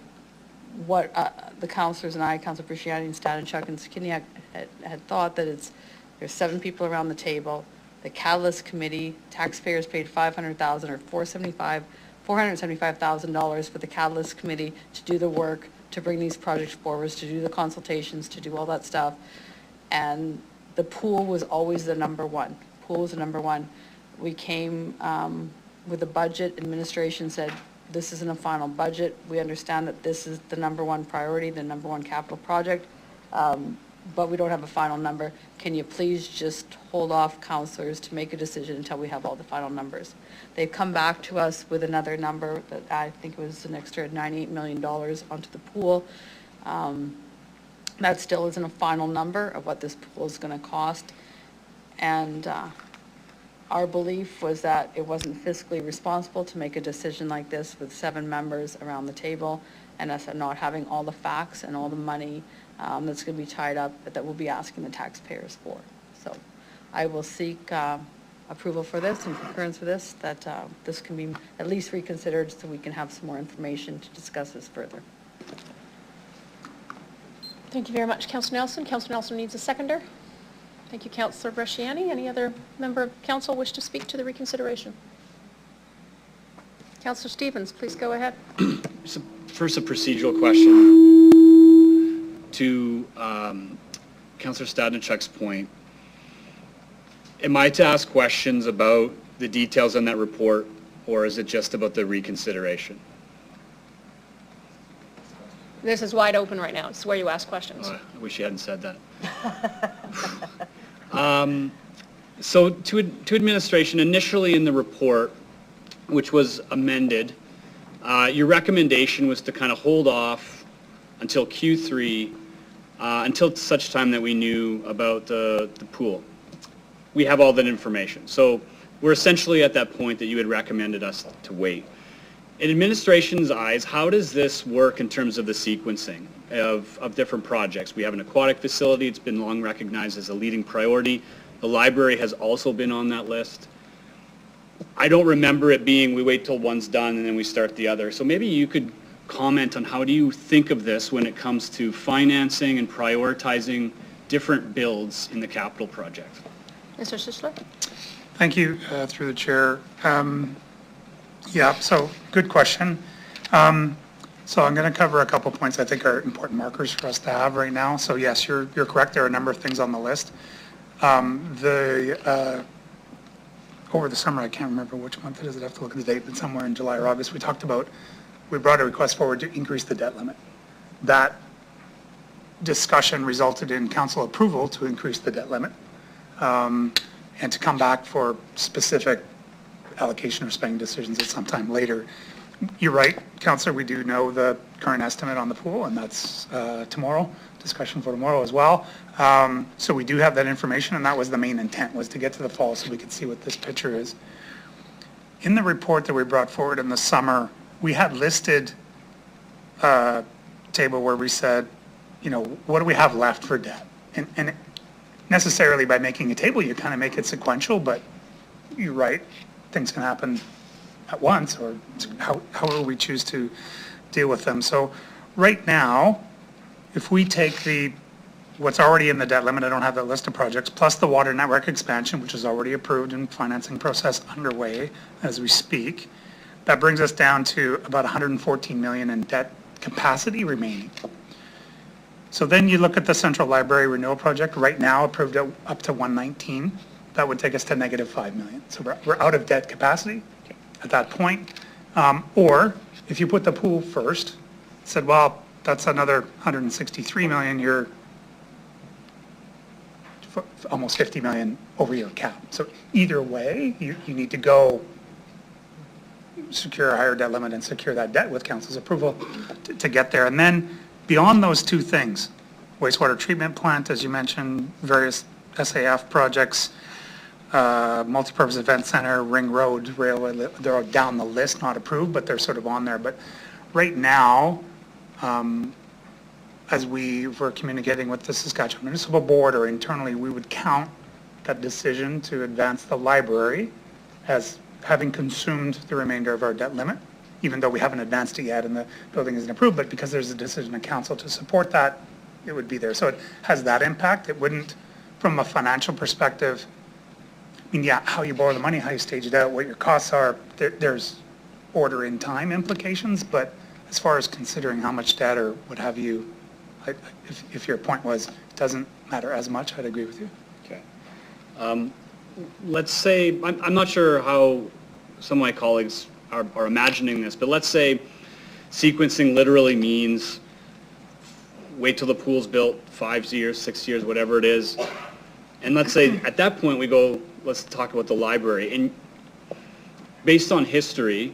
what the councilors and I, Councilor Bricciani and Stadinchuk and Skiniak had thought that there's 7 people around the table. The Catalyst Committee, taxpayers paid $500,000 or $475,000 for the Catalyst Committee to do the work, to bring these projects forward, to do the consultations, to do all that stuff. And the pool was always the number one. Pool was the number one. We came with a budget, administration said, this isn't a final budget. We understand that this is the number one priority, the number one capital project, but we don't have a final number. Can you please just hold off, councillors, to make a decision until we have all the final numbers? They've come back to us with another number that I think was an extra $98 million onto the pool. That still isn't a final number of what this pool is going to cost. And our belief was that it wasn't fiscally responsible to make a decision like this with 7 members around the table and us not having all the facts and all the money that's going to be tied up that we'll be asking the taxpayers for. So I will seek approval for this and concurrence for this, that this can be at least reconsidered so we can have some more information to discuss this further. Thank you very much, Councillor Nelson. Councillor Nelson needs a seconder. Thank you, Councillor Bricciani. Any other member of council wish to speak to the reconsideration? Councillor Stevens, please go ahead. So first, a procedural question to Councillor Stadnichuk's point. Am I to ask questions about the details on that report, or is it just about the reconsideration? This is wide open right now. It's where you ask questions. Oh, I wish you hadn't said that. So to administration, initially in the report, which was amended, your recommendation was to kind of hold off until Q3, until such time that we knew about the pool. We have all that information. So we're essentially at that point that you had recommended us to wait. In administration's eyes, how does this work in terms of the sequencing of different projects? We have an aquatic facility. It's been long recognized as a leading priority. The library has also been on that list. I don't remember it being we wait till one's done and then we start the other. So maybe you could comment on how do you think of this when it comes to financing and prioritizing different builds in the capital project? Mr. Schischler? Thank you, through the chair. Yeah, so good question. So I'm going to cover a couple points I think are important markers for us to have right now. So yes, you're correct. There are a number of things on the list. Over the summer, I can't remember which month it is. I'd have to look at the date, but somewhere in July or August, we brought a request forward to increase the debt limit. That discussion resulted in council approval to increase the debt limit and to come back for specific allocation or spending decisions at some time later. You're right, Councillor, we do know the current estimate on the pool, and that's tomorrow, discussion for tomorrow as well. So we do have that information, and that was the main intent, was to get to the fall so we could see what this picture is. In the report that we brought forward in the summer, we had listed a table where we said, you know, what do we have left for debt? And necessarily by making a table, you kind of make it sequential, but you're right, things can happen at once, or however we choose to deal with them. So right now, if we take what's already in the debt limit, I don't have that list of projects, plus the water network expansion, which is already approved and financing process underway as we speak, that brings us down to about 114 million in debt capacity remaining. So then you look at the Central Library Renewal Project, right now approved up to 119. That would take us to negative 5 million. So we're out of debt capacity at that point. Or if you put the pool first, said, well, that's another 163 million, you're almost 50 million over your cap. So either way, you need to go secure a higher debt limit and secure that debt with council's approval to get there. And then beyond those two things, wastewater treatment plant, as you mentioned, various SAF projects, multipurpose event center, Ring Road, railway, they're all down the list, not approved, but they're sort of on there. But right now, as we were communicating with the Saskatchewan Municipal Board or internally, we would count that decision to advance the library as having consumed the remainder of our debt limit, even though we haven't advanced it yet and the building isn't approved, but because there's a decision of council to support that, it would be there. So it has that impact. It wouldn't, from a financial perspective, I mean, yeah, how you borrow the money, how you stage it out, what your costs are, there's order in time implications, but as far as considering how much debt or what have you, if your point was, it doesn't matter as much, I'd agree with you. Okay. Let's say, I'm not sure how some of my colleagues are imagining this, but let's say sequencing literally means wait till the pool's built, 5 years, 6 years, whatever it is. And let's say at that point we go, let's talk about the library. And based on history,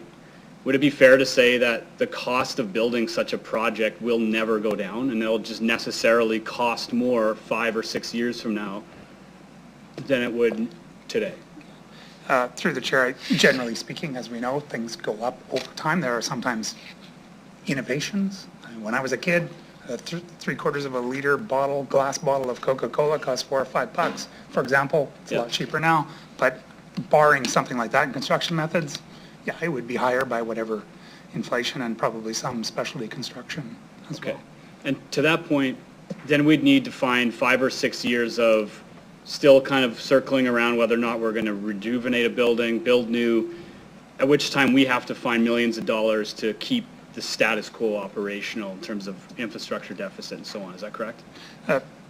would it be fair to say that the cost of building such a project will never go down and it'll just necessarily cost more 5 or 6 years from now than it would today? Through the chair, generally speaking, as we know, things go up over time. There are sometimes innovations. When I was a kid, a 3/4 of a liter glass bottle of Coca-Cola cost $4 or $5, for example. It's a lot cheaper now, but barring something like that in construction methods, yeah, it would be higher by whatever inflation and probably some specialty construction as well. And to that point, then we'd need to find 5 or 6 years of still kind of circling around whether or not we're going to rejuvenate a building, build new, at which time we have to find millions of dollars to keep the status quo operational in terms of infrastructure deficit and so on. Is that correct?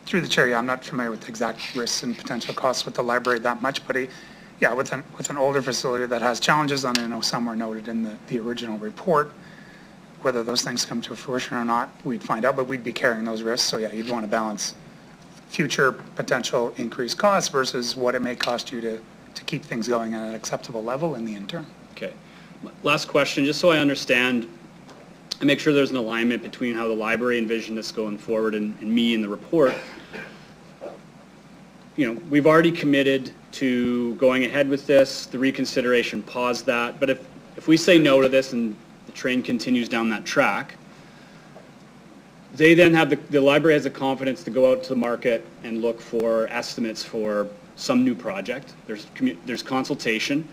Through the chair, yeah, I'm not familiar with the exact risks and potential costs with the library that much, but yeah, with an older facility that has challenges, and I know some were noted in the original report, whether those things come to fruition or not, we'd find out, but we'd be carrying those risks. So yeah, you'd want to balance future potential increased costs versus what it may cost you to keep things going at an acceptable level in the interim. Okay. Last question, just so I understand and make sure there's an alignment between how the library envisioned this going forward and me in the report. You know, we've already committed to going ahead with this, the reconsideration paused that, but if we say no to this and the train continues down that track, they then have the library has the confidence to go out to the market and look for estimates for some new project. There's consultation,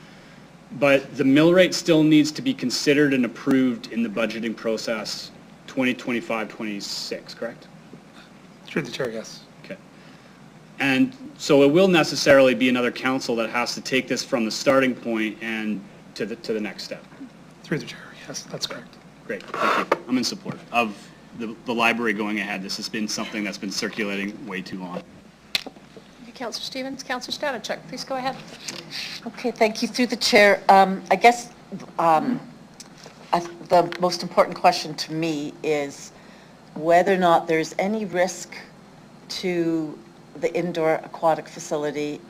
but the mill rate still needs to be considered and approved in the budgeting process 2025-26, correct? Through the chair, yes. Okay. And so it will necessarily be another council that has to take this from the starting point and to the next step. Through the chair, yes, that's correct. Great, thank you. I'm in support of the library going ahead. This has been something that's been circulating way too long. Councillor Stevens. Councillor Stanachuk, please go ahead. Okay, thank you. Through the chair, I guess the most important question to me is whether or not there's any risk to the indoor aquatic facility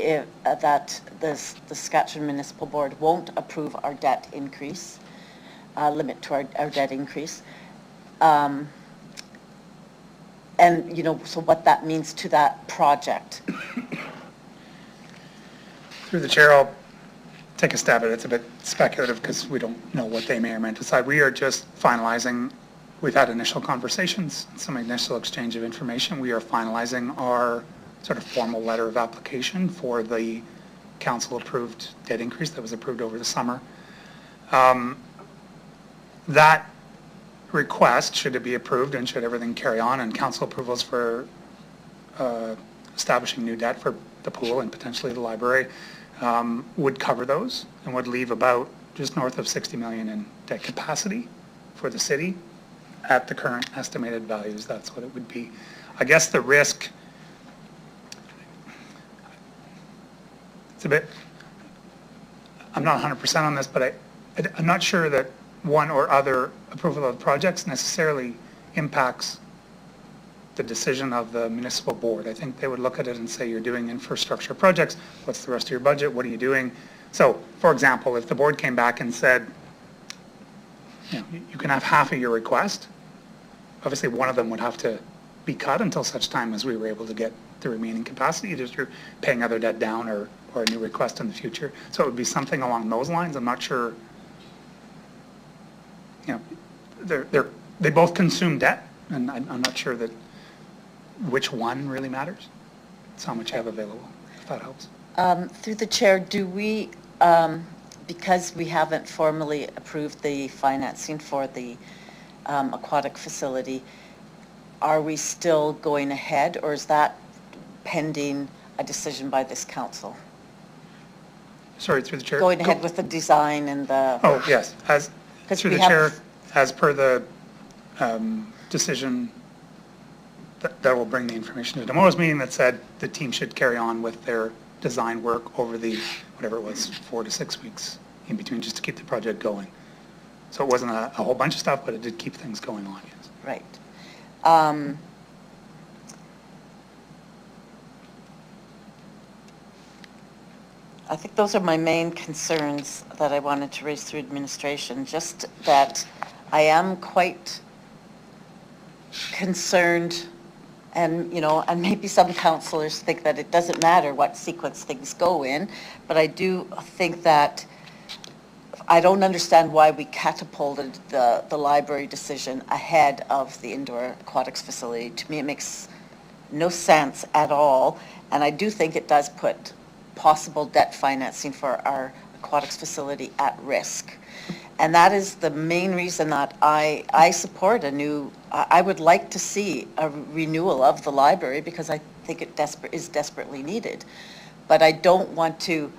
that the Saskatchewan Municipal Board won't approve our debt increase, limit to our debt increase. And, you know, so what that means to that project. Through the chair, I'll take a stab at it. It's a bit speculative because we don't know what they may or may decide. We are just finalizing. We've had initial conversations, some initial exchange of information. We are finalizing our sort of formal letter of application for the council-approved debt increase that was approved over the summer. That request, should it be approved and should everything carry on, and council approvals for establishing new debt for the pool and potentially the library, would cover those and would leave about just north of 60 million in debt capacity for the city at the current estimated values. That's what it would be. I guess the risk, it's a bit, I'm not 100% on this, but I'm not sure that one or other approval of projects necessarily impacts the decision of the municipal board. I think they would look at it and say, you're doing infrastructure projects, what's the rest of your budget, what are you doing? So, for example, if the board came back and said, you know, you can have half of your request, obviously one of them would have to be cut until such time as we were able to get the remaining capacity, either through paying other debt down or a new request in the future. So it would be something along those lines. I'm not sure. You know, they both consume debt, and I'm not sure that which one really matters. It's how much you have available, if that helps. Through the chair, do because we haven't formally approved the financing for the aquatic facility, are we still going ahead, or is that pending a decision by this council? Sorry, through the chair. Going ahead with the design and the... Oh, yes, through we the have- chair, as per the decision that will bring the information to tomorrow's meeting that said the team should carry on with their design work over the, whatever it was, 4 to 6 weeks in between, just to keep the project going. So it wasn't a whole bunch of stuff, but it did keep things going on, yes. Right. I think those are my main concerns that I wanted to raise through administration, just that I am quite concerned, and, you know, and maybe some councillors think that it doesn't matter what sequence things go in, but I do think that I don't understand why we catapulted the library decision ahead of the indoor aquatics facility. To me, it makes no sense at all, and I do think it does put possible debt financing for our aquatics facility at risk. And that is the main reason that I support I would like to see a renewal of the library, because I think it is desperately needed. But I don't want to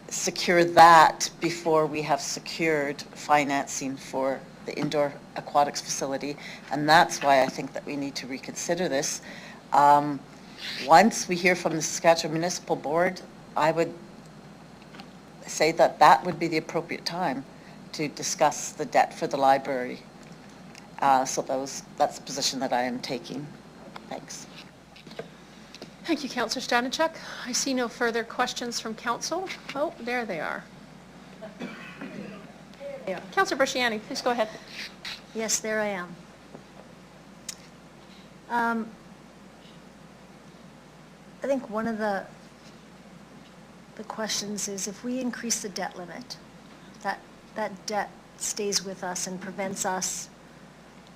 secure that before we have secured financing for the indoor aquatics facility. And that's why I think that we need to reconsider this. Once we hear from the Saskatchewan Municipal Board, I would say that that would be the appropriate time to discuss the debt for the library. So that's the position that I am taking. Thanks. Thank you, Councillor Stanichuk. I see no further questions from council. Oh, there they are. Councillor Brasciani, please go ahead. Yes, there I am. I think one of the questions is, if we increase the debt limit, that debt stays with us and prevents us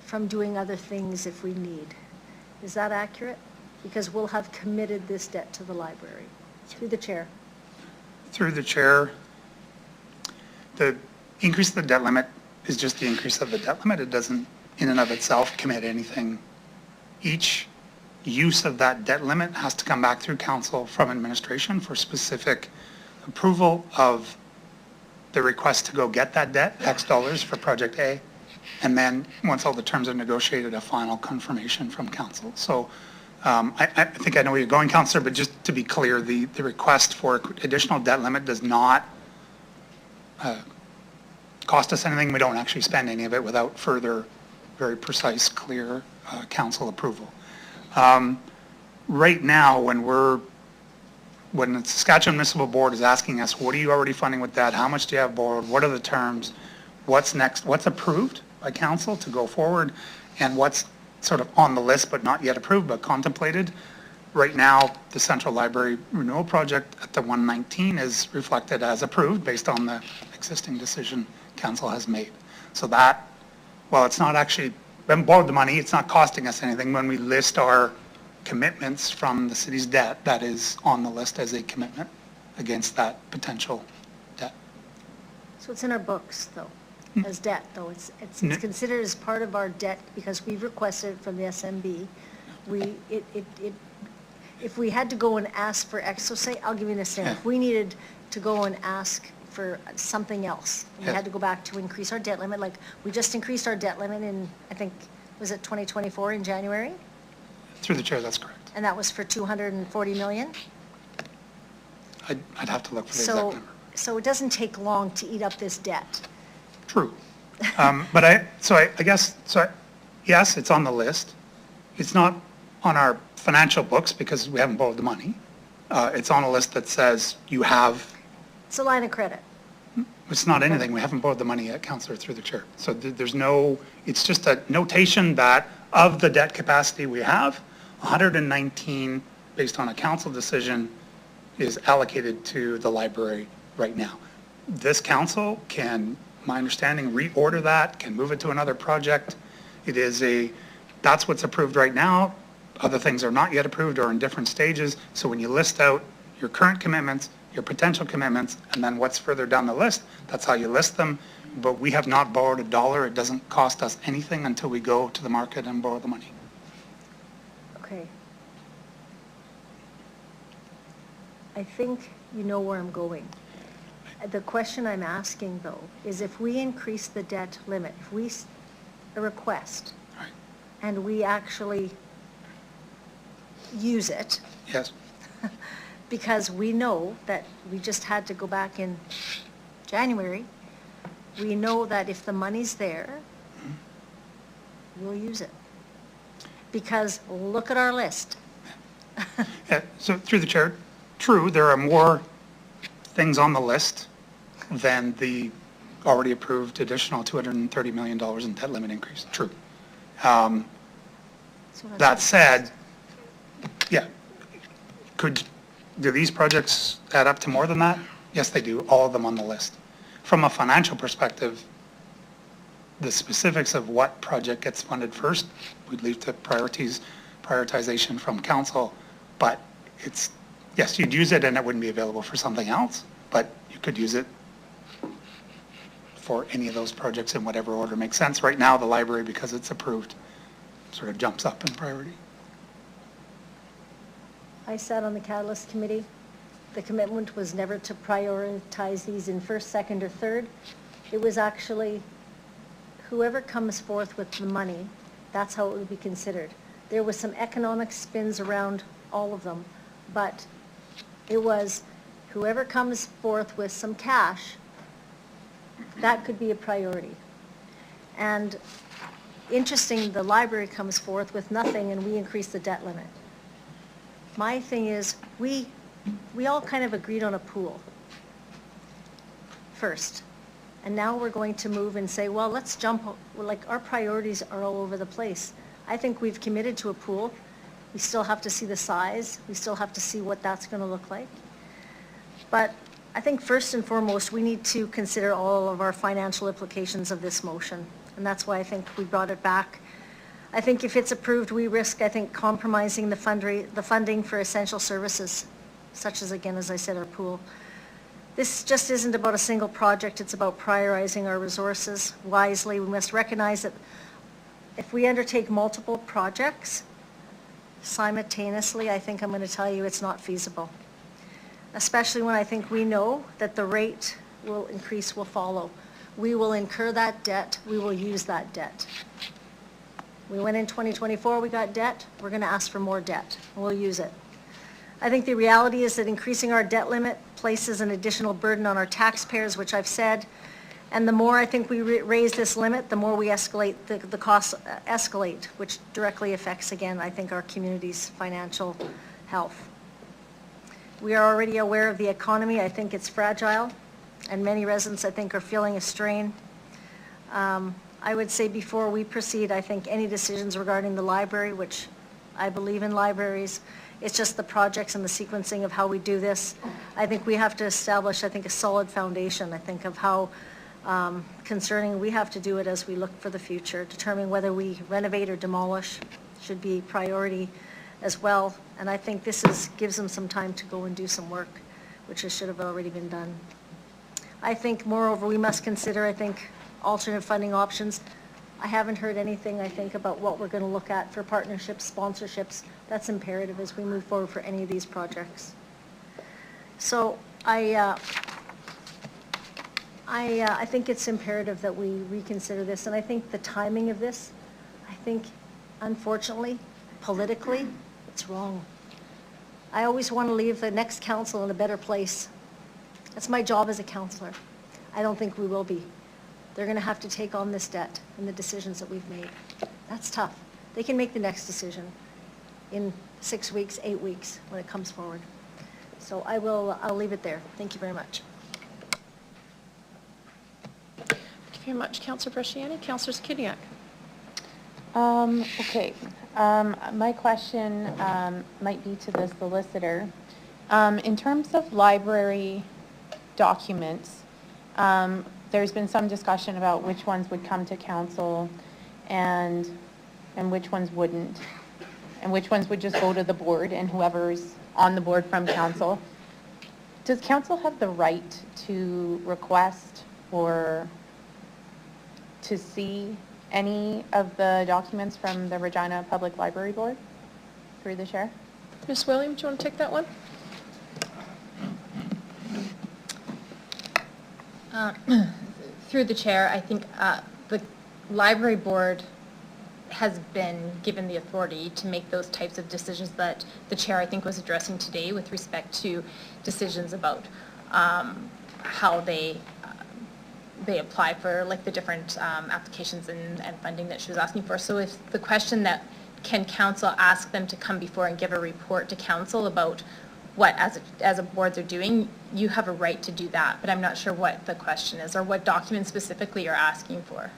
from doing other things if we need. Is that accurate? Because we'll have committed this debt to the library. Through the chair. Through the chair, the increase of the debt limit is just the increase of the debt limit. It doesn't, in and of itself, commit anything. Each use of that debt limit has to come back through council from administration for specific approval of the request to go get that debt, X dollars for project A, and then once all the terms are negotiated, a final confirmation from council. So I think I know where you're going, Councillor, but just to be clear, the request for additional debt limit does not cost us anything. We don't actually spend any of it without further, very precise, clear council approval. Right now, when the Saskatchewan Municipal Board is asking us, what are you already funding with that? How much do you have borrowed? What are the terms? What's next? What's approved by council to go forward? And what's sort of on the list but not yet approved but contemplated? Right now, the Central Library Renewal Project at the 119 is reflected as approved based on the existing decision council has made. So that, well, it's not actually, we haven't borrowed the money, it's not costing us anything. When we list our commitments from the city's debt, that is on the list as a commitment against that potential debt. So it's in our books, though, as debt, though. It's considered as part of our debt because we've requested it from the SMB. If we had to go and ask for X, so say, I'll give you an example. If we needed to go and ask for something else, we had to go back to increase our debt limit, like we just increased our debt limit in, I think, was it 2024 in January? Through the chair, that's correct. And that was for 240 million? I'd have to look for the exact number. So it doesn't take long to eat up this debt. True. But I guess, yes, it's on the list. It's not on our financial books because we haven't borrowed the money. It's on a list that says you have. It's a line of credit. It's not anything. We haven't borrowed the money yet, Councillor, through the chair. So there's no, it's just a notation that of the debt capacity we have, 119, based on a council decision, is allocated to the library right now. This council can, my understanding, reorder that, can move it to another project. It is that's what's approved right now. Other things are not yet approved or in different stages. So when you list out your current commitments, your potential commitments, and then what's further down the list, that's how you list them. But we have not borrowed a dollar. It doesn't cost us anything until we go to the market and borrow the money. Okay. I think you know where I'm going. The question I'm asking, though, is if we increase the debt limit, if we, a request, Right. and we actually use it, Yes. because we know that we just had to go back in January, we know that if the money's there, we'll use it. Because look at our list. Yeah, so through the chair, true, there are more things on the list than the already approved additional $230 million in debt limit increase. True. That said, yeah, do these projects add up to more than that? Yes, they do, all of them on the list. From a financial perspective, the specifics of what project gets funded first, we'd leave to prioritization from council, but it's, yes, you'd use it and it wouldn't be available for something else, but you could use it for any of those projects in whatever order makes sense. Right now, the library, because it's approved, sort of jumps up in priority. I sat on the Catalyst Committee. The commitment was never to prioritize these in first, second, or third. It was actually whoever comes forth with the money, that's how it would be considered. There was some economic spins around all of them, but it was whoever comes forth with some cash, that could be a priority. And interesting, the library comes forth with nothing and we increase the debt limit. My thing is, we all kind of agreed on a pool first. And now we're going to move and say, well, let's jump, like our priorities are all over the place. I think we've committed to a pool. We still have to see the size. We still have to see what that's going to look like. But I think first and foremost, we need to consider all of our financial implications of this motion. And that's why I think we brought it back. I think if it's approved, we risk, I think, compromising the funding for essential services, such as, again, as I said, our pool. This just isn't about a single project. It's about prioritizing our resources wisely. We must recognize that if we undertake multiple projects simultaneously, I think I'm going to tell you it's not feasible, especially when I think we know that the rate will increase, will follow. We will incur that debt. We will use that debt. We went in 2024, we got debt. We're going to ask for more debt. We'll use it. I think the reality is that increasing our debt limit places an additional burden on our taxpayers, which I've said. And the more I think we raise this limit, the more we escalate, the costs escalate, which directly affects, again, I think our community's financial health. We are already aware of the economy. I think it's fragile, and many residents, I think, are feeling a strain. I would say before we proceed, I think any decisions regarding the library, which I believe in libraries, it's just the projects and the sequencing of how we do this. I think we have to establish, I think, a solid foundation, I think, of how concerning we have to do it as we look for the future, determine whether we renovate or demolish should be priority as well. And I think this gives them some time to go and do some work, which should have already been done. I think, moreover, we must consider, I think, alternate funding options. I haven't heard anything, I think, about what we're going to look at for partnerships, sponsorships. That's imperative as we move forward for any of these projects. So I think it's imperative that we reconsider this, and I think the timing of this, I think, unfortunately, politically, it's wrong. I always want to leave the next council in a better place. That's my job as a councillor. I don't think we will be. They're going to have to take on this debt and the decisions that we've made. That's tough. They can make the next decision in 6 weeks, 8 weeks when it comes forward. So I'll leave it there. Thank you very much. Thank you very much, Councillor Bresciani. Councillor Skidniak. Okay. My question might be to the solicitor. In terms of library documents, there's been some discussion about which ones would come to council and which ones wouldn't, and which ones would just go to the board and whoever's on the board from council. Does council have the right to request or to see any of the documents from the Regina Public Library Board through the chair? Ms. Williams, do you want to take that one? Through the chair, I think the library board has been given the authority to make those types of decisions that the chair, I think, was addressing today with respect to decisions about how they apply for like the different applications and funding that she was asking for. So if the question that can council ask them to come before and give a report to council about what as a board they're doing, you have a right to do that, but I'm not sure what the question is or what document specifically you're asking for.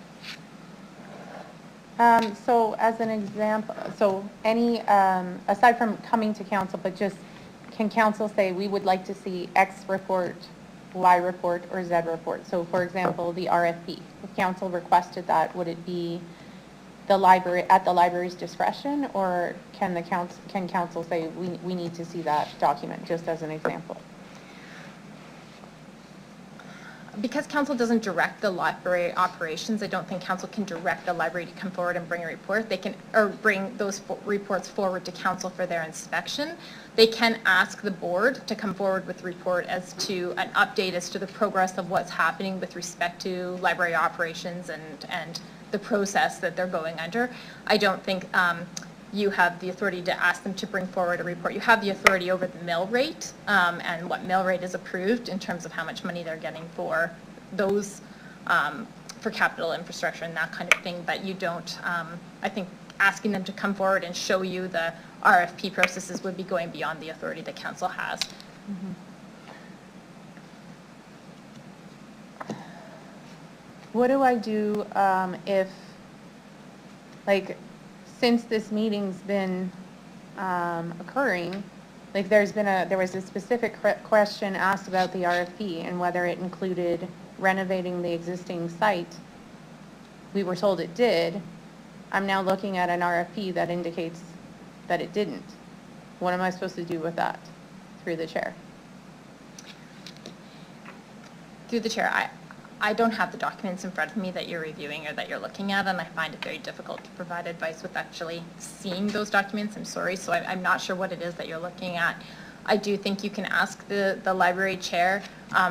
So as an example, so any, aside from coming to council, but just can council say we would like to see X report, Y report, or Z report? So for example, the RFP, if council requested that, would it be the library, at the library's discretion, or can the council say we need to see that document, just as an example? Because council doesn't direct the library operations, I don't think council can direct the library to come forward and bring a report. They can, or bring those reports forward to council for their inspection. They can ask the board to come forward with a report as to an update as to the progress of what's happening with respect to library operations and the process that they're going under. I don't think you have the authority to ask them to bring forward a report. You have the authority over the mill rate and what mill rate is approved in terms of how much money they're getting for those, for capital infrastructure and that kind of thing, but you don't, I think asking them to come forward and show you the RFP processes would be going beyond the authority that council has. Mm-hmm. What do I do if, like, since this meeting's been occurring, like there was a specific question asked about the RFP and whether it included renovating the existing site. We were told it did. I'm now looking at an RFP that indicates that it didn't. What am I supposed to do with that through the chair? Through the chair, I don't have the documents in front of me that you're reviewing or that you're looking at, and I find it very difficult to provide advice with actually seeing those documents. I'm sorry, so I'm not sure what it is that you're looking at. I do think you can ask the library chair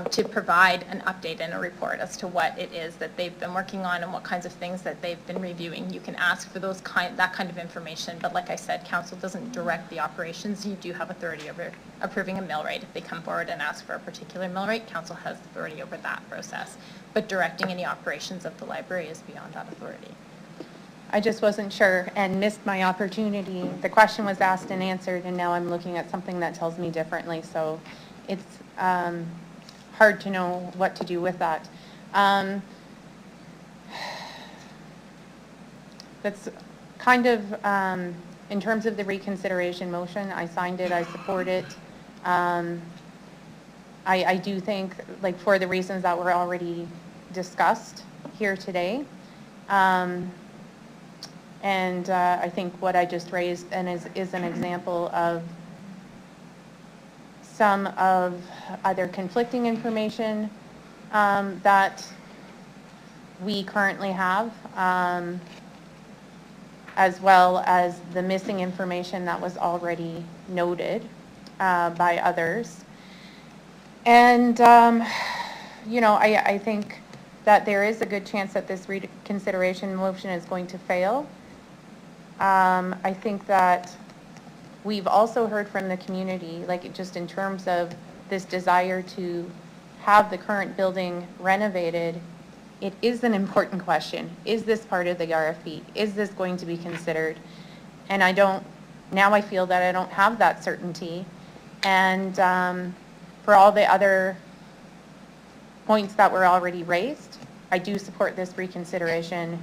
to provide an update and a report as to what it is that they've been working on and what kinds of things that they've been reviewing. You can ask for that kind of information, but like I said, council doesn't direct the operations. You do have authority over approving a mill rate. If they come forward and ask for a particular mill rate, council has authority over that process. But directing any operations of the library is beyond that authority. I just wasn't sure and missed my opportunity. The question was asked and answered, and now I'm looking at something that tells me differently. So it's hard to know what to do with that. That's kind of, in terms of the reconsideration motion, I signed it, I support it. I do think, like, for the reasons that were already discussed here today, and I think what I just raised and is an example of some of either conflicting information that we currently have, as well as the missing information that was already noted by others. And, you know, I think that there is a good chance that this reconsideration motion is going to fail. I think that we've also heard from the community, like just in terms of this desire to have the current building renovated, it is an important question. Is this part of the RFP? Is this going to be considered? And now I feel that I don't have that certainty. And for all the other points that were already raised, I do support this reconsideration.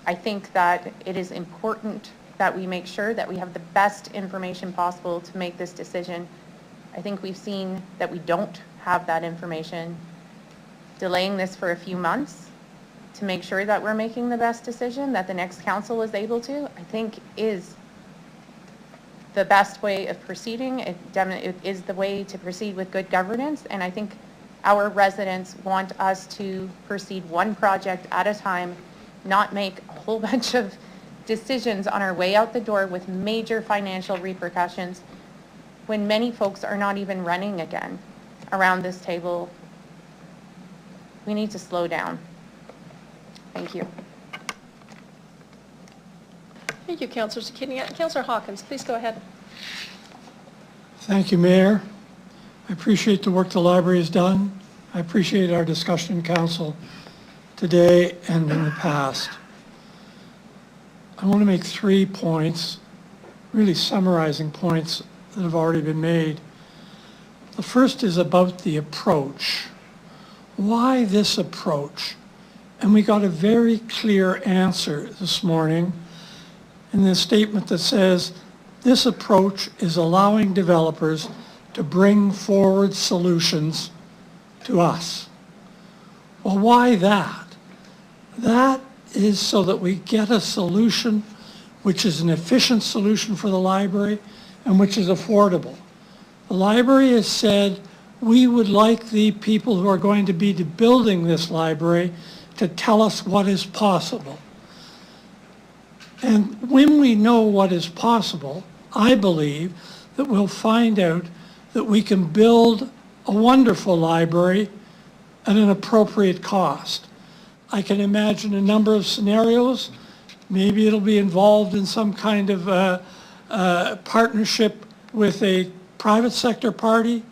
I think that it is important that we make sure that we have the best information possible to make this decision. I think we've seen that we don't have that information. Delaying this for a few months to make sure that we're making the best decision that the next council is able to, I think is the best way of proceeding. It definitely is the way to proceed with good governance, and I think our residents want us to proceed one project at a time, not make a whole bunch of decisions on our way out the door with major financial repercussions when many folks are not even running again around this table. We need to slow down. Thank you. Thank you, Councillor Zucchini. Councillor Hawkins, please go ahead. Thank you, Mayor. I appreciate the work the library has done. I appreciate our discussion in council today and in the past. I want to make 3 points, really summarizing points that have already been made. The first is about the approach. Why this approach? And we got a very clear answer this morning in the statement that says this approach is allowing developers to bring forward solutions to us. Well, why that? That is so that we get a solution which is an efficient solution for the library and which is affordable. The library has said we would like the people who are going to be building this library to tell us what is possible. And when we know what is possible, I believe that we'll find out that we can build a wonderful library at an appropriate cost. I can imagine a number of scenarios. Maybe it'll be involved in some kind of partnership with a private sector party.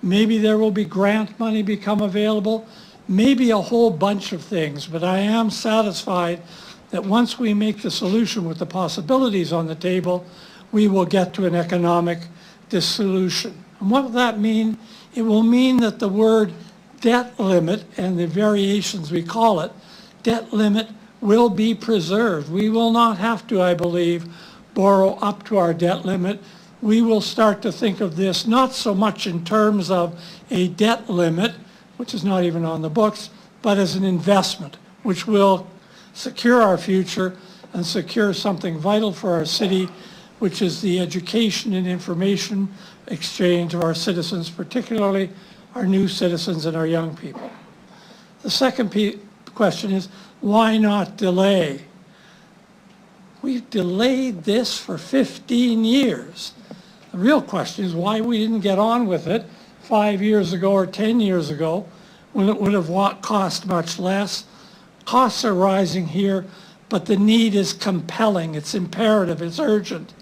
Maybe there will be grant money become available. Maybe a whole bunch of things. But I am satisfied that once we make the solution with the possibilities on the table, we will get to an economic dissolution. And what will that mean? It will mean that the word debt limit and the variations we call it, debt limit, will be preserved. We will not have to, I believe, borrow up to our debt limit. We will start to think of this not so much in terms of a debt limit, which is not even on the books, but as an investment, which will secure our future and secure something vital for our city, which is the education and information exchange of our citizens, particularly our new citizens and our young people. The second question is, why not delay? We've delayed this for 15 years. The real question is why we didn't get on with it 5 years ago or 10 years ago when it would have cost much less. Costs are rising here, but the need is compelling, it's imperative, it's urgent,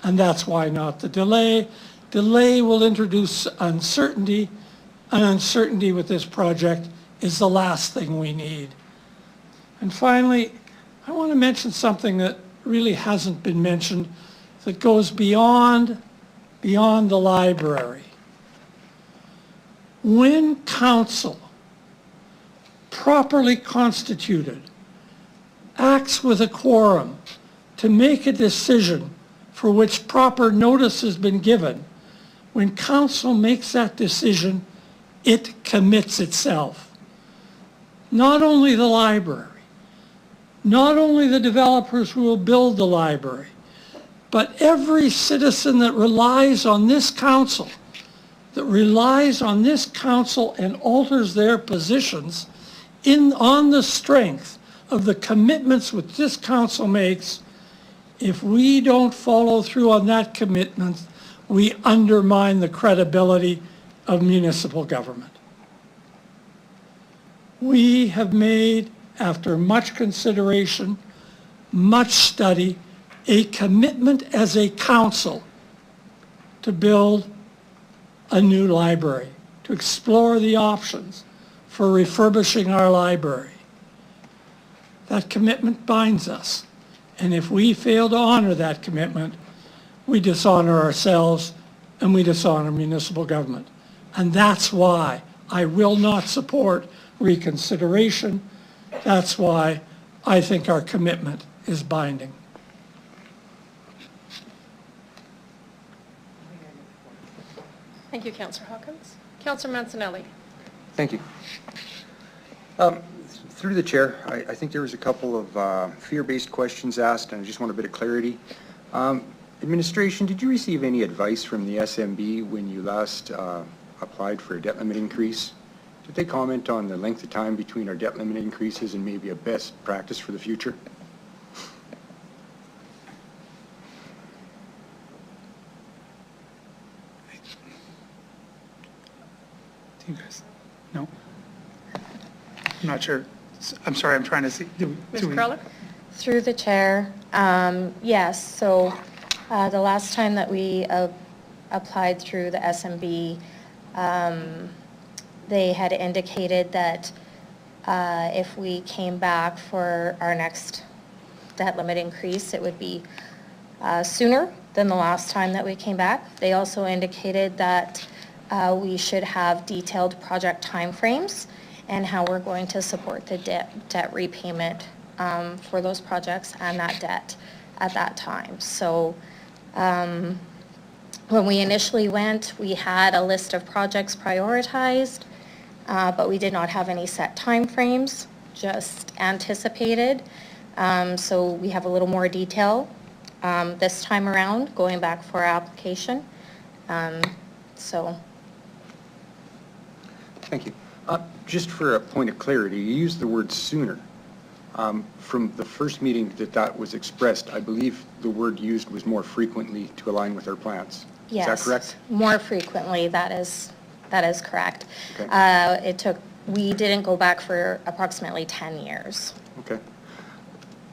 and that's why not the delay. Delay will introduce uncertainty, and uncertainty with this project is the last thing we need. And finally, I want to mention something that really hasn't been mentioned that goes beyond the library. When council, properly constituted, acts with a quorum to make a decision for which proper notice has been given, when council makes that decision, it commits itself. Not only the library, not only the developers who will build the library, but every citizen that relies on this council, and alters their positions on the strength of the commitments which this council makes. If we don't follow through on that commitment, we undermine the credibility of municipal government. We have made, after much consideration, much study, a commitment as a council to build a new library, to explore the options for refurbishing our library. That commitment binds us, and if we fail to honor that commitment, we dishonor ourselves and we dishonor municipal government. And that's why I will not support reconsideration. That's why I think our commitment is binding. Thank you, Councillor Hawkins. Councillor Mancinelli. Thank you. Through the chair, I think there was a couple of fear-based questions asked, and I just want a bit of clarity. Administration, did you receive any advice from the SMB when you last applied for a debt limit increase? Did they comment on the length of time between our debt limit increases and maybe a best practice for the future? Do you guys, no? I'm not sure. I'm sorry, I'm trying to see. Ms. Crowler? Through the chair, yes, so the last time that we applied through the SMB, they had indicated that if we came back for our next debt limit increase, it would be sooner than the last time that we came back. They also indicated that we should have detailed project timeframes and how we're going to support the debt repayment for those projects and that debt at that time. So when we initially went, we had a list of projects prioritized, but we did not have any set timeframes, just anticipated. So we have a little more detail this time around, going back for our application. So. Thank you. Just for a point of clarity, you used the word sooner. From the first meeting that was expressed, I believe the word used was more frequently to align with our plans. Yes, is that correct? More frequently, that is correct. Okay. We didn't go back for approximately 10 years. Okay.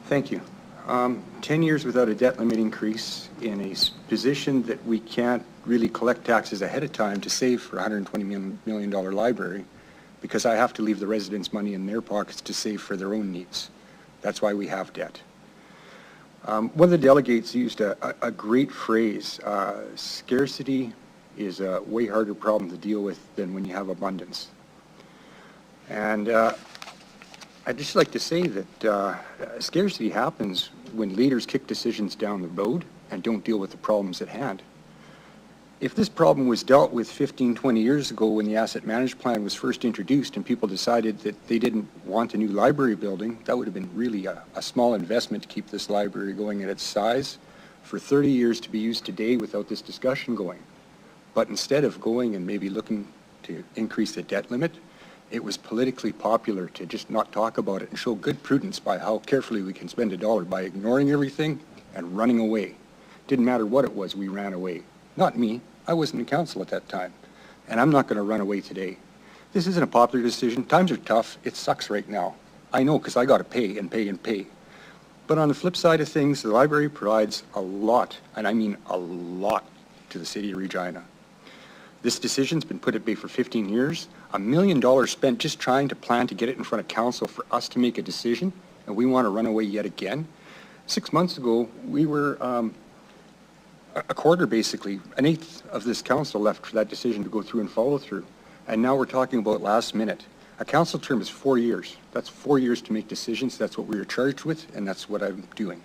Thank you. 10 years without a debt limit increase in a position that we can't really collect taxes ahead of time to save for a $120 million library, because I have to leave the residents money in their pockets to save for their own needs. That's why we have debt. One of the delegates used a great phrase, scarcity is a way harder problem to deal with than when you have abundance. And I'd just like to say that scarcity happens when leaders kick decisions down the road and don't deal with the problems at hand. If this problem was dealt with 15, 20 years ago when the asset management plan was first introduced and people decided that they didn't want a new library building, that would have been really a small investment to keep this library going at its size for 30 years to be used today without this discussion going. But instead of going and maybe looking to increase the debt limit, it was politically popular to just not talk about it and show good prudence by how carefully we can spend a dollar by ignoring everything and running away. Didn't matter what it was, we ran away. Not me. I wasn't in council at that time. And I'm not going to run away today. This isn't a popular decision. Times are tough. It sucks right now. I know, because I got to pay and pay and pay. But on the flip side of things, the library provides a lot, and I mean a lot, to the city of Regina. This decision's been put at bay for 15 years. $1 million spent just trying to plan to get it in front of council for us to make a decision, and we want to run away yet again. 6 months ago, we were a quarter, basically, an eighth of this council left for that decision to go through and follow through. And now we're talking about last minute. A council term is 4 years. That's 4 years to make decisions. That's what we were charged with, and that's what I'm doing.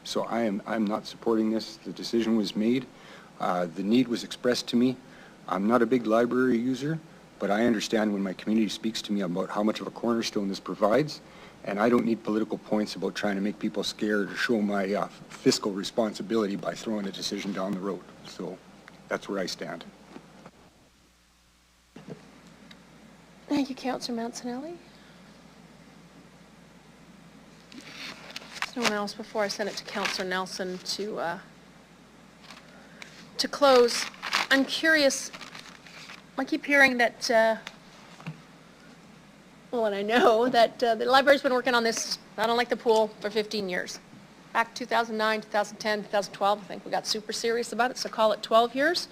So I'm not supporting this. The decision was made. The need was expressed to me. I'm not a big library user, but I understand when my community speaks to me about how much of a cornerstone this provides, and I don't need political points about trying to make people scared or show my fiscal responsibility by throwing a decision down the road. So that's where I stand. Thank you, Councillor Mancinelli. There's no one else before I send it to Councillor Nelson to close. I'm curious, I keep hearing that, well, and I know that the library's been working on this, I don't like the pool, for 15 years. Back 2009, 2010, 2012, I think we got super serious about it, so call it 12 years.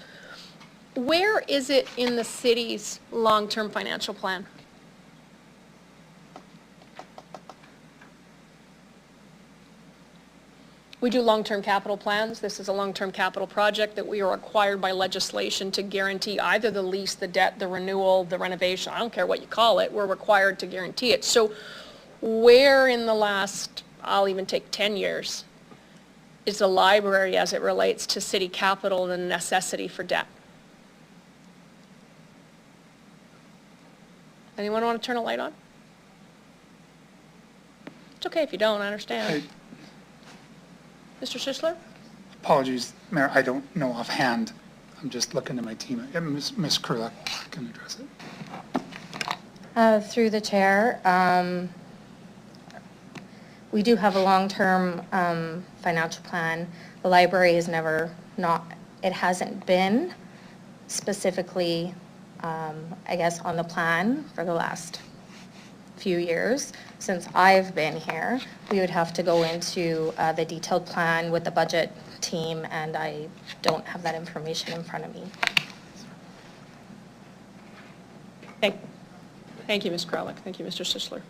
Where is it in the city's long-term financial plan? We do long-term capital plans. This is a long-term capital project that we are required by legislation to guarantee either the lease, the debt, the renewal, the renovation. I don't care what you call it. We're required to guarantee it. So where in the last, I'll even take 10 years, is the library as it relates to city capital and the necessity for debt? Anyone want to turn a light on? It's okay if you don't, I understand. Mr. Schischler? Apologies, Mayor, I don't know offhand. I'm just looking to my team. Ms. Krulak can address it. Through the chair, we do have a long-term financial plan. The library is never it hasn't been specifically, I guess, on the plan for the last few years. Since I've been here, we would have to go into the detailed plan with the budget team, and I don't have that information in front of me. Thank you, Ms. Kralik. Thank you, Mr. Sichler.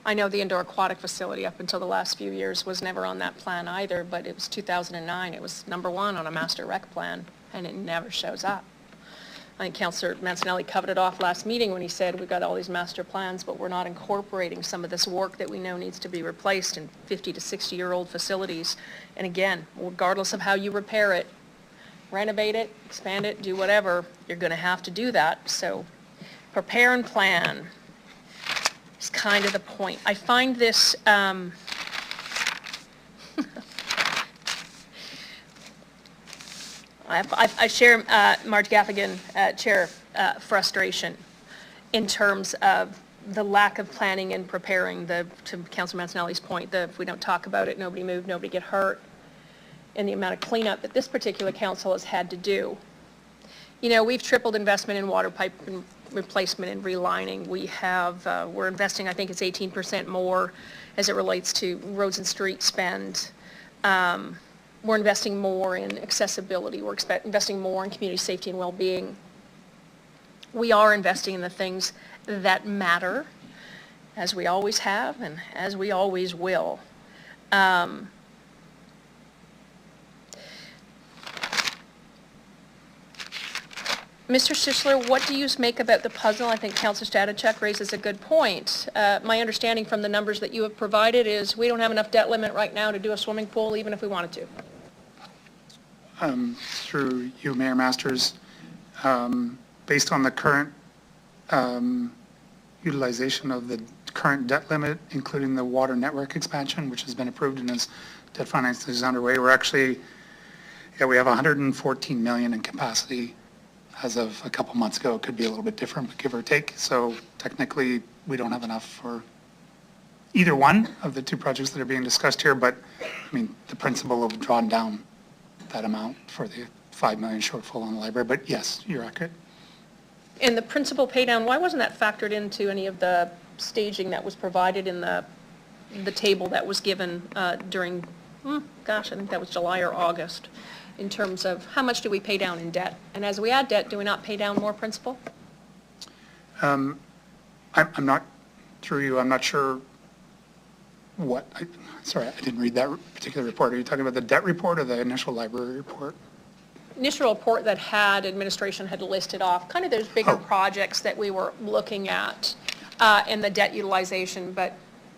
I know the indoor aquatic facility up until the last few years was never on that plan either, but it was 2009. It was number one on a master rec plan, and it never shows up. I think Councillor Mancinelli covered it off last meeting when he said we've got all these master plans, but we're not incorporating some of this work that we know needs to be replaced in 50 to 60-year-old facilities. And again, regardless of how you repair it, renovate it, expand it, do whatever, you're going to have to do that. So prepare and plan is kind of the point. I find this I share Marge Gaffigan, Chair, frustration in terms of the lack of planning and preparing, to Councilor Mancinelli's point, if we don't talk about it, nobody moved, nobody get hurt, and the amount of cleanup that this particular council has had to do. You know, we've tripled investment in water pipe and replacement and relining. We're investing, I think it's 18% more as it relates to roads and street spend. We're investing more in accessibility. We're investing more in community safety and well-being. We are investing in the things that matter, as we always have and as we always will. Mr. Sichler, what do you make about the puzzle? I think Councillor Statichuk raises a good point. My understanding from the numbers that you have provided is we don't have enough debt limit right now to do a swimming pool, even if we wanted to. Through you, Mayor Masters, based on the current utilization of the current debt limit, including the water network expansion, which has been approved and is debt finance is underway, we're actually, we have 114 million in capacity as of a couple months ago. It could be a little bit different, but give or take. So technically, we don't have enough for either one of the two projects that are being discussed here, but I mean, the principal have drawn down that amount for the 5 million shortfall on the library, but yes, you're accurate. And the principal pay down, why wasn't that factored into any of the staging that was provided in the table that was given during, I think that was July or August, in terms of how much do we pay down in debt? And as we add debt, do we not pay down more principal? I'm not, through you, I'm not sure what, sorry, I didn't read that particular report. Are you talking about the debt report or the initial library report? Initial report that administration had listed off kind of those bigger projects that we were looking at and the debt utilization, but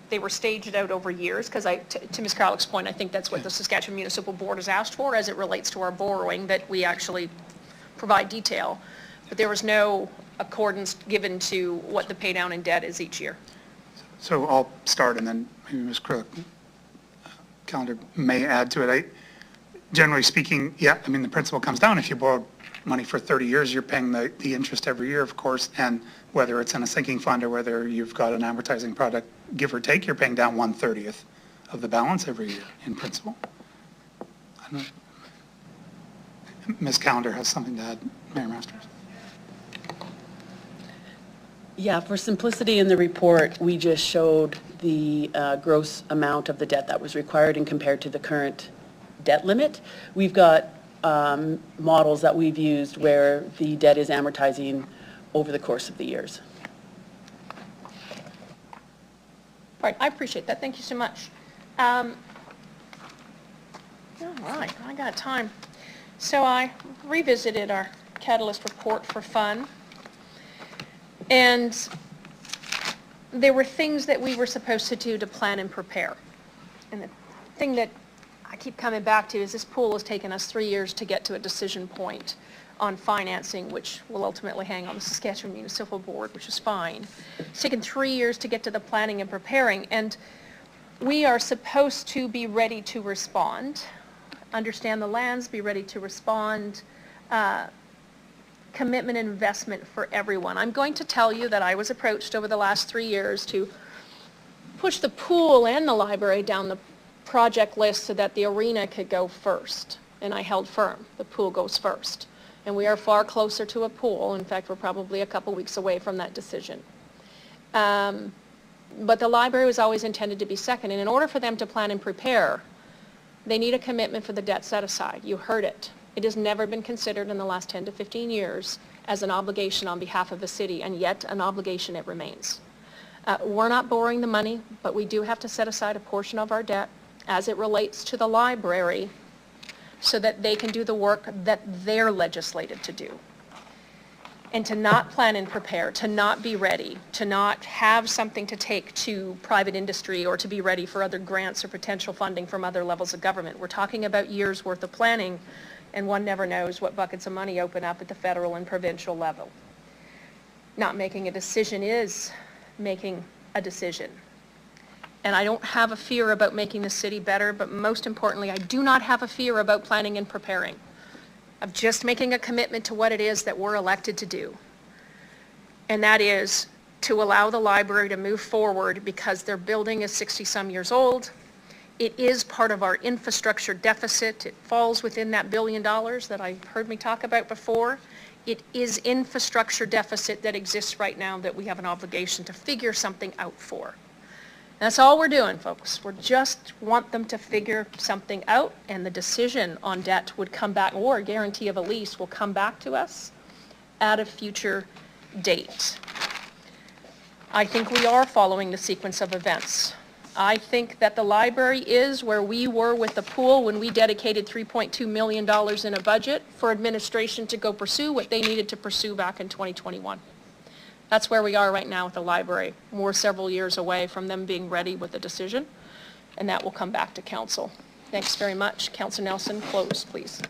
they were staged out over years because to Ms. Kralik's point, I think that's what the Saskatchewan Municipal Board has asked for as it relates to our borrowing, that we actually provide detail. But there was no accordance given to what the pay down in debt is each year. So I'll start and then maybe Ms. Kralik calendar may add to it. Generally speaking, yeah, I mean, the principal comes down. If you borrow money for 30 years, you're paying the interest every year, of course, and whether it's in a sinking fund or whether you've got an advertising product, give or take, you're paying down 1/30 of the balance every year in principal. I don't know. Ms. Callender has something to add, Mayor Masters. Yeah, for simplicity in the report, we just showed the gross amount of the debt that was required and compared to the current debt limit. We've got models that we've used where the debt is amortizing over the course of the years. All right, I appreciate that. Thank you so much. All right, I got time. So I revisited our Catalyst report for fun, and there were things that we were supposed to do to plan and prepare. And the thing that I keep coming back to is this pool has taken us 3 years to get to a decision point on financing, which will ultimately hang on the Saskatchewan Municipal Board, which is fine. It's taken 3 years to get to the planning and preparing, and We are supposed to be ready to respond, understand the lands, be ready to respond, commitment and investment for everyone. I'm going to tell you that I was approached over the last 3 years to push the pool and the library down the project list so that the arena could go first. And I held firm. The pool goes first. And we are far closer to a pool. In fact, we're probably a couple weeks away from that decision. But the library was always intended to be second. And in order for them to plan and prepare, they need a commitment for the debt set aside. You heard it. It has never been considered in the last 10 to 15 years as an obligation on behalf of the city, and yet an obligation it remains. We're not borrowing the money, but we do have to set aside a portion of our debt as it relates to the library so that they can do the work that they're legislated to do. And to not plan and prepare, to not be ready, to not have something to take to private industry or to be ready for other grants or potential funding from other levels of government. We're talking about years worth of planning, and one never knows what buckets of money open up at the federal and provincial level. Not making a decision is making a decision. And I don't have a fear about making the city better, but most importantly, I do not have a fear about planning and preparing. Of just making a commitment to what it is that we're elected to do. And that is to allow the library to move forward because their building is 60-some years old. It is part of our infrastructure deficit. It falls within that $1 billion that I heard me talk about before. It is infrastructure deficit that exists right now that we have an obligation to figure something out for. That's all we're doing, folks. We just want them to figure something out, and the decision on debt would come back, or a guarantee of a lease will come back to us at a future date. I think we are following the sequence of events. I think that the library is where we were with the pool when we dedicated $3.2 million in a budget for administration to go pursue what they needed to pursue back in 2021. That's where we are right now with the library. We're several years away from them being ready with a decision, and that will come back to council. Thanks very much. Councillor Nelson, close, please.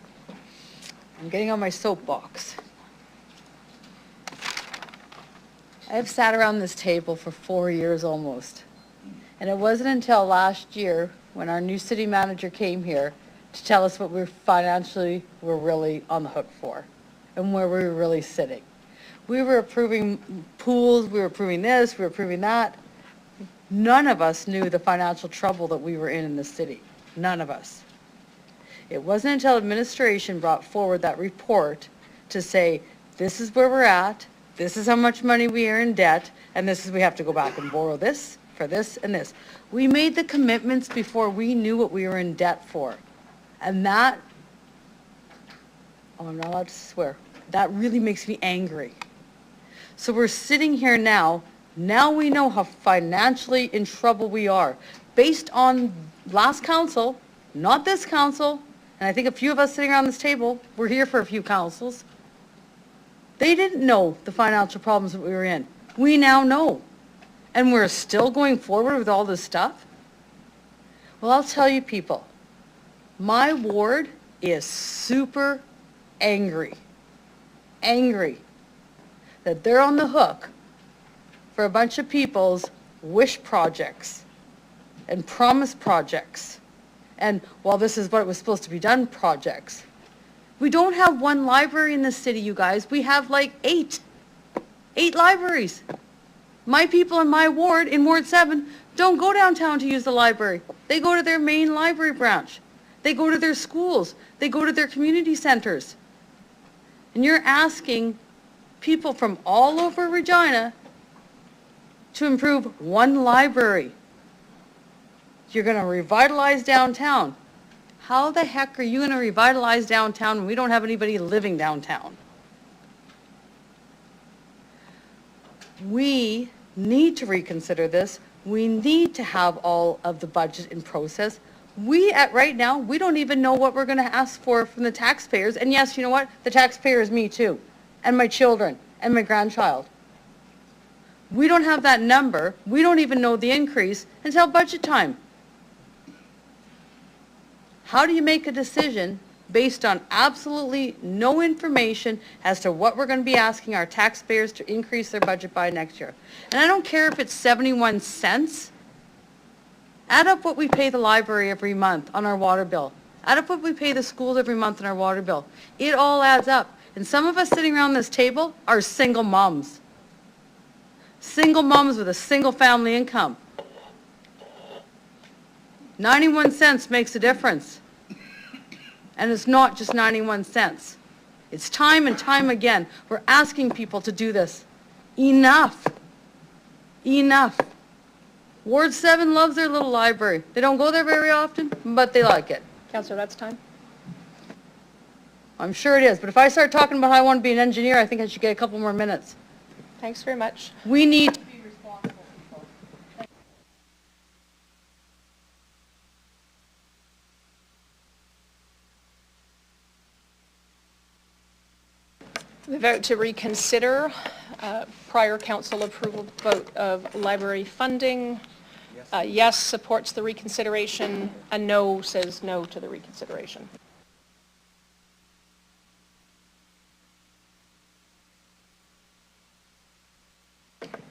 I'm getting on my soapbox. I have sat around this table for 4 years almost. And it wasn't until last year when our new city manager came here to tell us what we're financially were really on the hook for and where we were really sitting. We were approving pools, we were approving this, we were approving that. None of us knew the financial trouble that we were in the city. None of us. It wasn't until administration brought forward that report to say, this is where we're at, this is how much money we are in debt, and this is we have to go back and borrow this for this and this. We made the commitments before we knew what we were in debt for. And that, oh, I'm not allowed to swear, that really makes me angry. So we're sitting here now we know how financially in trouble we are. Based on last council, not this council, and I think a few of us sitting around this table, we're here for a few councils. They didn't know the financial problems that we were in. We now know. And we're still going forward with all this stuff? Well, I'll tell you people, my ward is super angry that they're on the hook for a bunch of people's wish projects and promise projects and, well, this is what it was supposed to be done projects. We don't have one library in the city, you guys. We have like 8 libraries. My people in my ward, in Ward 7, don't go downtown to use the library. They go to their main library branch. They go to their schools. They go to their community centers. And you're asking people from all over Regina to improve one library. You're going to revitalize downtown. How the heck are you going to revitalize downtown when we don't have anybody living downtown? We need to reconsider this. We need to have all of the budget in process. Right now, we don't even know what we're going to ask for from the taxpayers. And yes, you know what? The taxpayer is me too, and my children, and my grandchild. We don't have that number. We don't even know the increase until budget time. How do you make a decision based on absolutely no information as to what we're going to be asking our taxpayers to increase their budget by next year? And I don't care if it's 71 cents. Add up what we pay the library every month on our water bill. Add up what we pay the schools every month on our water bill. It all adds up. And some of us sitting around this table are single moms. Single moms with a single family income. 91 cents makes a difference. And it's not just 91 cents. It's time and time again. We're asking people to do this. Enough. Enough. Ward 7 loves their little library. They don't go there very often, but they like it. Councillor, that's time. I'm sure it is, but if I start talking about how I want to be an engineer, I think I should get a couple more minutes. Thanks very much. We need to be responsible people. The vote to reconsider prior council approval vote of library funding. Yes supports the reconsideration. A no says no to the reconsideration.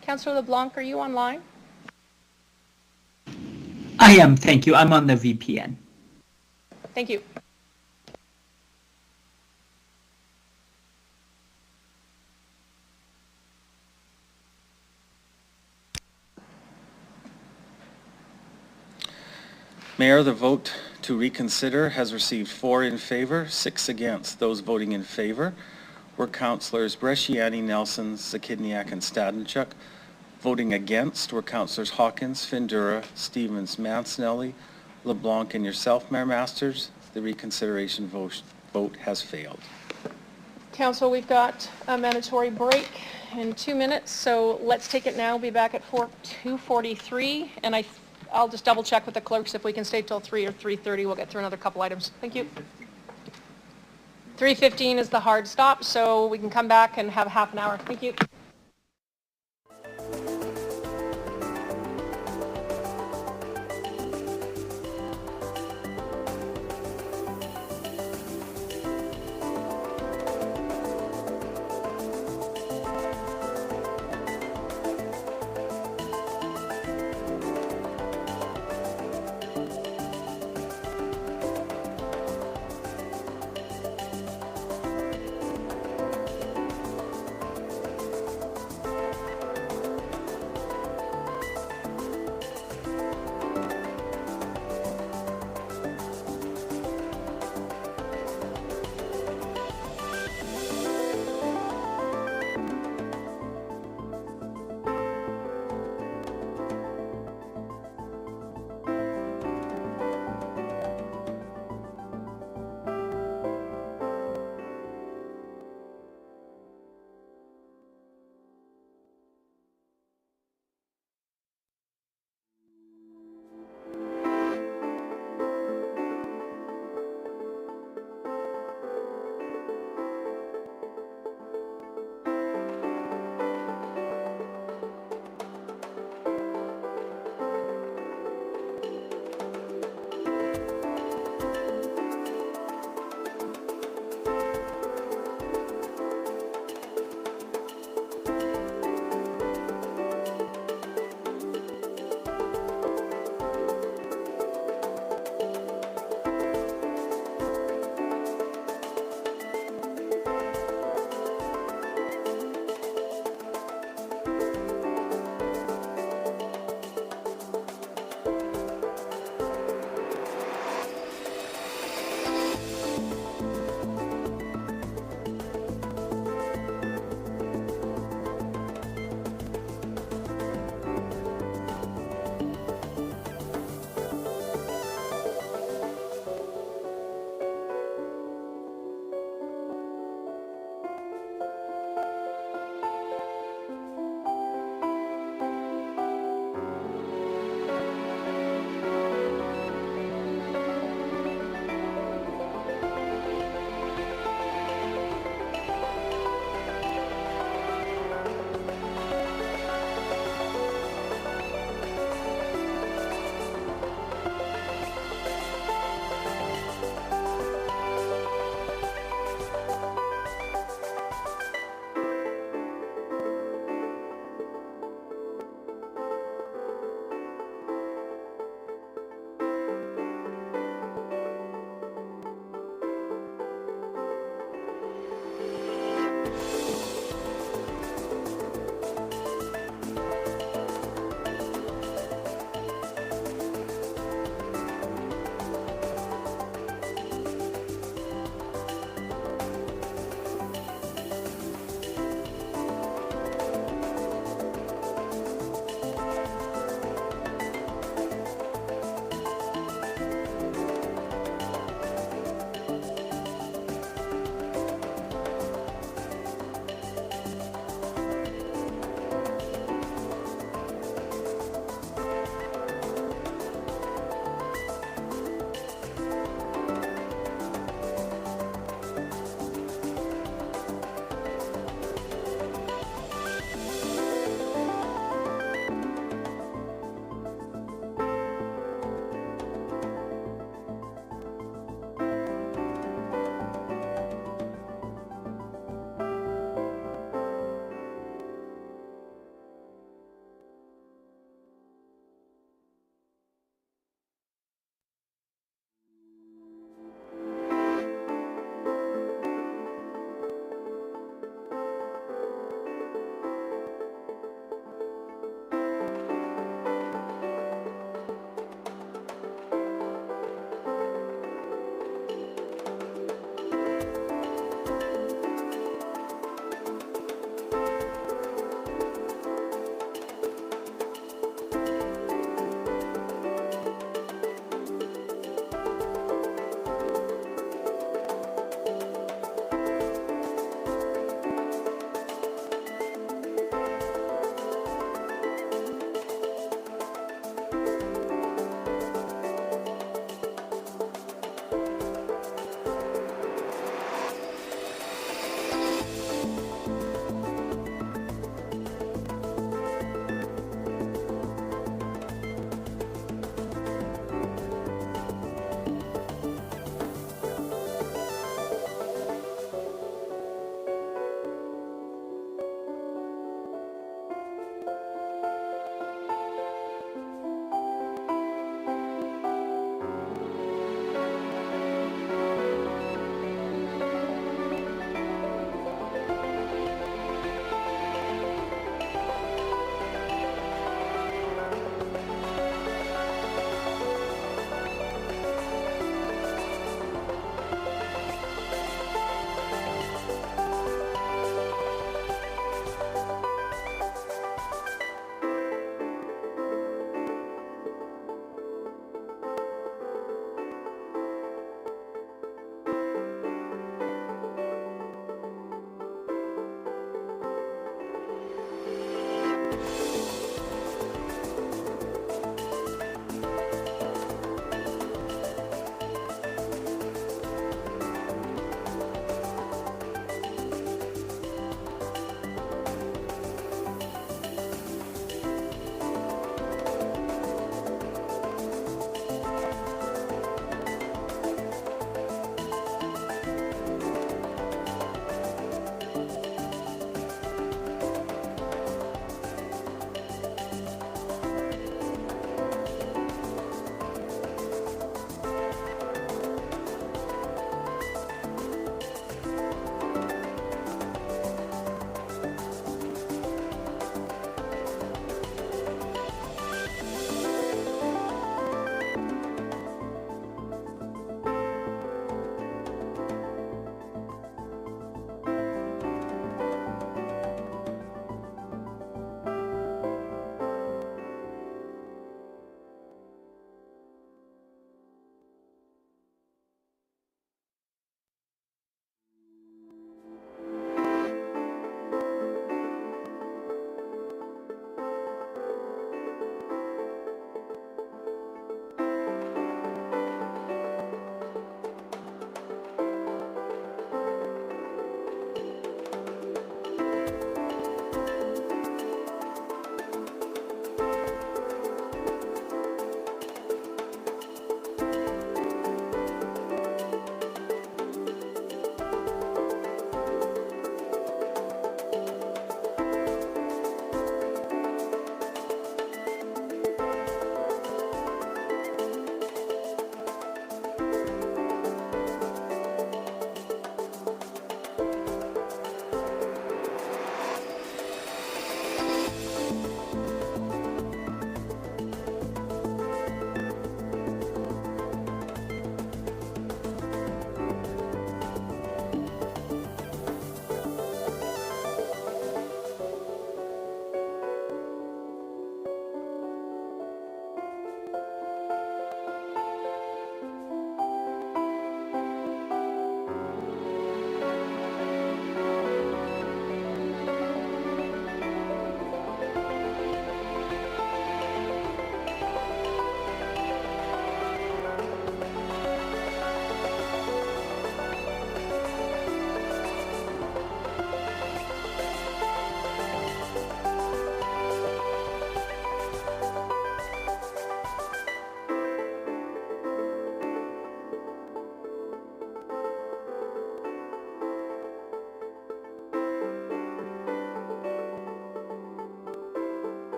Councillor LeBlanc, are you online? I am, thank you. I'm on the VPN. Thank you. Mayor, the vote to reconsider has received 4 in favor, 6 against. Those voting in favor were Councillors Bresciani, Nelson, Zakidniak, and Stadenchuk. Voting against were Councillors Hawkins, Findura, Stevens, Mancinelli, LeBlanc, and yourself, Mayor Masters. The reconsideration vote has failed. Council, we've got a mandatory break in 2 minutes, so let's take it now. We'll be back at 2:43, and I'll just double check with the clerks if we can stay till 3 or 3:30. We'll get through another couple items. Thank you. 3:15 is the hard stop, so we can come back and have half an hour. Thank you.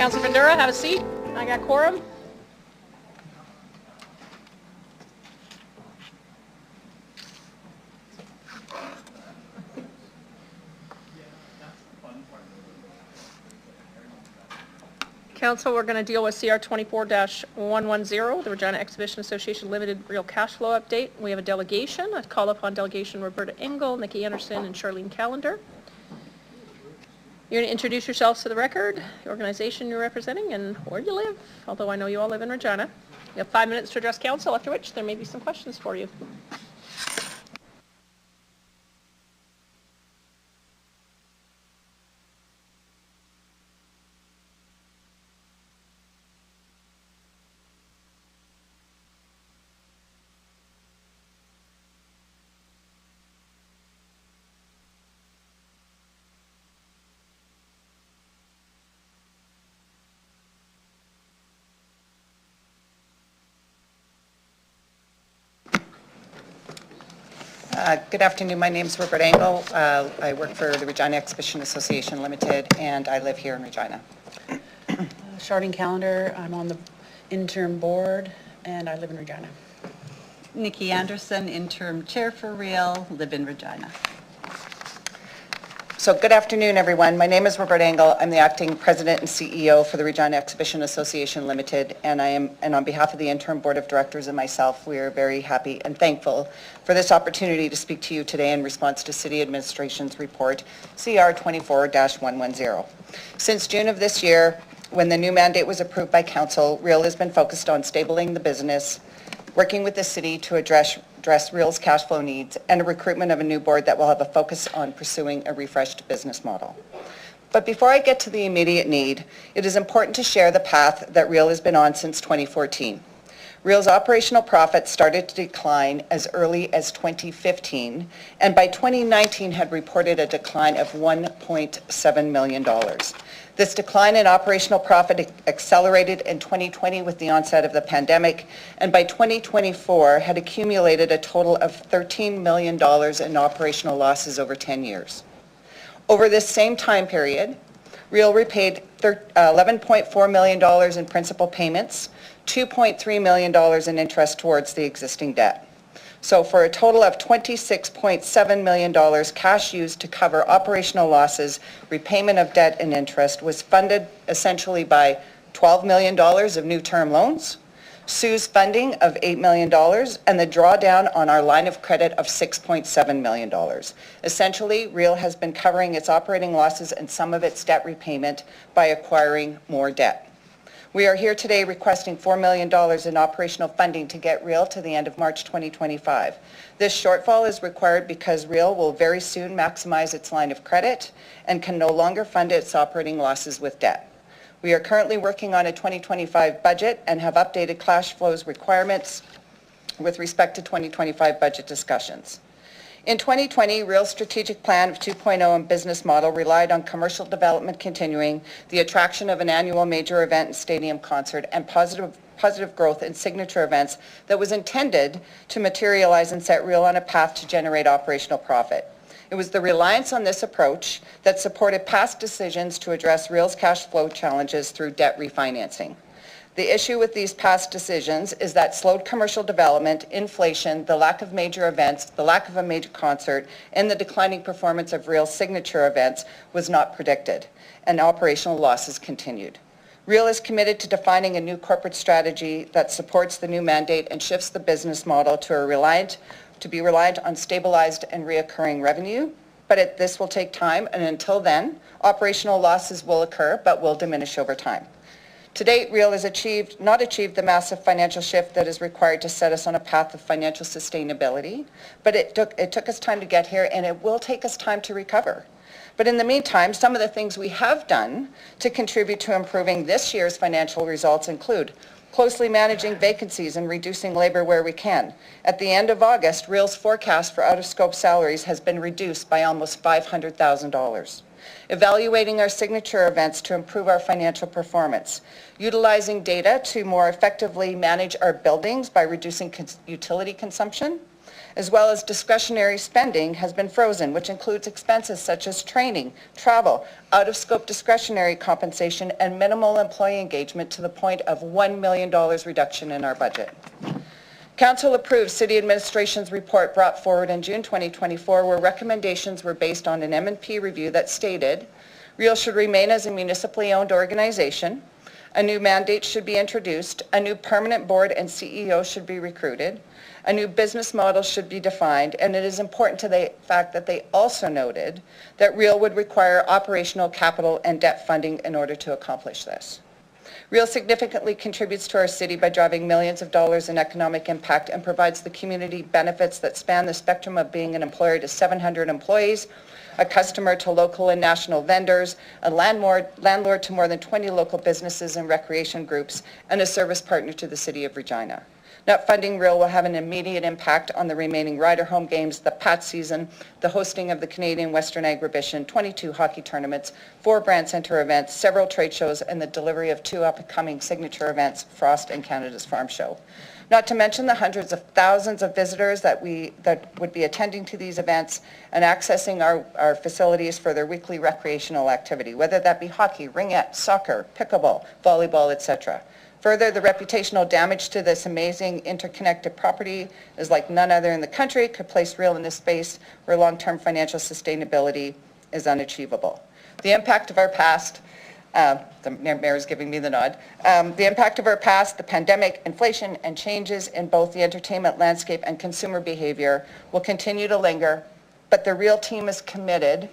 Councilor Bandura, have a seat. I got quorum. Council, we're going to deal with CR 24-110, the Regina Exhibition Association Limited Real Cash Flow Update. We have a delegation. I call upon delegation Roberta Engel, Nikki Anderson, and Charlene Callender. You're going to introduce yourselves to the record, the organization you're representing, and where you live, although I know you all live in Regina. You have 5 minutes to address council, after which there may be some questions for you. Good afternoon. My name is Rupert Engel. I work for the Regina Exhibition Association Limited, and I live here in Regina. Charlene Callender, I'm on the interim board, and I live in Regina. Nikki Anderson, interim chair for Real, live in Regina. So good afternoon, everyone. My name is Rupert Engel. I'm the acting president and CEO for the Regina Exhibition Association Limited, and on behalf of the interim board of directors and myself, we are very happy and thankful for this opportunity to speak to you today in response to City Administration's report, CR 24-110. Since June of this year, when the new mandate was approved by council, Real has been focused on stabilizing the business, working with the city to address Real's cash flow needs, and a recruitment of a new board that will have a focus on pursuing a refreshed business model. But before I get to the immediate need, it is important to share the path that Real has been on since 2014. Real's operational profits started to decline as early as 2015, and by 2019 had reported a decline of $1.7 million. This decline in operational profit accelerated in 2020 with the onset of the pandemic, and by 2024 had accumulated a total of $13 million in operational losses over 10 years. Over this same time period, Real repaid $11.4 million in principal payments, $2.3 million in interest towards the existing debt. So for a total of $26.7 million, cash used to cover operational losses, repayment of debt, and interest was funded essentially by $12 million of new term loans, Sue's funding of $8 million, and the drawdown on our line of credit of $6.7 million. Essentially, Real has been covering its operating losses and some of its debt repayment by acquiring more debt. We are here today requesting $4 million in operational funding to get Real to the end of March 2025. This shortfall is required because Real will very soon maximize its line of credit and can no longer fund its operating losses with debt. We are currently working on a 2025 budget and have updated cash flows requirements with respect to 2025 budget discussions. In 2020, Real's strategic plan of 2.0 and business model relied on commercial development continuing, the attraction of an annual major event and stadium concert, and positive growth in signature events that was intended to materialize and set Real on a path to generate operational profit. It was the reliance on this approach that supported past decisions to address Real's cash flow challenges through debt refinancing. The issue with these past decisions is that slowed commercial development, inflation, the lack of major events, the lack of a major concert, and the declining performance of Real's signature events was not predicted, and operational losses continued. Real is committed to defining a new corporate strategy that supports the new mandate and shifts the business model to be reliant on stabilized and reoccurring revenue, but this will take time, and until then, operational losses will occur, but will diminish over time. To date, Real has not achieved the massive financial shift that is required to set us on a path of financial sustainability, but it took us time to get here, and it will take us time to recover. But in the meantime, some of the things we have done to contribute to improving this year's financial results include closely managing vacancies and reducing labor where we can. At the end of August, Real's forecast for out-of-scope salaries has been reduced by almost $500,000. Evaluating our signature events to improve our financial performance, utilizing data to more effectively manage our buildings by reducing utility consumption, as well as discretionary spending has been frozen, which includes expenses such as training, travel, out-of-scope discretionary compensation, and minimal employee engagement to the point of $1 million reduction in our budget. Council approved City Administration's report brought forward in June 2024, where recommendations were based on an M&P review that stated Real should remain as a municipally owned organization, a new mandate should be introduced, a new permanent board and CEO should be recruited, a new business model should be defined, and it is important to the fact that they also noted that Real would require operational capital and debt funding in order to accomplish this. Real significantly contributes to our city by driving millions of dollars in economic impact and provides the community benefits that span the spectrum of being an employer to 700 employees, a customer to local and national vendors, a landlord to more than 20 local businesses and recreation groups, and a service partner to the City of Regina. Not funding Real will have an immediate impact on the remaining Rider Home Games, the Pat season, the hosting of the Canadian Western Agribition, 22 hockey tournaments, 4 Brand Centre events, several trade shows, and the delivery of 2 upcoming signature events, Frost and Canada's Farm Show. Not to mention the hundreds of thousands of visitors that would be attending to these events and accessing our facilities for their weekly recreational activity, whether that be hockey, ringette, soccer, pickleball, volleyball, etc. Further, the reputational damage to this amazing interconnected property is like none other in the country, could place Real in this space where long-term financial sustainability is unachievable. The impact of our past, the mayor is giving me the nod, the impact of our past, the pandemic, inflation, and changes in both the entertainment landscape and consumer behavior will continue to linger, but the Real team is committed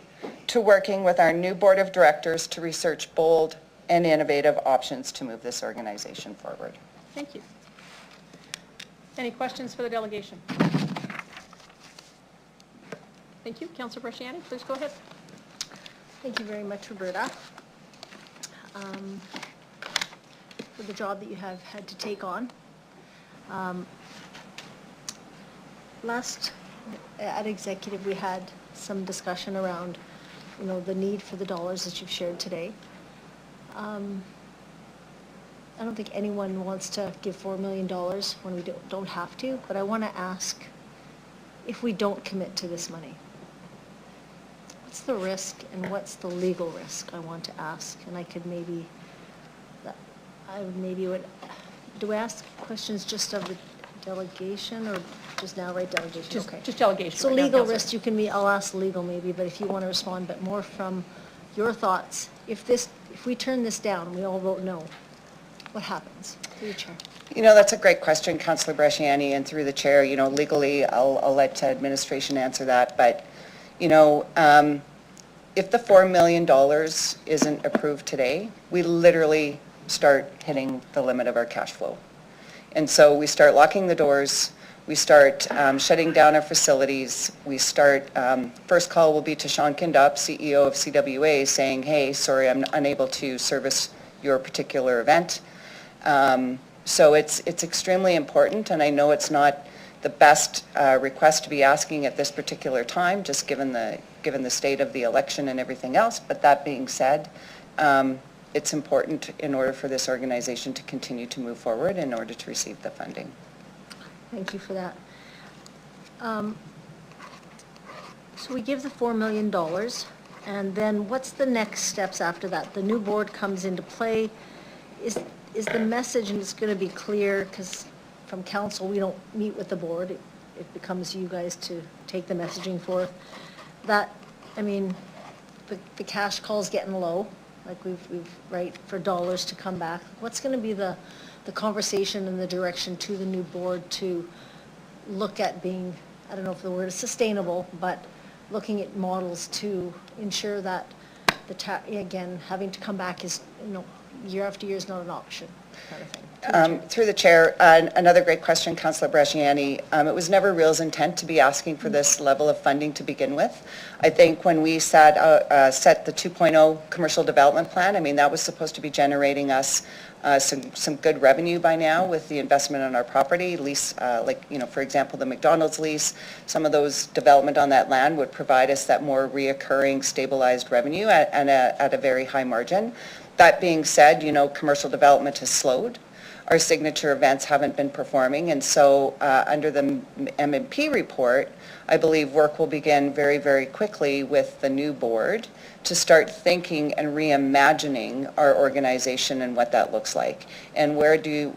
to working with our new board of directors to research bold and innovative options to move this organization forward. Thank you. Any questions for the delegation? Thank you. Councillor Bresciani, please go ahead. Thank you very much, Roberta, for the job that you have had to take on. Last, at executive, we had some discussion around, the need for the dollars that you've shared today. I don't think anyone wants to give $4 million when we don't have to, but I want to ask, if we don't commit to this money, what's the risk and what's the legal risk, I want to ask? And I would, do we ask questions just of the delegation or just now, right, delegation? Okay. Just delegation. So right now, legal Councillor. risk, I'll ask legal maybe, but if you want to respond, but more from your thoughts, if we turn this down, we all vote no, what happens? Through the chair. That's a great question, Councillor Bresciani, and through the chair, legally, I'll let administration answer that, but, if the $4 million isn't approved today, we literally start hitting the limit of our cash flow. And so we start locking the doors, we start shutting down our facilities, we start, first call will be to Sean Kindup, CEO of CWA, saying, hey, sorry, I'm unable to service your particular event. So it's extremely important, and I know it's not the best request to be asking at this particular time, just given the state of the election and everything else, but that being said, it's important in order for this organization to continue to move forward in order to receive the funding. Thank you for that. So we give the $4 million, and then what's the next steps after that? The new board comes into play. Is the message, and it's going to be clear, because from council, we don't meet with the board. It becomes you guys to take the messaging forth. That, the cash call's getting low, like we've right, for dollars to come back. What's going to be the conversation and the direction to the new board to look at being, I don't know if the word is sustainable, but looking at models to ensure that again, having to come back is, year after year is not an option, kind of thing. Through the chair, another great question, Councillor Bresciani. It was never Real's intent to be asking for this level of funding to begin with. I think when we set the 2.0 commercial development plan, that was supposed to be generating us some good revenue by now with the investment on our property. Lease, for example, the McDonald's lease, some of those development on that land would provide us that more reoccurring stabilized revenue at a very high margin. That being said, commercial development has slowed. our signature events haven't been performing. And so under the M&P report, I believe work will begin very, very quickly with the new board to start thinking and reimagining our organization and what that looks like. And where do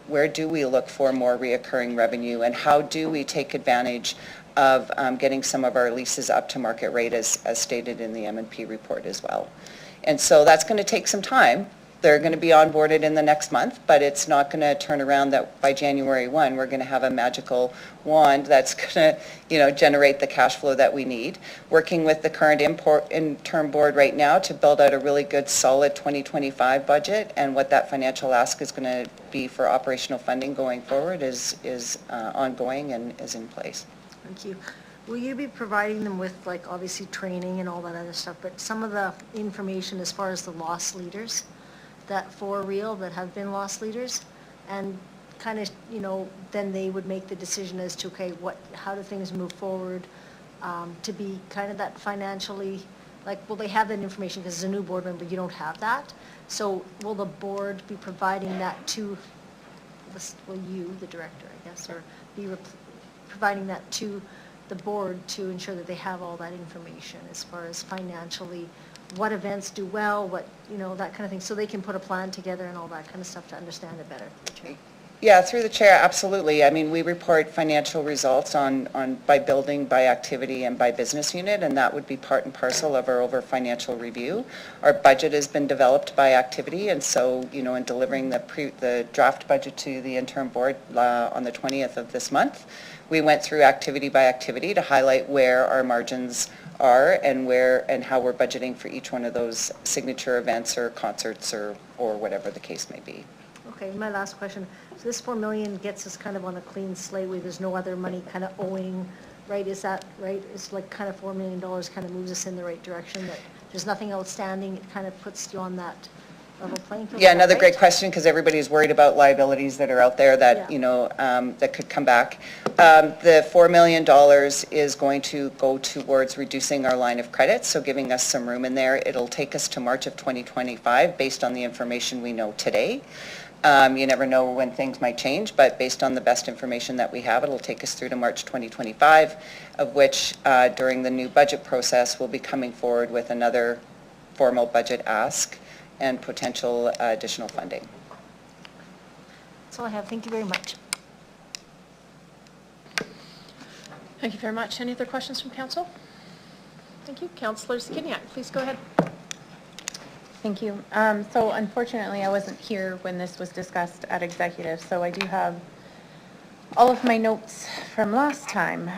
we look for more reoccurring revenue, and how do we take advantage of getting some of our leases up to market rate as stated in the M&P report as well. And so that's going to take some time. They're going to be onboarded in the next month, but it's not going to turn around that by January 1 we're going to have a magical wand that's going to, generate the cash flow that we need. Working with the current interim board right now to build out a really good solid 2025 budget, and what that financial ask is going to be for operational funding going forward is ongoing and is in place. Thank you. Will you be providing them with, like, obviously training and all that other stuff, but some of the information as far as the loss leaders that for real that have been loss leaders, and kind of, then they would make the decision as to, okay, how do things move forward, to be kind of that financially, will they have that information, because as a new board member, you don't have that. So will the board be providing that to, you, the director, I guess, or be providing that to the board to ensure that they have all that information as far as financially, what events do well, what, that kind of thing, so they can put a plan together and all that kind of stuff to understand it better? Yeah, through the chair, absolutely. I mean, we report financial results on by building, by activity, and by business unit, and that would be part and parcel of our financial review. Our budget has been developed by activity, and so, in delivering the draft budget to the interim board on the 20th of this month, we went through activity by activity to highlight where our margins are and how we're budgeting for each one of those signature events or concerts or whatever the case may be. Okay, my last question. So this 4 million gets us kind of on a clean slate where there's no other money kind of owing, right? Is that right? It's like kind of $4 million kind of moves us in the right direction, that there's nothing outstanding. It kind of puts you on that level playing field. Yeah, another great question, because everybody's worried about liabilities that are out there that, that could come back. The $4 million is going to go towards reducing our line of credit, so giving us some room in there. It'll take us to March of 2025 based on the information we know today. You never know when things might change, but based on the best information that we have, it'll take us through to March 2025, of which during the new budget process, we'll be coming forward with another formal budget ask and potential additional funding. That's all I have. Thank you very much. Thank you very much. Any other questions from council? Thank you. Councillor Zakidniak, please go ahead. Thank you. So unfortunately, I wasn't here when this was discussed at executive, so I do have all of my notes from last time.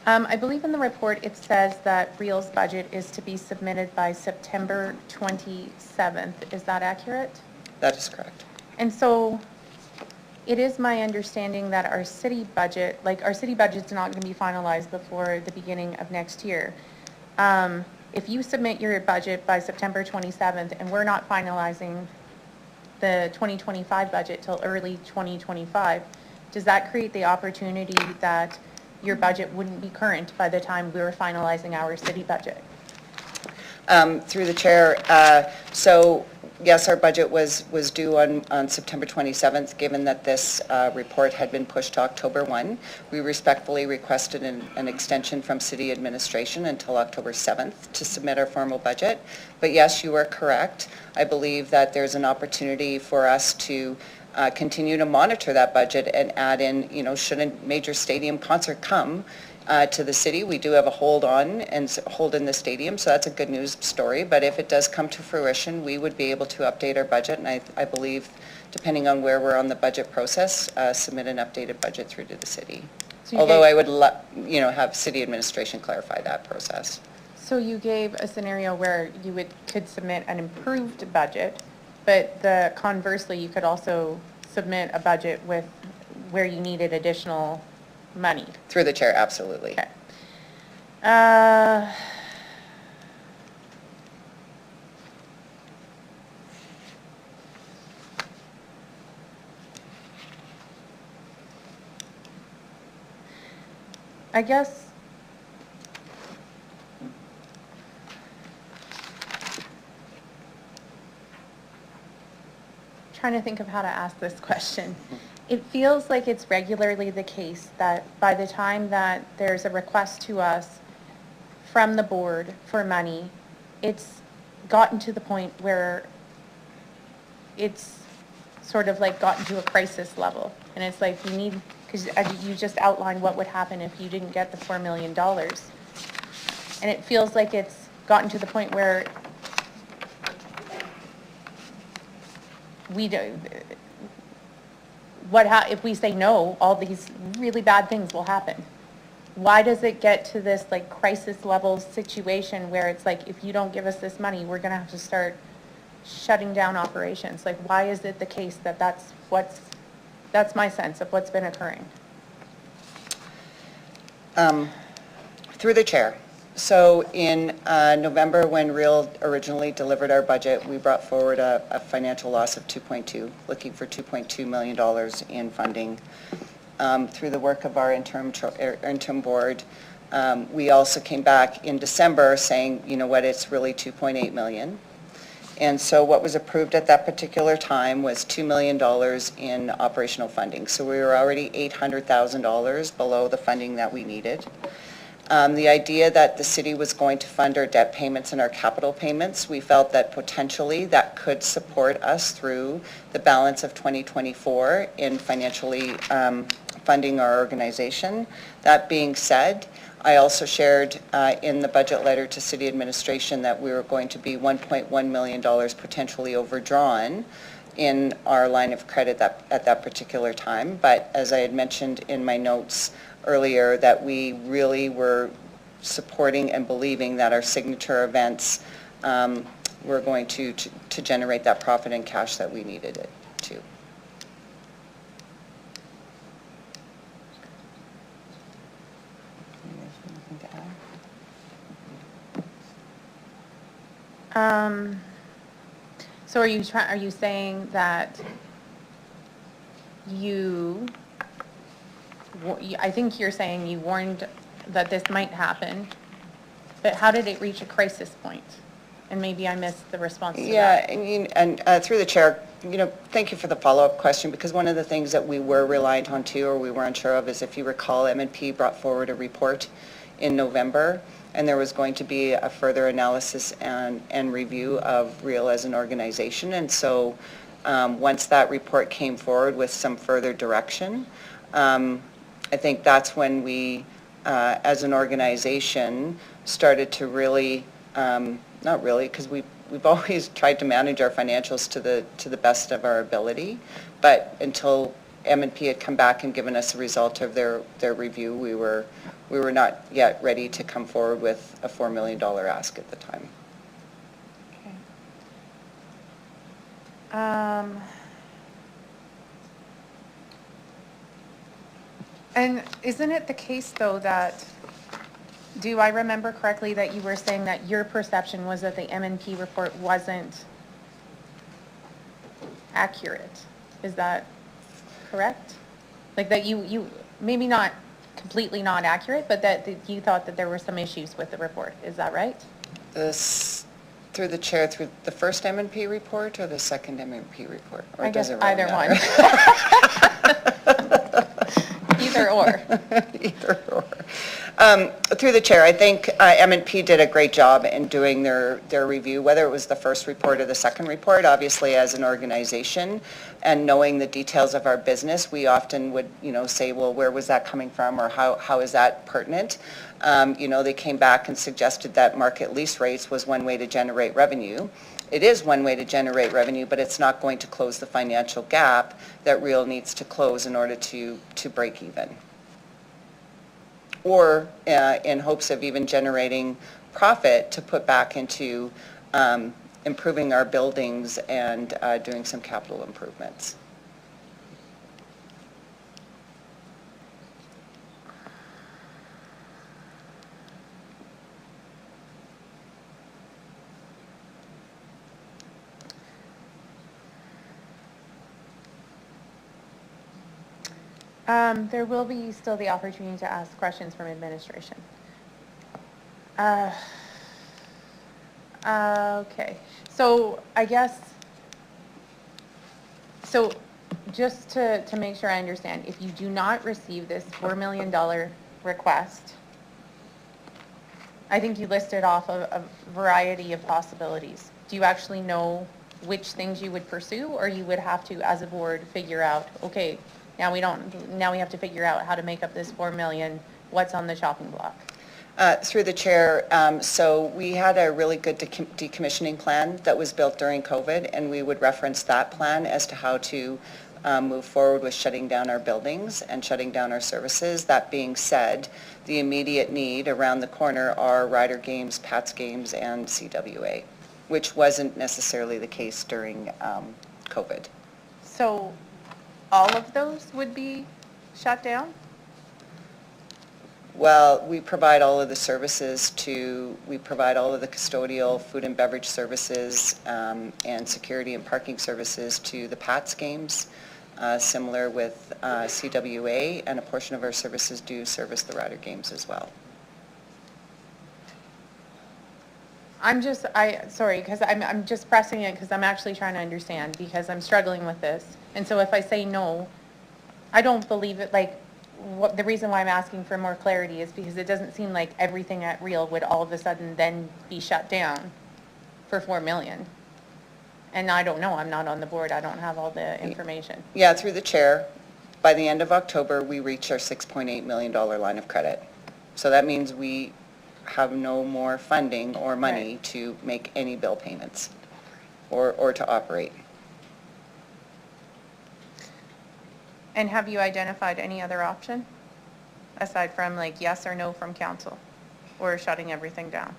I believe in the report it says that REAL's budget is to be submitted by September 27th. Is that accurate? That is correct. And so it is my understanding that our city budget, our city budget's not going to be finalized before the beginning of next year. If you submit your budget by September 27th and we're not finalizing the 2025 budget till early 2025, does that create the opportunity that your budget wouldn't be current by the time we were finalizing our city budget? Through the chair, so yes, our budget was due on September 27th. Given that this report had been pushed to October 1, we respectfully requested an extension from city administration until October 7th to submit our formal budget. But yes, you are correct. I believe that there's an opportunity for us to continue to monitor that budget and add in, should a major stadium concert come to the city, we do have a hold in the stadium, so that's a good news story. But if it does come to fruition, we would be able to update our budget, and I believe, depending on where we're on the budget process, submit an updated budget through to the city. So although I would have city administration clarify that process. So you gave a scenario where you could submit an improved budget, but conversely, you could also submit a budget with where you needed additional money. Through the chair, absolutely. Okay. I guess trying to think of how to ask this question. It feels like it's regularly the case that by the time that there's a request to us from the board for money, it's gotten to the point where it's sort of like gotten to a crisis level. And it's like, we need, because you just outlined what would happen if you didn't get the $4 million. And it feels like it's gotten to the point where we do, if we say no, all these really bad things will happen. Why does it get to this like crisis level situation where it's like, if you don't give us this money, we're gonna have to start shutting down operations? Like, why is it the case that that's my sense of what's been occurring? Through the chair. So in November, when Real originally delivered our budget, we brought forward a financial loss of 2.2, looking for $2.2 million in funding. Through the work of our interim board, we also came back in December saying, you know what, it's really 2.8 million. And so what was approved at that particular time was $2 million in operational funding. So we were already $800,000 below the funding that we needed. The idea that the city was going to fund our debt payments and our capital payments, we felt that potentially that could support us through the balance of 2024 in financially funding our organization. That being said, I also shared in the budget letter to city administration that we were going to be $1.1 million potentially overdrawn in our line of credit at that particular time. But as I had mentioned in my notes earlier, that we really were supporting and believing that our signature events were going to generate that profit and cash that we needed it to. So are you saying that I think you're saying you warned that this might happen, but how did it reach a crisis point? And maybe I missed the response to that. Yeah, and through the chair, thank you for the follow-up question, because one of the things that we were reliant on too, or we were unsure of, is if you recall, M&P brought forward a report in November, and there was going to be a further analysis and review of Real as an organization. And so once that report came forward with some further direction, I think that's when we, as an organization, started to really, not really, because we've always tried to manage our financials to the best of our ability, but until M&P had come back and given us a result of their review, we were not yet ready to come forward with a $4 million ask at the time. Okay. And isn't it the case, though, that, do I remember correctly that you were saying that your perception was that the M&P report wasn't accurate? Is that correct? Like that you maybe not completely not accurate, but that you thought that there were some issues with the report. Is that right? Through the chair, through the first M&P report or the second M&P report? Or I guess does it really either matter? one. Either or. Either or. Through the chair, I think M&P did a great job in doing their review, whether it was the first report or the second report. Obviously, as an organization and knowing the details of our business, we often would, say, well, where was that coming from, or how is that pertinent? They came back and suggested that market lease rates was one way to generate revenue. It is one way to generate revenue, but it's not going to close the financial gap that Real needs to close in order to break even. Or in hopes of even generating profit to put back into improving our buildings and doing some capital improvements. There will be still the opportunity to ask questions from administration. Okay, so I guess So just to make sure I understand, if you do not receive this $4 million request, I think you listed off a variety of possibilities. Do you actually know which things you would pursue, or you would have to, as a board, figure out, okay, now we have to figure out how to make up this 4 million, what's on the chopping block? Through the chair, so we had a really good decommissioning plan that was built during COVID, and we would reference that plan as to how to move forward with shutting down our buildings and shutting down our services. That being said, the immediate need around the corner are Rider Games, Pats Games, and CWA, which wasn't necessarily the case during COVID. So all of those would be shut down? Well, we provide all of the services we provide all of the custodial, food and beverage services, and security and parking services to the Pats Games, similar with CWA, and a portion of our services do service the Rider Games as well. Sorry, because I'm just pressing it because I'm actually trying to understand, because I'm struggling with this. And so if I say no, I don't believe it, the reason why I'm asking for more clarity is because it doesn't seem like everything at Real would all of a sudden then be shut down for 4 million. And I don't know, I'm not on the board, I don't have all the information. Yeah, through the chair, by the end of October, we reached our $6.8 million line of credit. So that means we have no more funding or money to make any bill payments or to operate. And have you identified any other option aside from yes or no from council, or shutting everything down?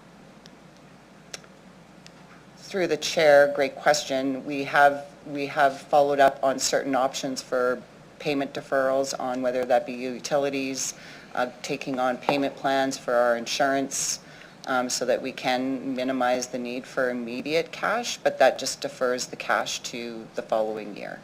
Through the chair, great question. We have followed up on certain options for payment deferrals on whether that be utilities, taking on payment plans for our insurance, so that we can minimize the need for immediate cash, but that just defers the cash to the following year.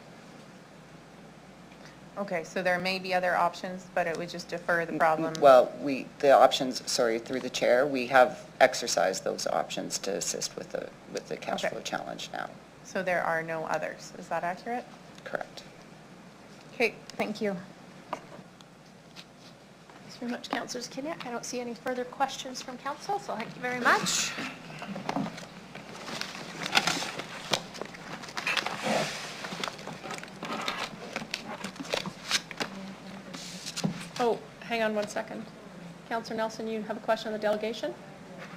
Okay, so there may be other options, but it would just defer the problem. Well, through the chair, we have exercised those options to assist with the cash flow challenge now. So there are no others, is that accurate? Correct. Okay, thank you. Thanks very much, Councillors Kiniak. I don't see any further questions from council, so thank you very much. Oh, hang on one second. Councillor Nelson, you have a question on the delegation?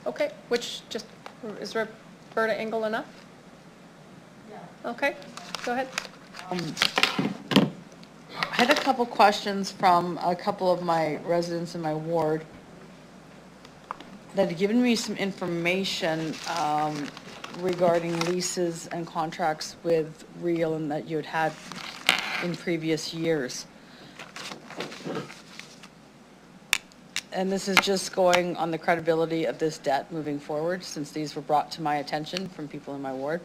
Okay, is Roberta Engel enough? Yeah. Okay, go ahead. I had a couple questions from a couple of my residents in my ward that had given me some information regarding leases and contracts with Real and that you had in previous years. And this is just going on the credibility of this debt moving forward, since these were brought to my attention from people in my ward.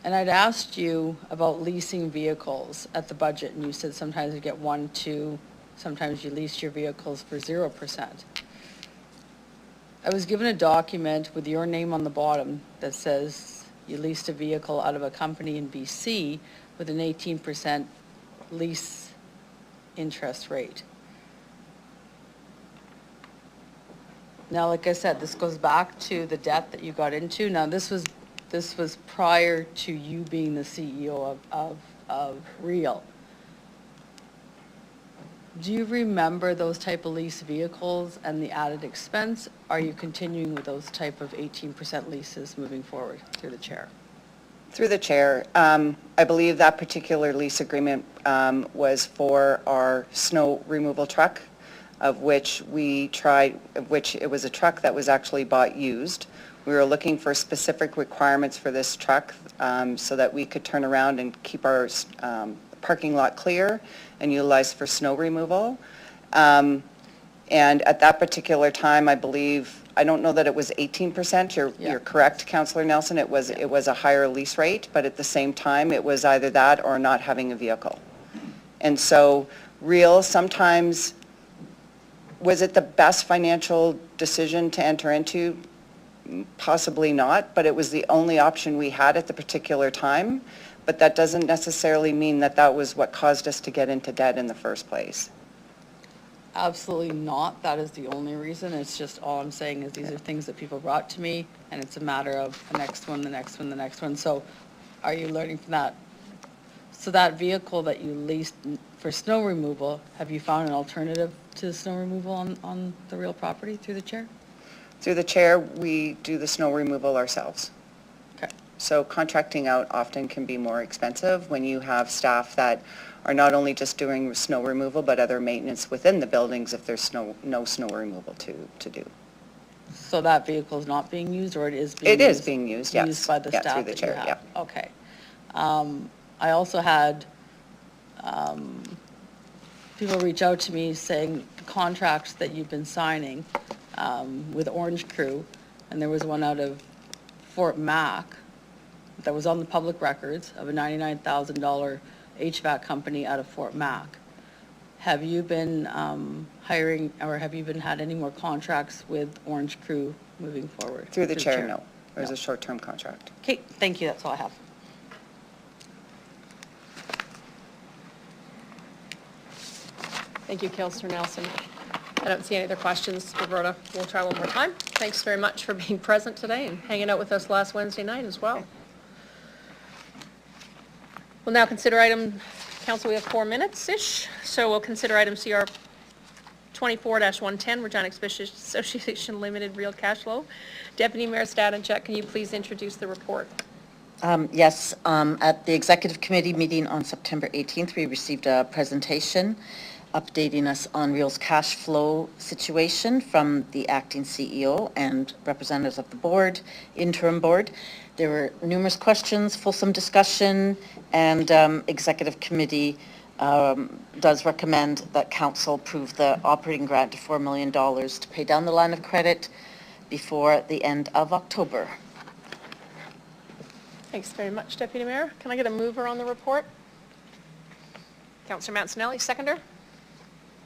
And I'd asked you about leasing vehicles at the budget, and you said sometimes you get 1, 2, sometimes you lease your vehicles for 0%. I was given a document with your name on the bottom that says you leased a vehicle out of a company in BC with an 18% lease interest rate. Now, like I said, this goes back to the debt that you got into. Now, this was prior to you being the CEO of Real. Do you remember those type of lease vehicles and the added expense? Are you continuing with those type of 18% leases moving forward? Through the chair. Through the chair, I believe that particular lease agreement was for our snow removal truck, of which it was a truck that was actually bought used. We were looking for specific requirements for this truck so that we could turn around and keep our parking lot clear and utilized for snow removal. And at that particular time, I believe, I don't know that it was 18%. You're correct, Councillor Nelson. It was a higher lease rate, but at the same time, it was either that or not having a vehicle. And so Real sometimes, was it the best financial decision to enter into? Possibly not, but it was the only option we had at the particular time. but that doesn't necessarily mean that that was what caused us to get into debt in the first place. Absolutely not. That is the only reason. It's just, all I'm saying is these are things that people brought to me, and it's a matter of the next one, the next one, the next one. So are you learning from that? So that vehicle that you leased for snow removal, have you found an alternative to snow removal on the real property through the chair? Through the chair, we do the snow removal ourselves. Okay. So contracting out often can be more expensive when you have staff that are not only just doing snow removal, but other maintenance within the buildings if there's no snow removal to do. So that vehicle is not being used, or it is being used? It is being used, yes. Used by the Yeah, staff through the that you chair, have? yeah. Okay. I also had people reach out to me saying the contracts that you've been signing with Orange Crew, and there was one out of Fort Mac that was on the public records of a $99,000 HVAC company out of Fort Mac. Have you been hiring, or have you been had any more contracts with Orange Crew moving forward? Through the chair, no. It was a short-term contract. Okay, thank you, that's all I have. Thank you, Councillor Nelson. I don't see any other questions. Roberta, we'll try one more time. Thanks very much for being present today and hanging out with us last Wednesday night as well. We'll now consider item, Council, we have 4 minutes-ish, so we'll consider item CR 24-110, Regina Exhibition Association Limited Real Cash Flow. Deputy Mayor Stadenchuk, can you please introduce the report? Yes, at the Executive Committee meeting on September 18th, we received a presentation updating us on Real's cash flow situation from the acting CEO and representatives of the board, interim board. There were numerous questions, fulsome discussion, and Executive Committee does recommend that Council approve the operating grant of $4 million to pay down the line of credit before the end of October. Thanks very much, Deputy Mayor. Can I get a mover on the report? Councillor Mancinelli, seconder.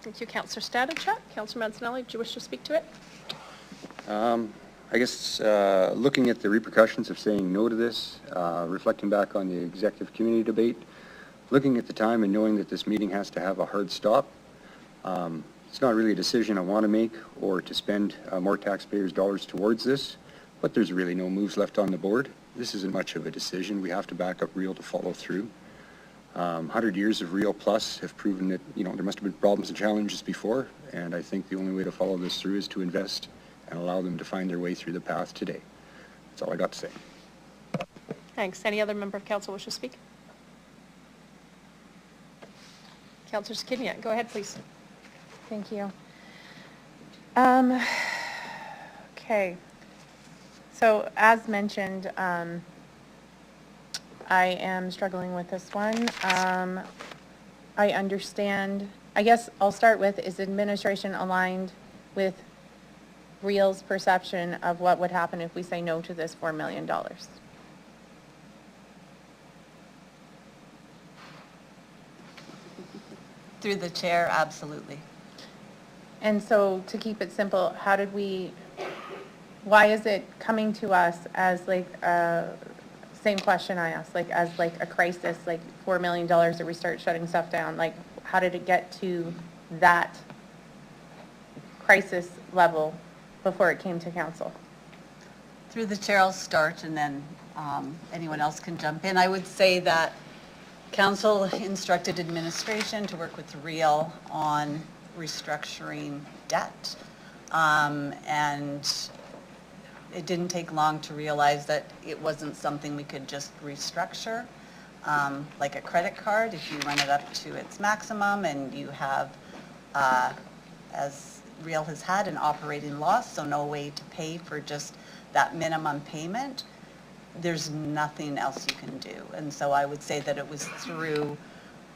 Thank you, Councillor Stadenchuk. Councillor Mancinelli, do you wish to speak to it? I guess looking at the repercussions of saying no to this, reflecting back on the executive community debate, looking at the time and knowing that this meeting has to have a hard stop, it's not really a decision I want to make or to spend more taxpayers' dollars towards this, but there's really no moves left on the board. This isn't much of a decision. We have to back up Real to follow through. 100 years of Real Plus have proven that, you know, there must have been problems and challenges before, and I think the only way to follow this through is to invest and allow them to find their way through the path today. That's all I got to say. Thanks. Any other member of council wish to speak? Councillor Sakidniak, go ahead, please. Thank you. Okay. So as mentioned, I am struggling with this one. I understand, I guess I'll start with, is administration aligned with Real's perception of what would happen if we say no to this $4 million? Through the chair, absolutely. And so to keep it simple, why is it coming to us as like, same question I asked, like as like a crisis, like $4 million that we start shutting stuff down? Like, how did it get to that crisis level before it came to council? Through the chair, I'll start, and then anyone else can jump in. I would say that council instructed administration to work with Real on restructuring debt, and it didn't take long to realize that it wasn't something we could just restructure. Like a credit card, if you run it up to its maximum and you have, as Real has had, an operating loss, so no way to pay for just that minimum payment, there's nothing else you can do. And so I would say that it was through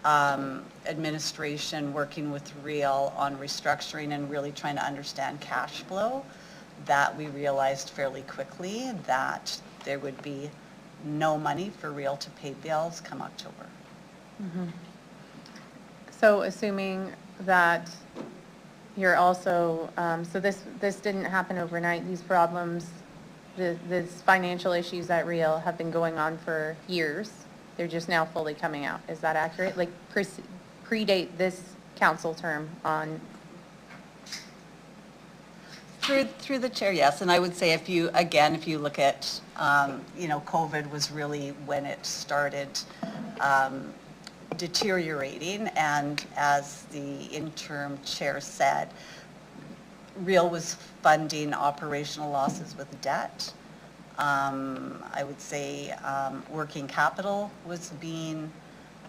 administration working with Real on restructuring and really trying to understand cash flow that we realized fairly quickly that there would be no money for Real to pay bills come October. Mm-hmm. So assuming that you're also, so this didn't happen overnight, these problems, these financial issues at Real have been going on for years. They're just now fully coming out. Is that accurate? Like predate this council term on? Through the chair, yes. And I would say if you look at, COVID was really when it started deteriorating. And as the interim chair said, Real was funding operational losses with debt. I would say working capital was being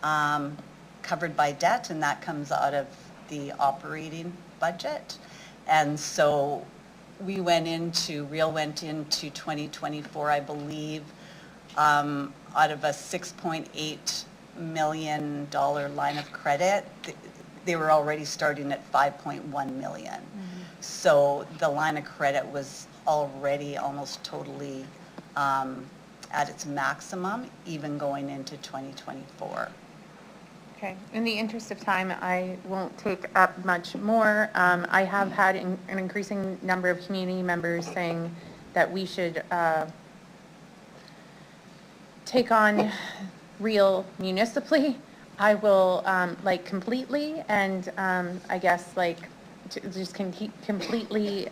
covered by debt, and that comes out of the operating budget. And so Real went into 2024, I believe, out of a $6.8 million line of credit. They were already starting at $5.1 million. Mm-hmm. So the line of credit was already almost totally at its maximum, even going into 2024. Okay. In the interest of time, I won't take up much more. I have had an increasing number of community members saying that we should take on Real municipally. I will completely, and I guess just completely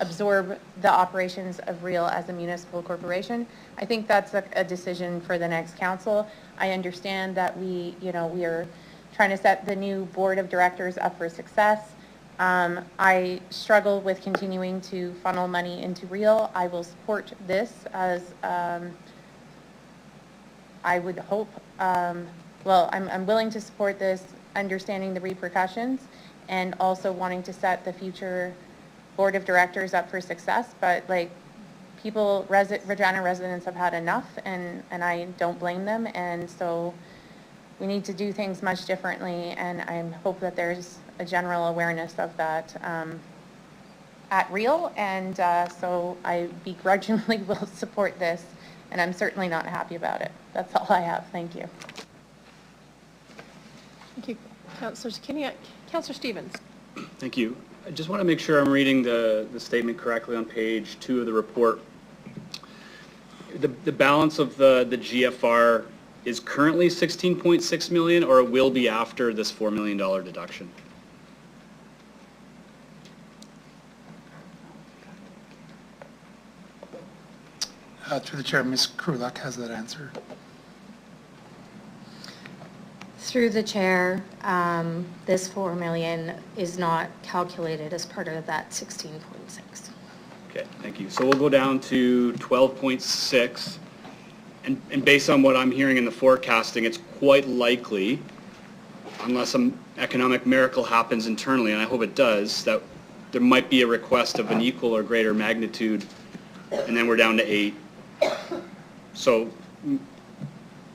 absorb the operations of Real as a municipal corporation. I think that's a decision for the next council. I understand that we are trying to set the new board of directors up for success. I struggle with continuing to funnel money into Real. I will support this as I would hope, I'm willing to support this, understanding the repercussions, and also wanting to set the future board of directors up for success. But Regina residents have had enough, and I don't blame them. And so we need to do things much differently, and I hope that there's a general awareness of that at Real. And so I begrudgingly will support this, and I'm certainly not happy about it. That's all I have. Thank you. Thank you, Councillor Zakiniak. Councillor Stevens. Thank you. I just want to make sure I'm reading the statement correctly on page 2 of the report. The balance of the GFR is currently 16.6 million, or it will be after this $4 million deduction? Through the chair, Ms. Krulak has that answer. Through the chair, this $4 million is not calculated as part of that 16.6. Okay, thank you. So we'll go down to 12.6, and based on what I'm hearing in the forecasting, it's quite likely, unless some economic miracle happens internally, and I hope it does, that there might be a request of an equal or greater magnitude, and then we're down to 8. So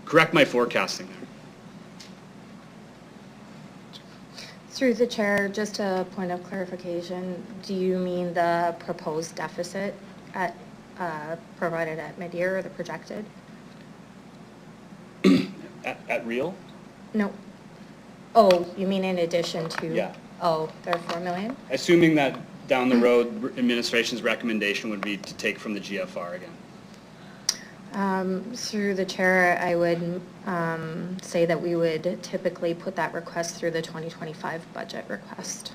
correct my forecasting there. Through the chair, just a point of clarification, do you mean the proposed deficit provided at mid-year, or the projected? At Real? No. Oh, you mean in addition to? Yeah. Oh, there are $4 million? Assuming that down the road, administration's recommendation would be to take from the GFR again. Through the chair, I would say that we would typically put that request through the 2025 budget request.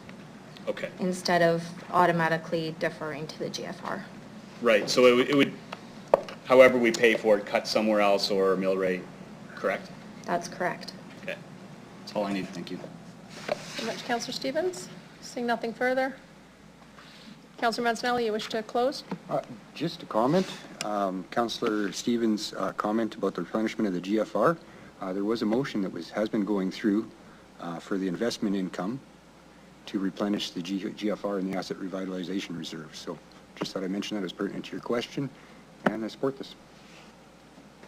Okay. Instead of automatically deferring to the GFR. Right, so it would, however we pay for it, cut somewhere else or mill rate, correct? That's correct. Okay, that's all I need, thank you. Thank you very much, Councillor Stevens. Seeing nothing further. Councillor Mancinelli, you wish to close? Just a comment. Councillor Stevens' comment about the replenishment of the GFR. There was a motion that has been going through for the investment income to replenish the GFR and the asset revitalization reserve. So just thought I'd mention that as pertinent to your question, and I support this.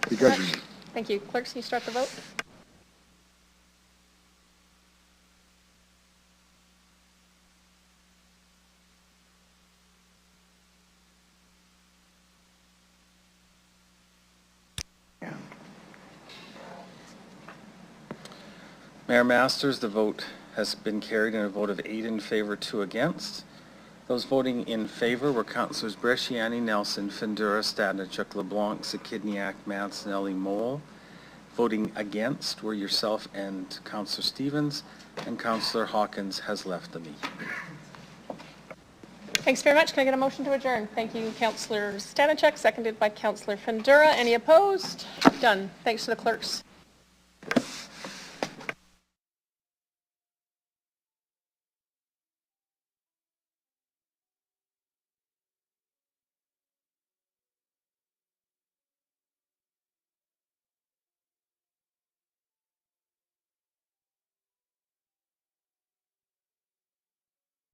Begrudgingly. Thank you. Clerks, can you start the vote? Mayor Masters, the vote has been carried in a vote of 8 in favor, 2 against. Those voting in favor were Councillors Bresciani, Nelson, Findura, Stadnichuk, LeBlanc, Zakidniak, Mancinelli, Mole. Voting against were yourself and Councillor Stevens, and Councillor Hawkins has left the meeting. Thanks very much. Can I get a motion to adjourn? Thank you, Councillor Stanachek, seconded by Councillor Fundura. Any opposed? Done. Thanks to the clerks.